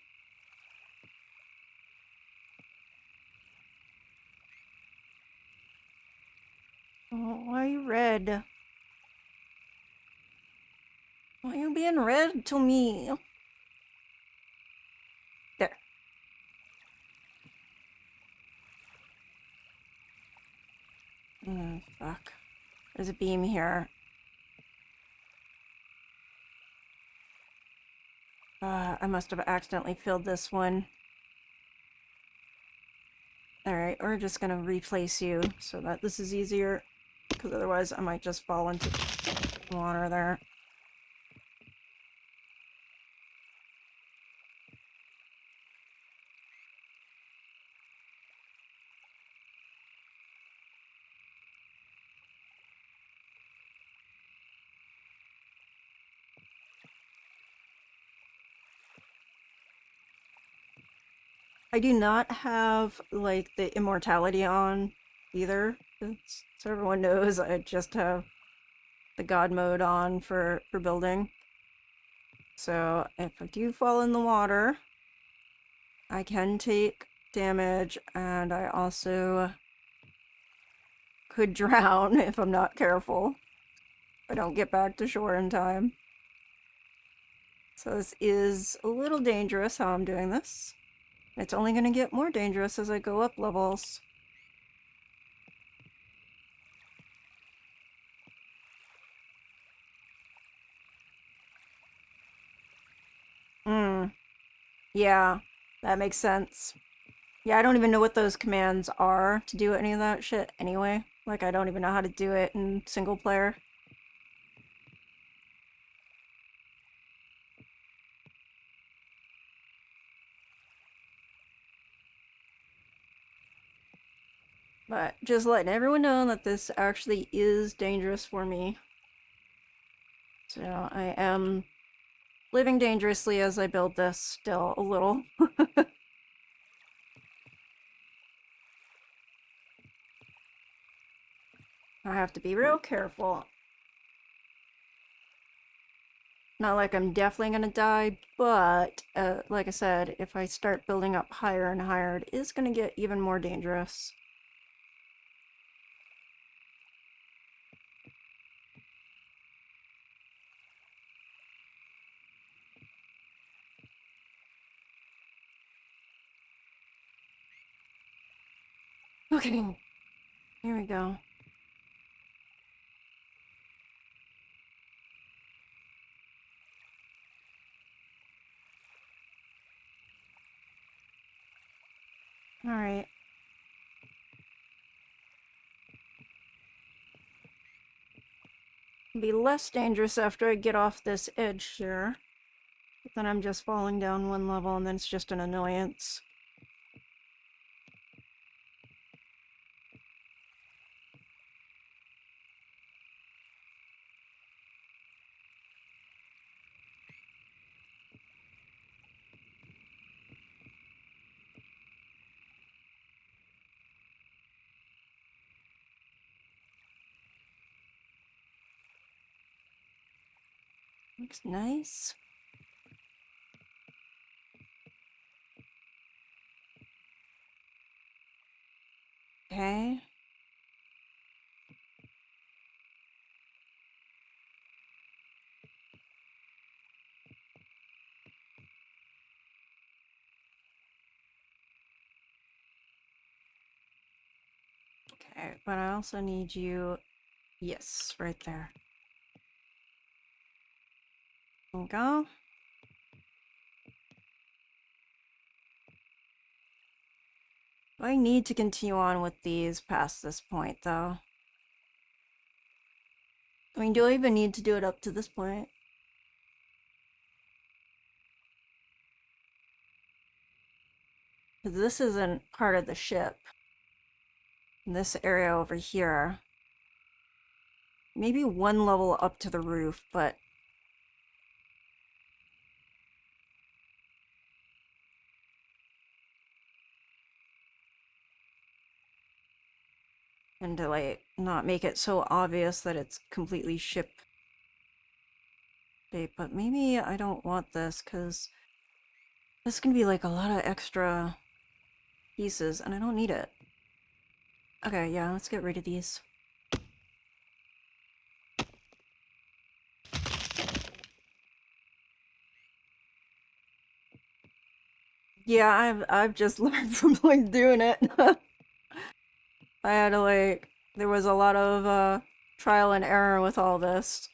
Oh, why are you red? Why are you being red to me? There. Fuck. There's a beam here. I must have accidentally filled this one. Alright, we're just gonna replace you so that this is easier. Because otherwise I might just fall into water there. I do not have, like, the immortality on either. So everyone knows I just have the god mode on for building. So if I do fall in the water, I can take damage, and I also could drown if I'm not careful. If I don't get back to shore in time. So this is a little dangerous how I'm doing this. It's only going to get more dangerous as I go up levels. Yeah, that makes sense. Yeah, I don't even know what those commands are to do any of that shit anyway. Like, I don't even know how to do it in single player. But just letting everyone know that this actually is dangerous for me. So I am living dangerously as I build this still a little. I have to be real careful. Not like I'm definitely gonna die, but like I said, if I start building up higher and higher, it is gonna get even more dangerous. Okay, here we go. Alright. Be less dangerous after I get off this edge here. But then I'm just falling down one level and then it's just an annoyance. Looks nice. Okay. Okay, but I also need you. Yes, right there. There we go. I need to continue on with these past this point, though. I mean, do I even need to do it up to this point? Because this isn't part of the ship. This area over here maybe one level up to the roof, but and to like not make it so obvious that it's completely ship shape. But maybe I don't want this because this is gonna be like a lot of extra pieces and I don't need it. Okay, yeah, let's get rid of these. Yeah, I've just learned from like doing it. I had to like there was a lot of trial and error with all this.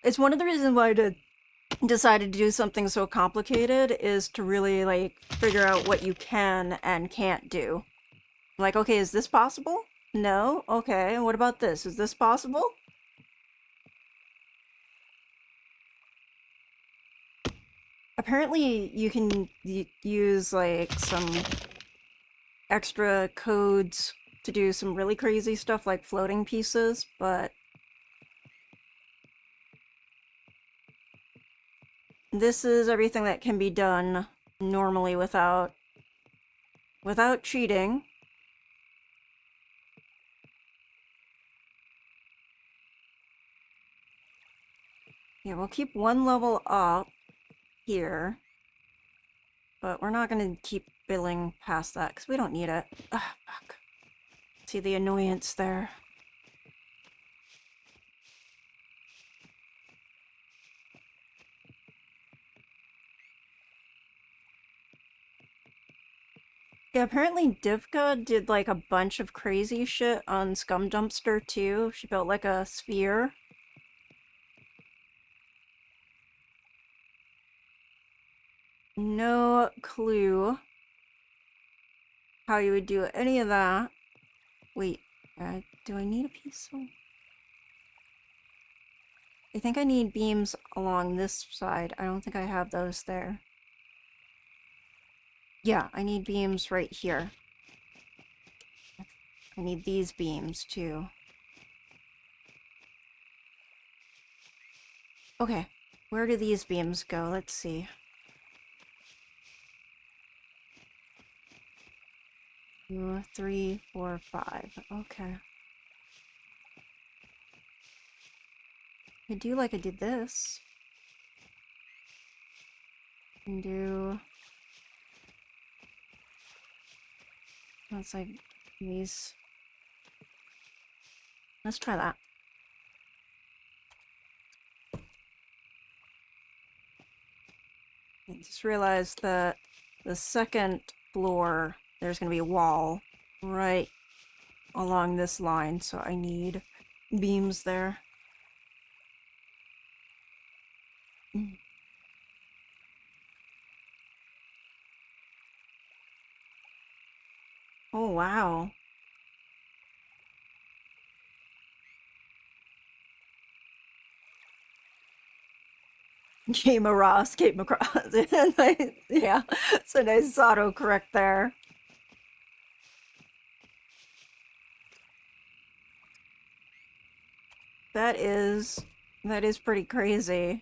It's one of the reasons why I decided to do something so complicated is to really like figure out what you can and can't do. Like, okay, is this possible? No? Okay, and what about this? Is this possible? Apparently you can use like some extra codes to do some really crazy stuff like floating pieces, but this is everything that can be done normally without cheating. Yeah, we'll keep one level up here, but we're not going to keep billing past that because we don't need it. Ugh, fuck. See the annoyance there. Yeah, apparently Divka did like a bunch of crazy shit on Scum Dumpster too. She built like a sphere. No clue how you would do any of that. Wait, do I need a piece of... I think I need beams along this side. I don't think I have those there. Yeah, I need beams right here. I need these beams too. Okay, where do these beams go? Let's see. 2, 3, 4, 5. Okay. I do like I did this. And do... Let's like these. Let's try that. I just realized that the second floor, there's going to be a wall right along this line, so I need beams there. Oh, wow. Came across. Yeah, it's a nice autocorrect there. That is pretty crazy.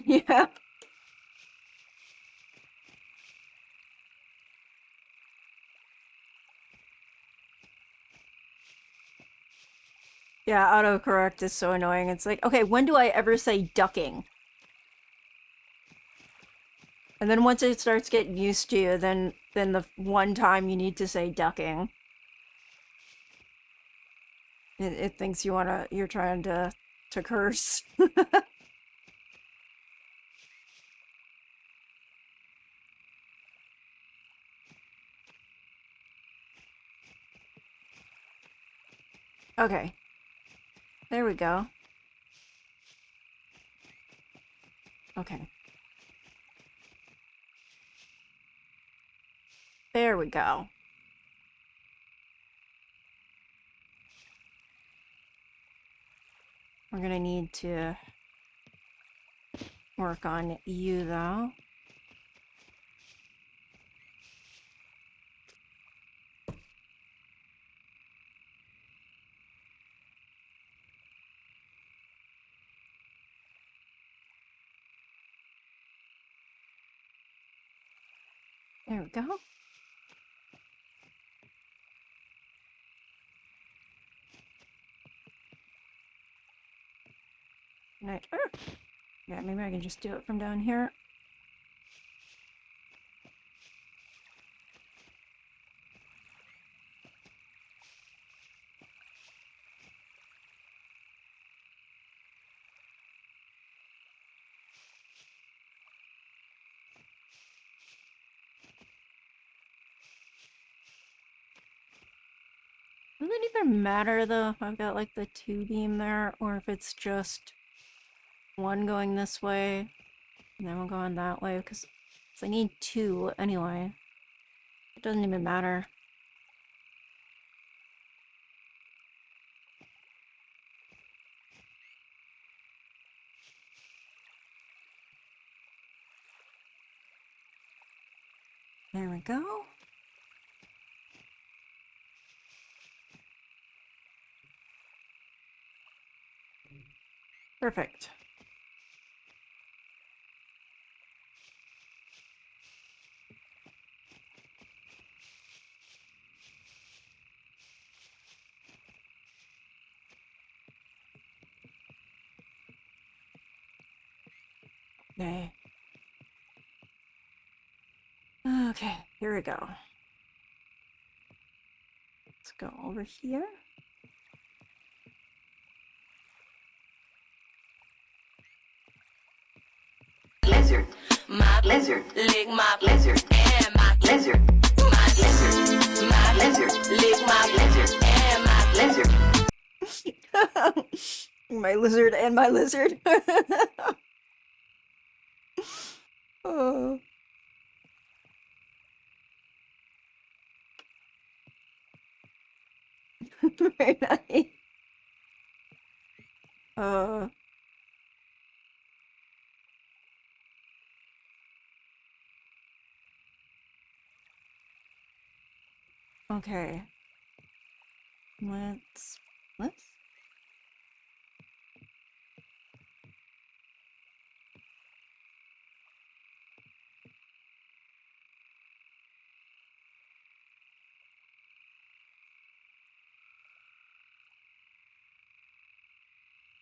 Yeah. Yeah, autocorrect is so annoying. It's like, okay, when do I ever say ducking? And then once it starts getting used to you, then the one time you need to say ducking, it thinks you're trying to curse. Okay. There we go. Okay. There we go. We're gonna need to work on you, though. There we go. Yeah, maybe I can just do it from down here. Does it even matter though if I've got like the 2 beam there or if it's just one going this way and then one going that way? Because I need 2 anyway. It doesn't even matter. There we go. Perfect. Okay. Okay, here we go. Let's go over here. Lizard, my lizard, lick my lizard, and my lizard, my lizard, lick my lizard, and my lizard. My lizard and my lizard. Oh. Very nice. Okay. Let's.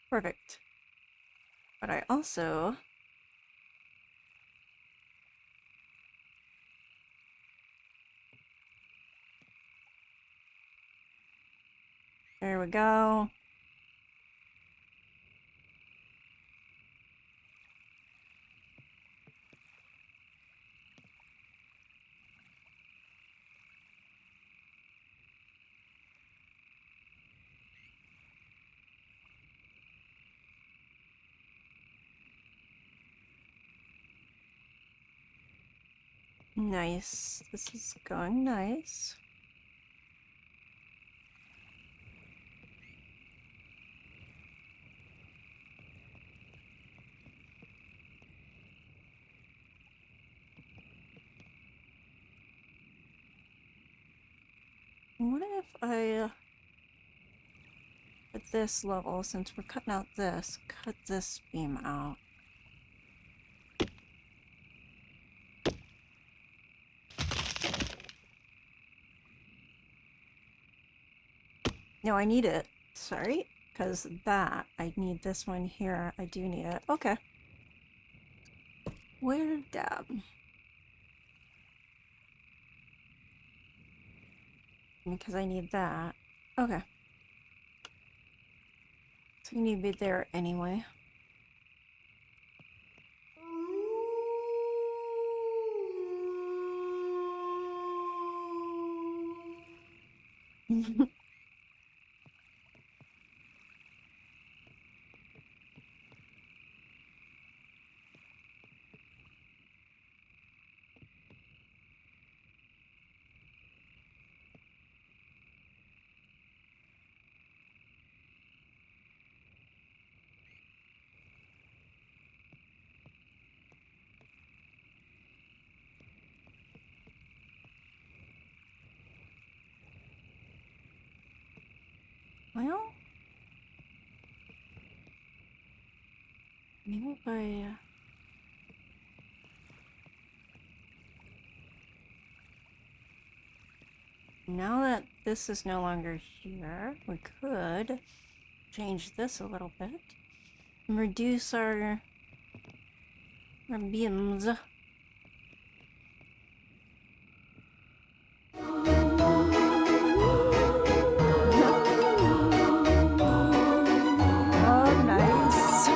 Perfect. But I also there we go. Nice. This is going nice. What if I, at this level, since we're cutting out this, cut this beam out? No, I need it. Sorry. Because that, I need this one here. I do need it. Okay. Where dab? Because I need that. Okay. So you need to be there anyway. Well, maybe if I... Now that this is no longer here, we could change this a little bit and reduce our beams. Oh, nice.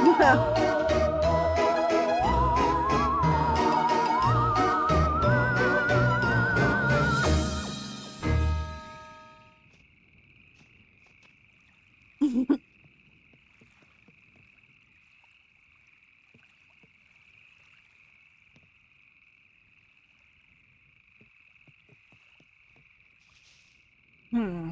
Hmm.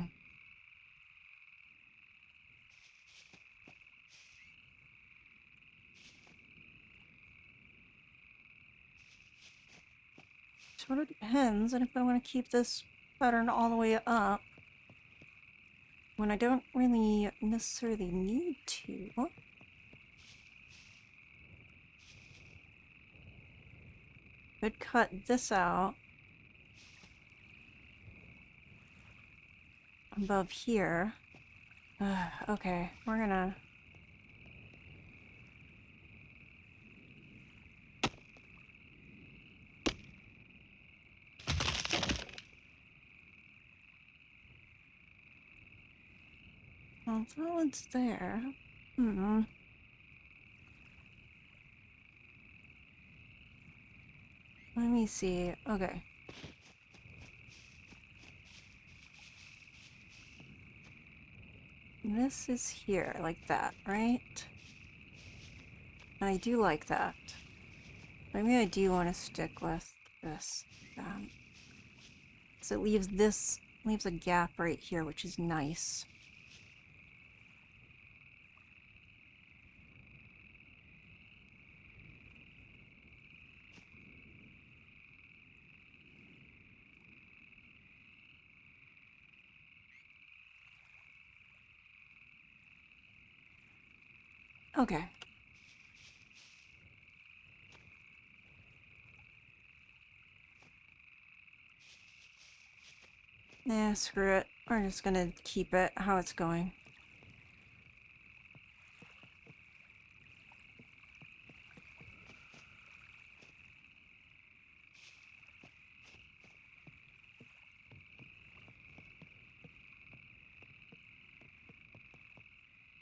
Sort of depends on if I want to keep this pattern all the way up when I don't really necessarily need to. Could cut this out above here. Okay, we're gonna... Well, that one's there. Hmm. Let me see. Okay. This is here, like that, right? I do like that. Maybe I do want to stick with this. So it leaves a gap right here, which is nice. Okay. Nah, screw it. We're just gonna keep it how it's going.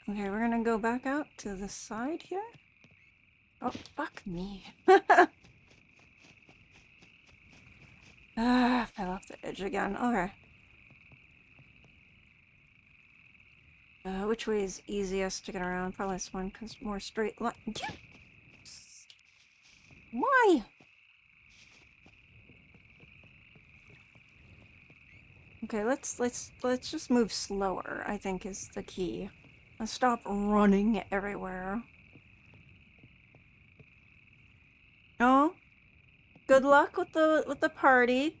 Okay, we're gonna go back out to the side here. Oh, fuck me. Fell off the edge again. Okay. Which way is easiest to get around? Probably this one, because more straight line. Yeah. Why? Okay, let's just move slower, I think is the key. Let's stop running everywhere. Oh, good luck with the party.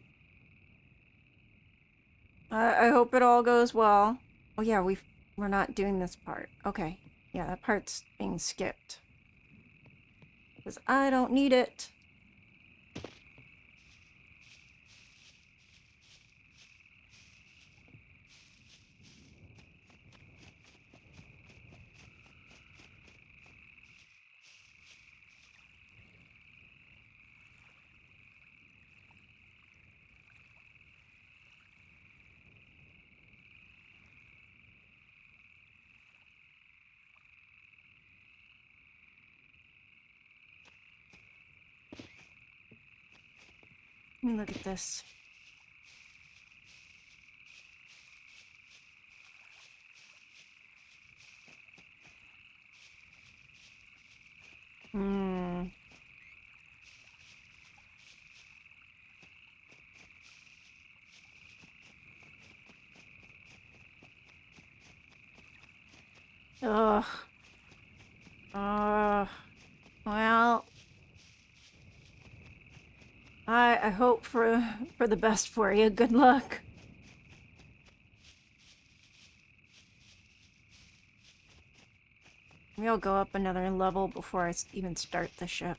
I hope it all goes well. Oh yeah, we're not doing this part. Okay, yeah, that part's being skipped because I don't need it. Let me look at this. Ugh. Well, I hope for the best for you. Good luck. Maybe I'll go up another level before I even start the ship.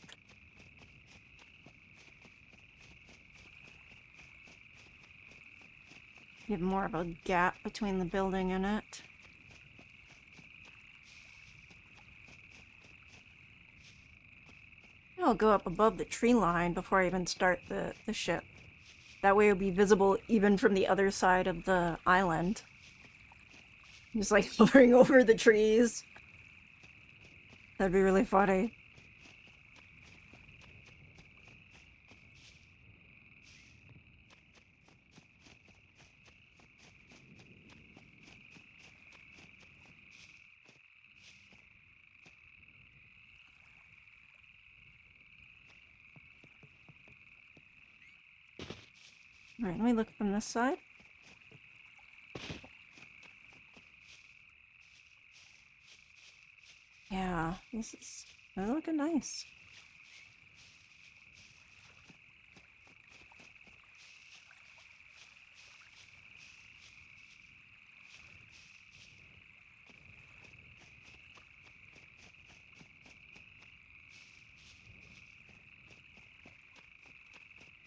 Give more of a gap between the building and it. I'll go up above the tree line before I even start the ship. That way it'll be visible even from the other side of the island. Just like hovering over the trees. That'd be really funny. Alright, let me look from this side. Yeah, this is looking nice.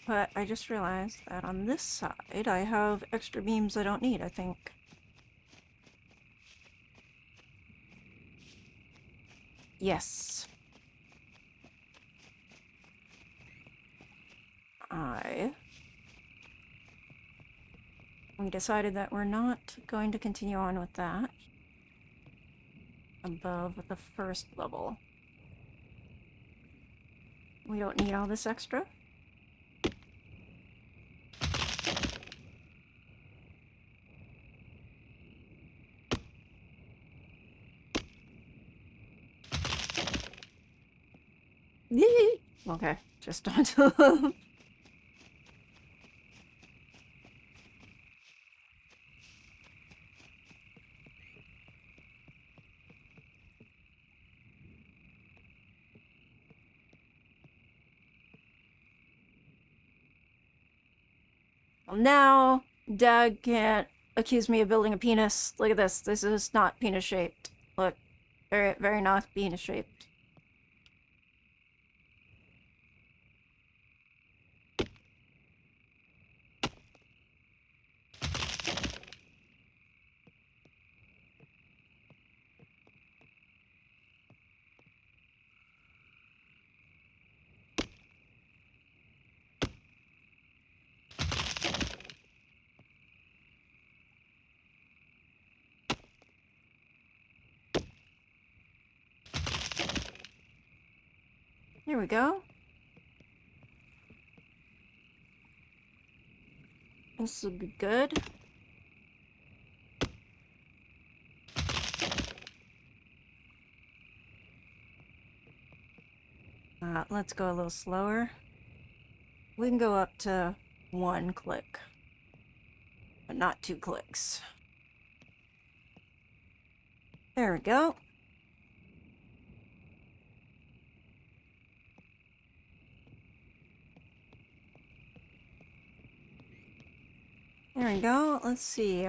But I just realized that on this side I have extra beams I don't need, I think. Yes. We decided that we're not going to continue on with that above the first level. We don't need all this extra. Yee! Okay, just onto them. Well, now Dad can't accuse me of building a penis. Look at this. This is not penis shaped. Look, very, very not penis shaped. Here we go. This will be good. Let's go a little slower. We can go up to 1 click, but not 2 clicks. There we go. There we go. Let's see.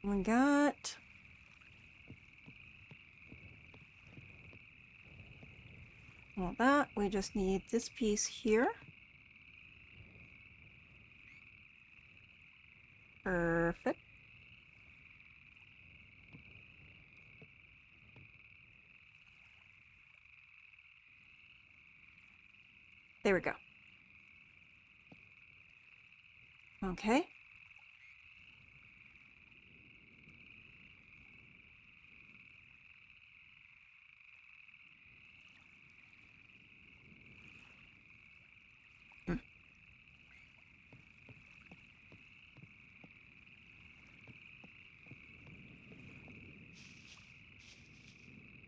We got all that. We just need this piece here. Perfect. There we go. Okay.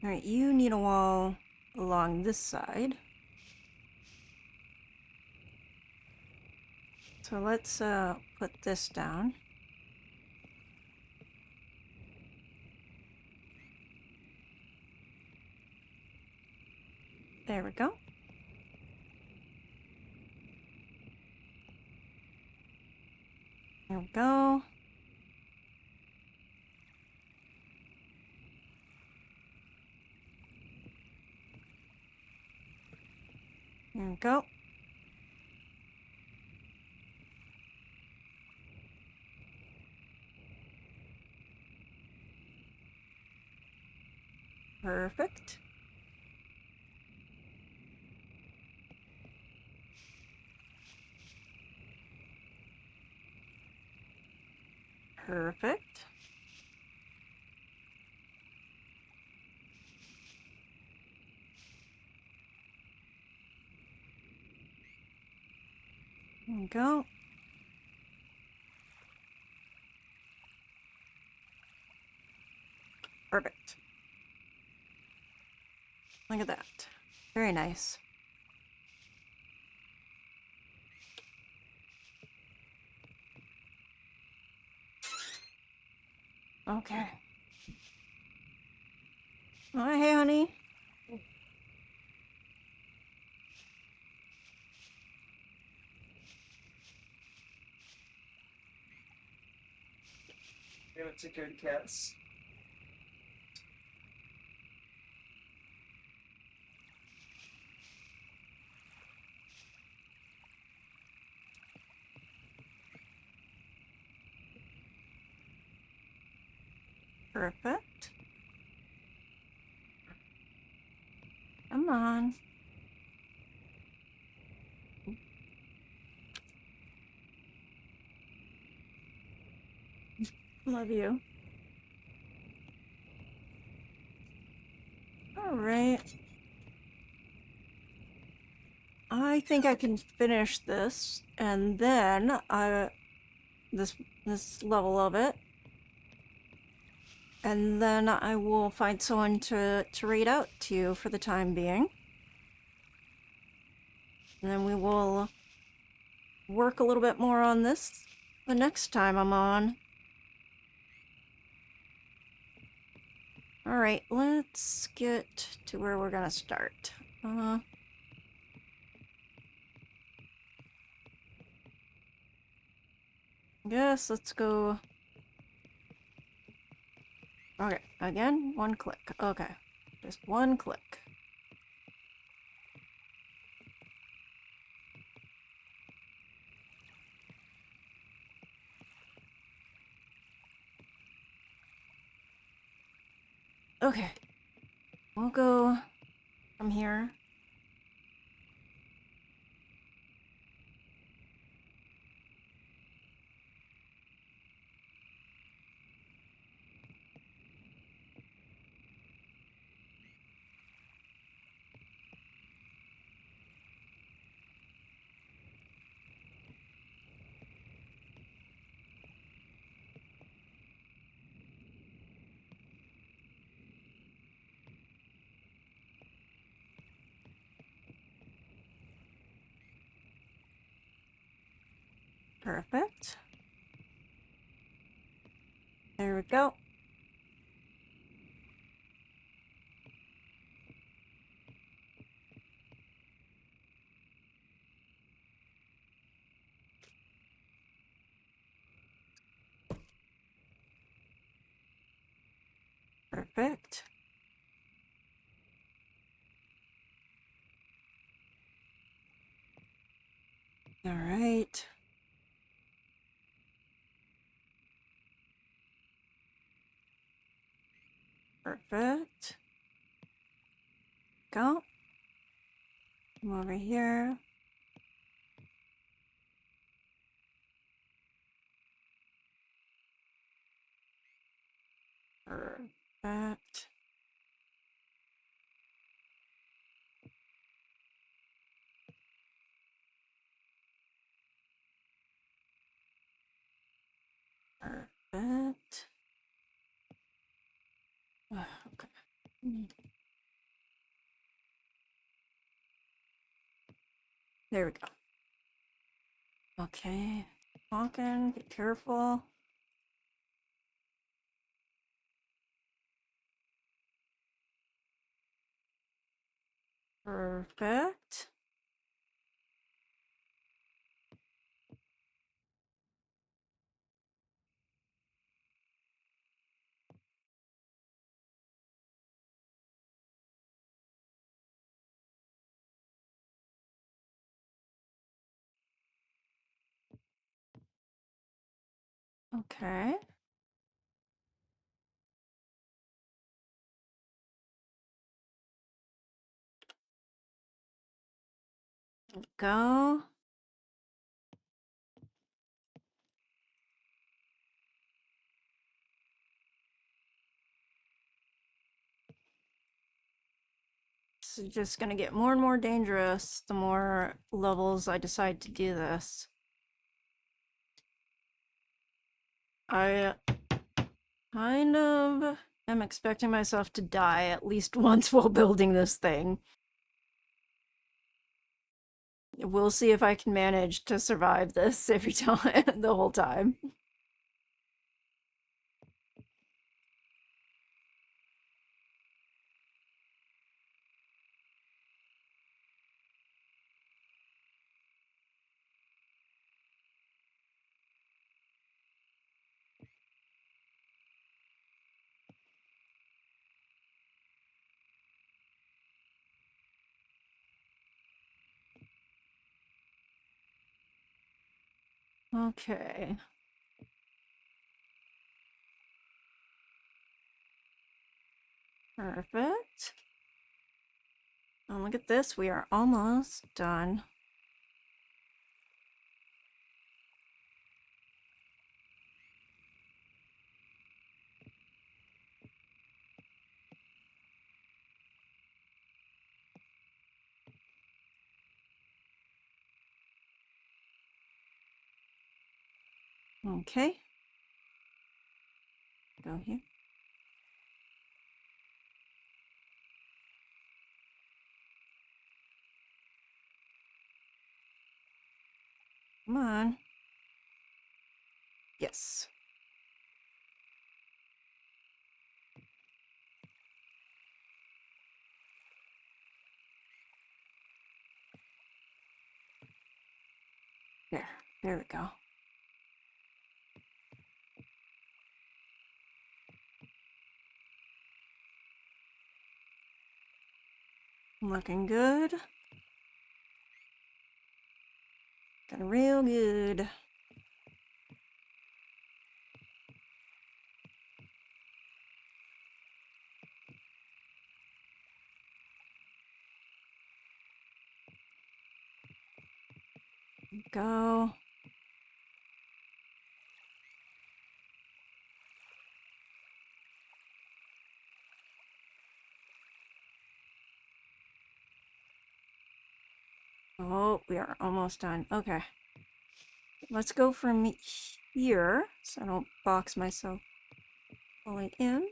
Alright, you need a wall along this side. So let's put this down. There we go. There we go. There we go. Perfect. Perfect. There we go. Perfect. Look at that. Very nice. Okay. Oh, hey, honey. You're gonna take care of the cats. Perfect. Come on. Love you. All right. I think I can finish this, and then this level of it, and then I will find someone to raid out to for the time being, and then we will work a little bit more on this the next time I'm on. All right, let's get to where we're gonna start. Guess let's go. Okay, again, one click. Okay, just one click. Okay, we'll go from here. Perfect. There we go. Perfect. All right. Perfect. Go. Come over here. Perfect. Perfect. Okay. There we go. Okay. Walking, be careful. Perfect. Okay. Go. This is just gonna get more and more dangerous the more levels I decide to do this. I kind of am expecting myself to die at least once while building this thing. We'll see if I can manage to survive this every time, the whole time. Okay. Perfect. Oh, look at this. We are almost done. Okay. Go here. Come on. Yes. There we go. Looking good. Looking real good. Go. Oh, we are almost done. Okay. Let's go from here so I don't box myself fully in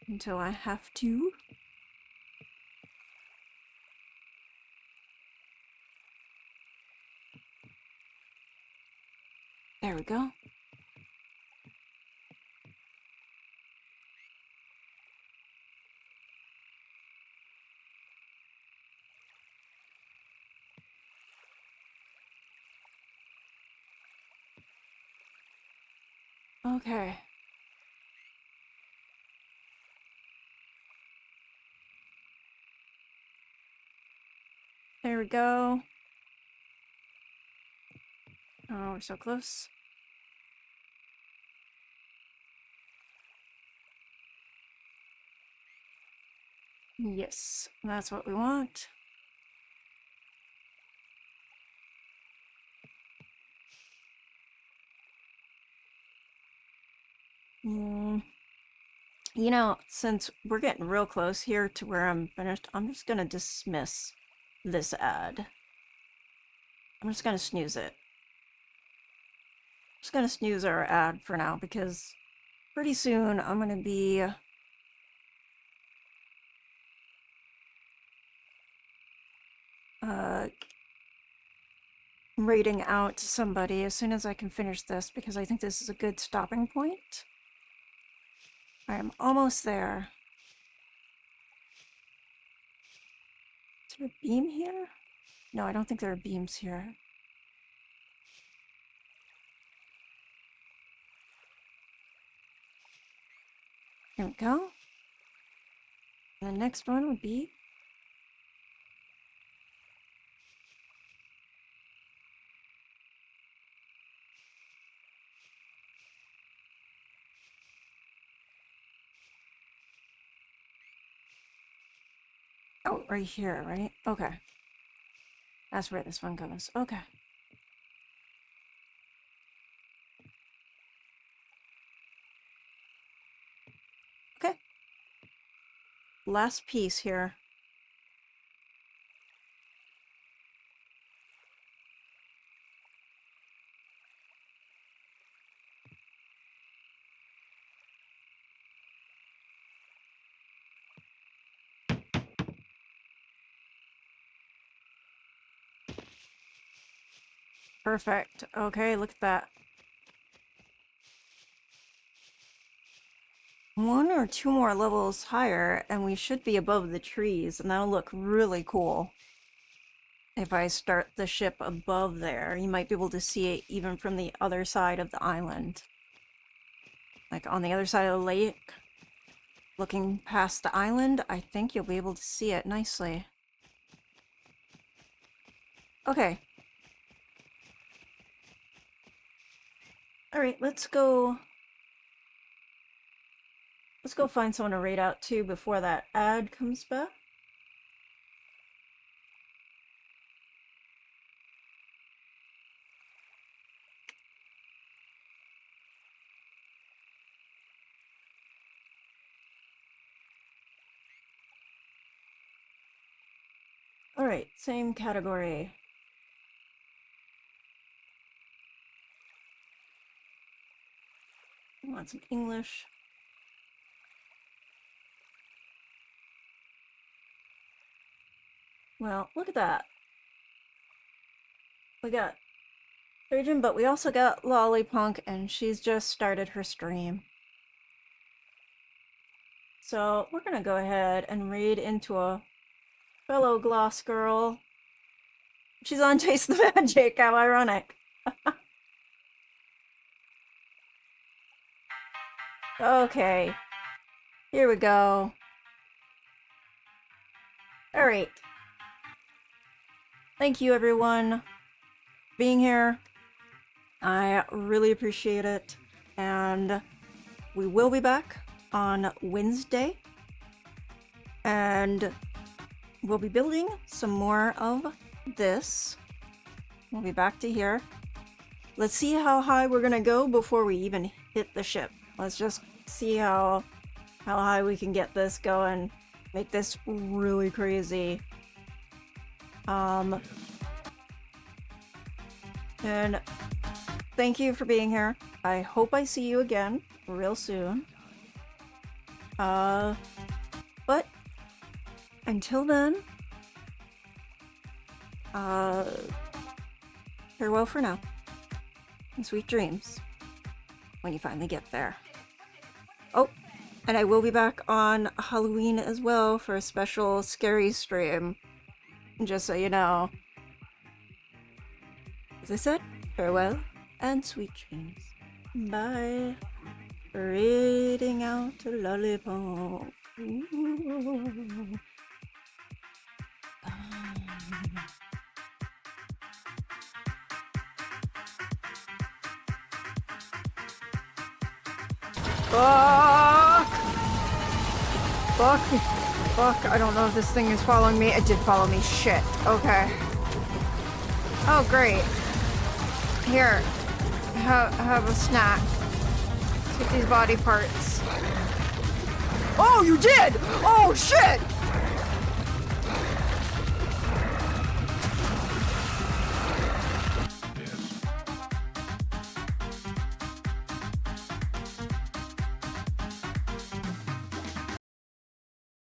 until I have to. There we go. Okay. There we go. Oh, we're so close. Yes, that's what we want. You know, since we're getting real close here to where I'm finished, I'm just gonna dismiss this ad. I'm just gonna snooze it. Just gonna snooze our ad for now because pretty soon I'm gonna be rating out somebody as soon as I can finish this because I think this is a good stopping point. I am almost there. Is there a beam here? No, I don't think there are beams here. There we go. And the next one would be Oh, right here, right? Okay. That's where this one goes. Okay. Okay. Last piece here. Perfect. Okay, look at that. 1 or 2 more levels higher, and we should be above the trees, and that'll look really cool. If I start the ship above there, you might be able to see it even from the other side of the island. Like on the other side of the lake, looking past the island, I think you'll be able to see it nicely. Okay. Alright, let's go find someone to raid out to before that ad comes back. Alright, same category. I want some English. Well, look at that. We got Surgeon, but we also got Lollipunk, and she's just started her stream. So we're gonna go ahead and raid into a fellow Gloss girl. She's on Chase the Magic, how ironic. Okay, here we go. Alright. Thank you everyone for being here. I really appreciate it. And we will be back on Wednesday. And we'll be building some more of this. We'll be back to here. Let's see how high we're gonna go before we even hit the ship. Let's just see how high we can get this going. Make this really crazy. And thank you for being here. I hope I see you again real soon. But until then, farewell for now. And sweet dreams when you finally get there. Oh, and I will be back on Halloween as well for a special scary stream. Just so you know. As I said, farewell and sweet dreams. Bye. Raiding out to Lollipop. Ooh. Fuck! Fuck! Fuck, I don't know if this thing is following me. It did follow me. Shit. Okay. Oh, great. Here. Have a snack. Take these body parts. Oh, you did! Oh, shit!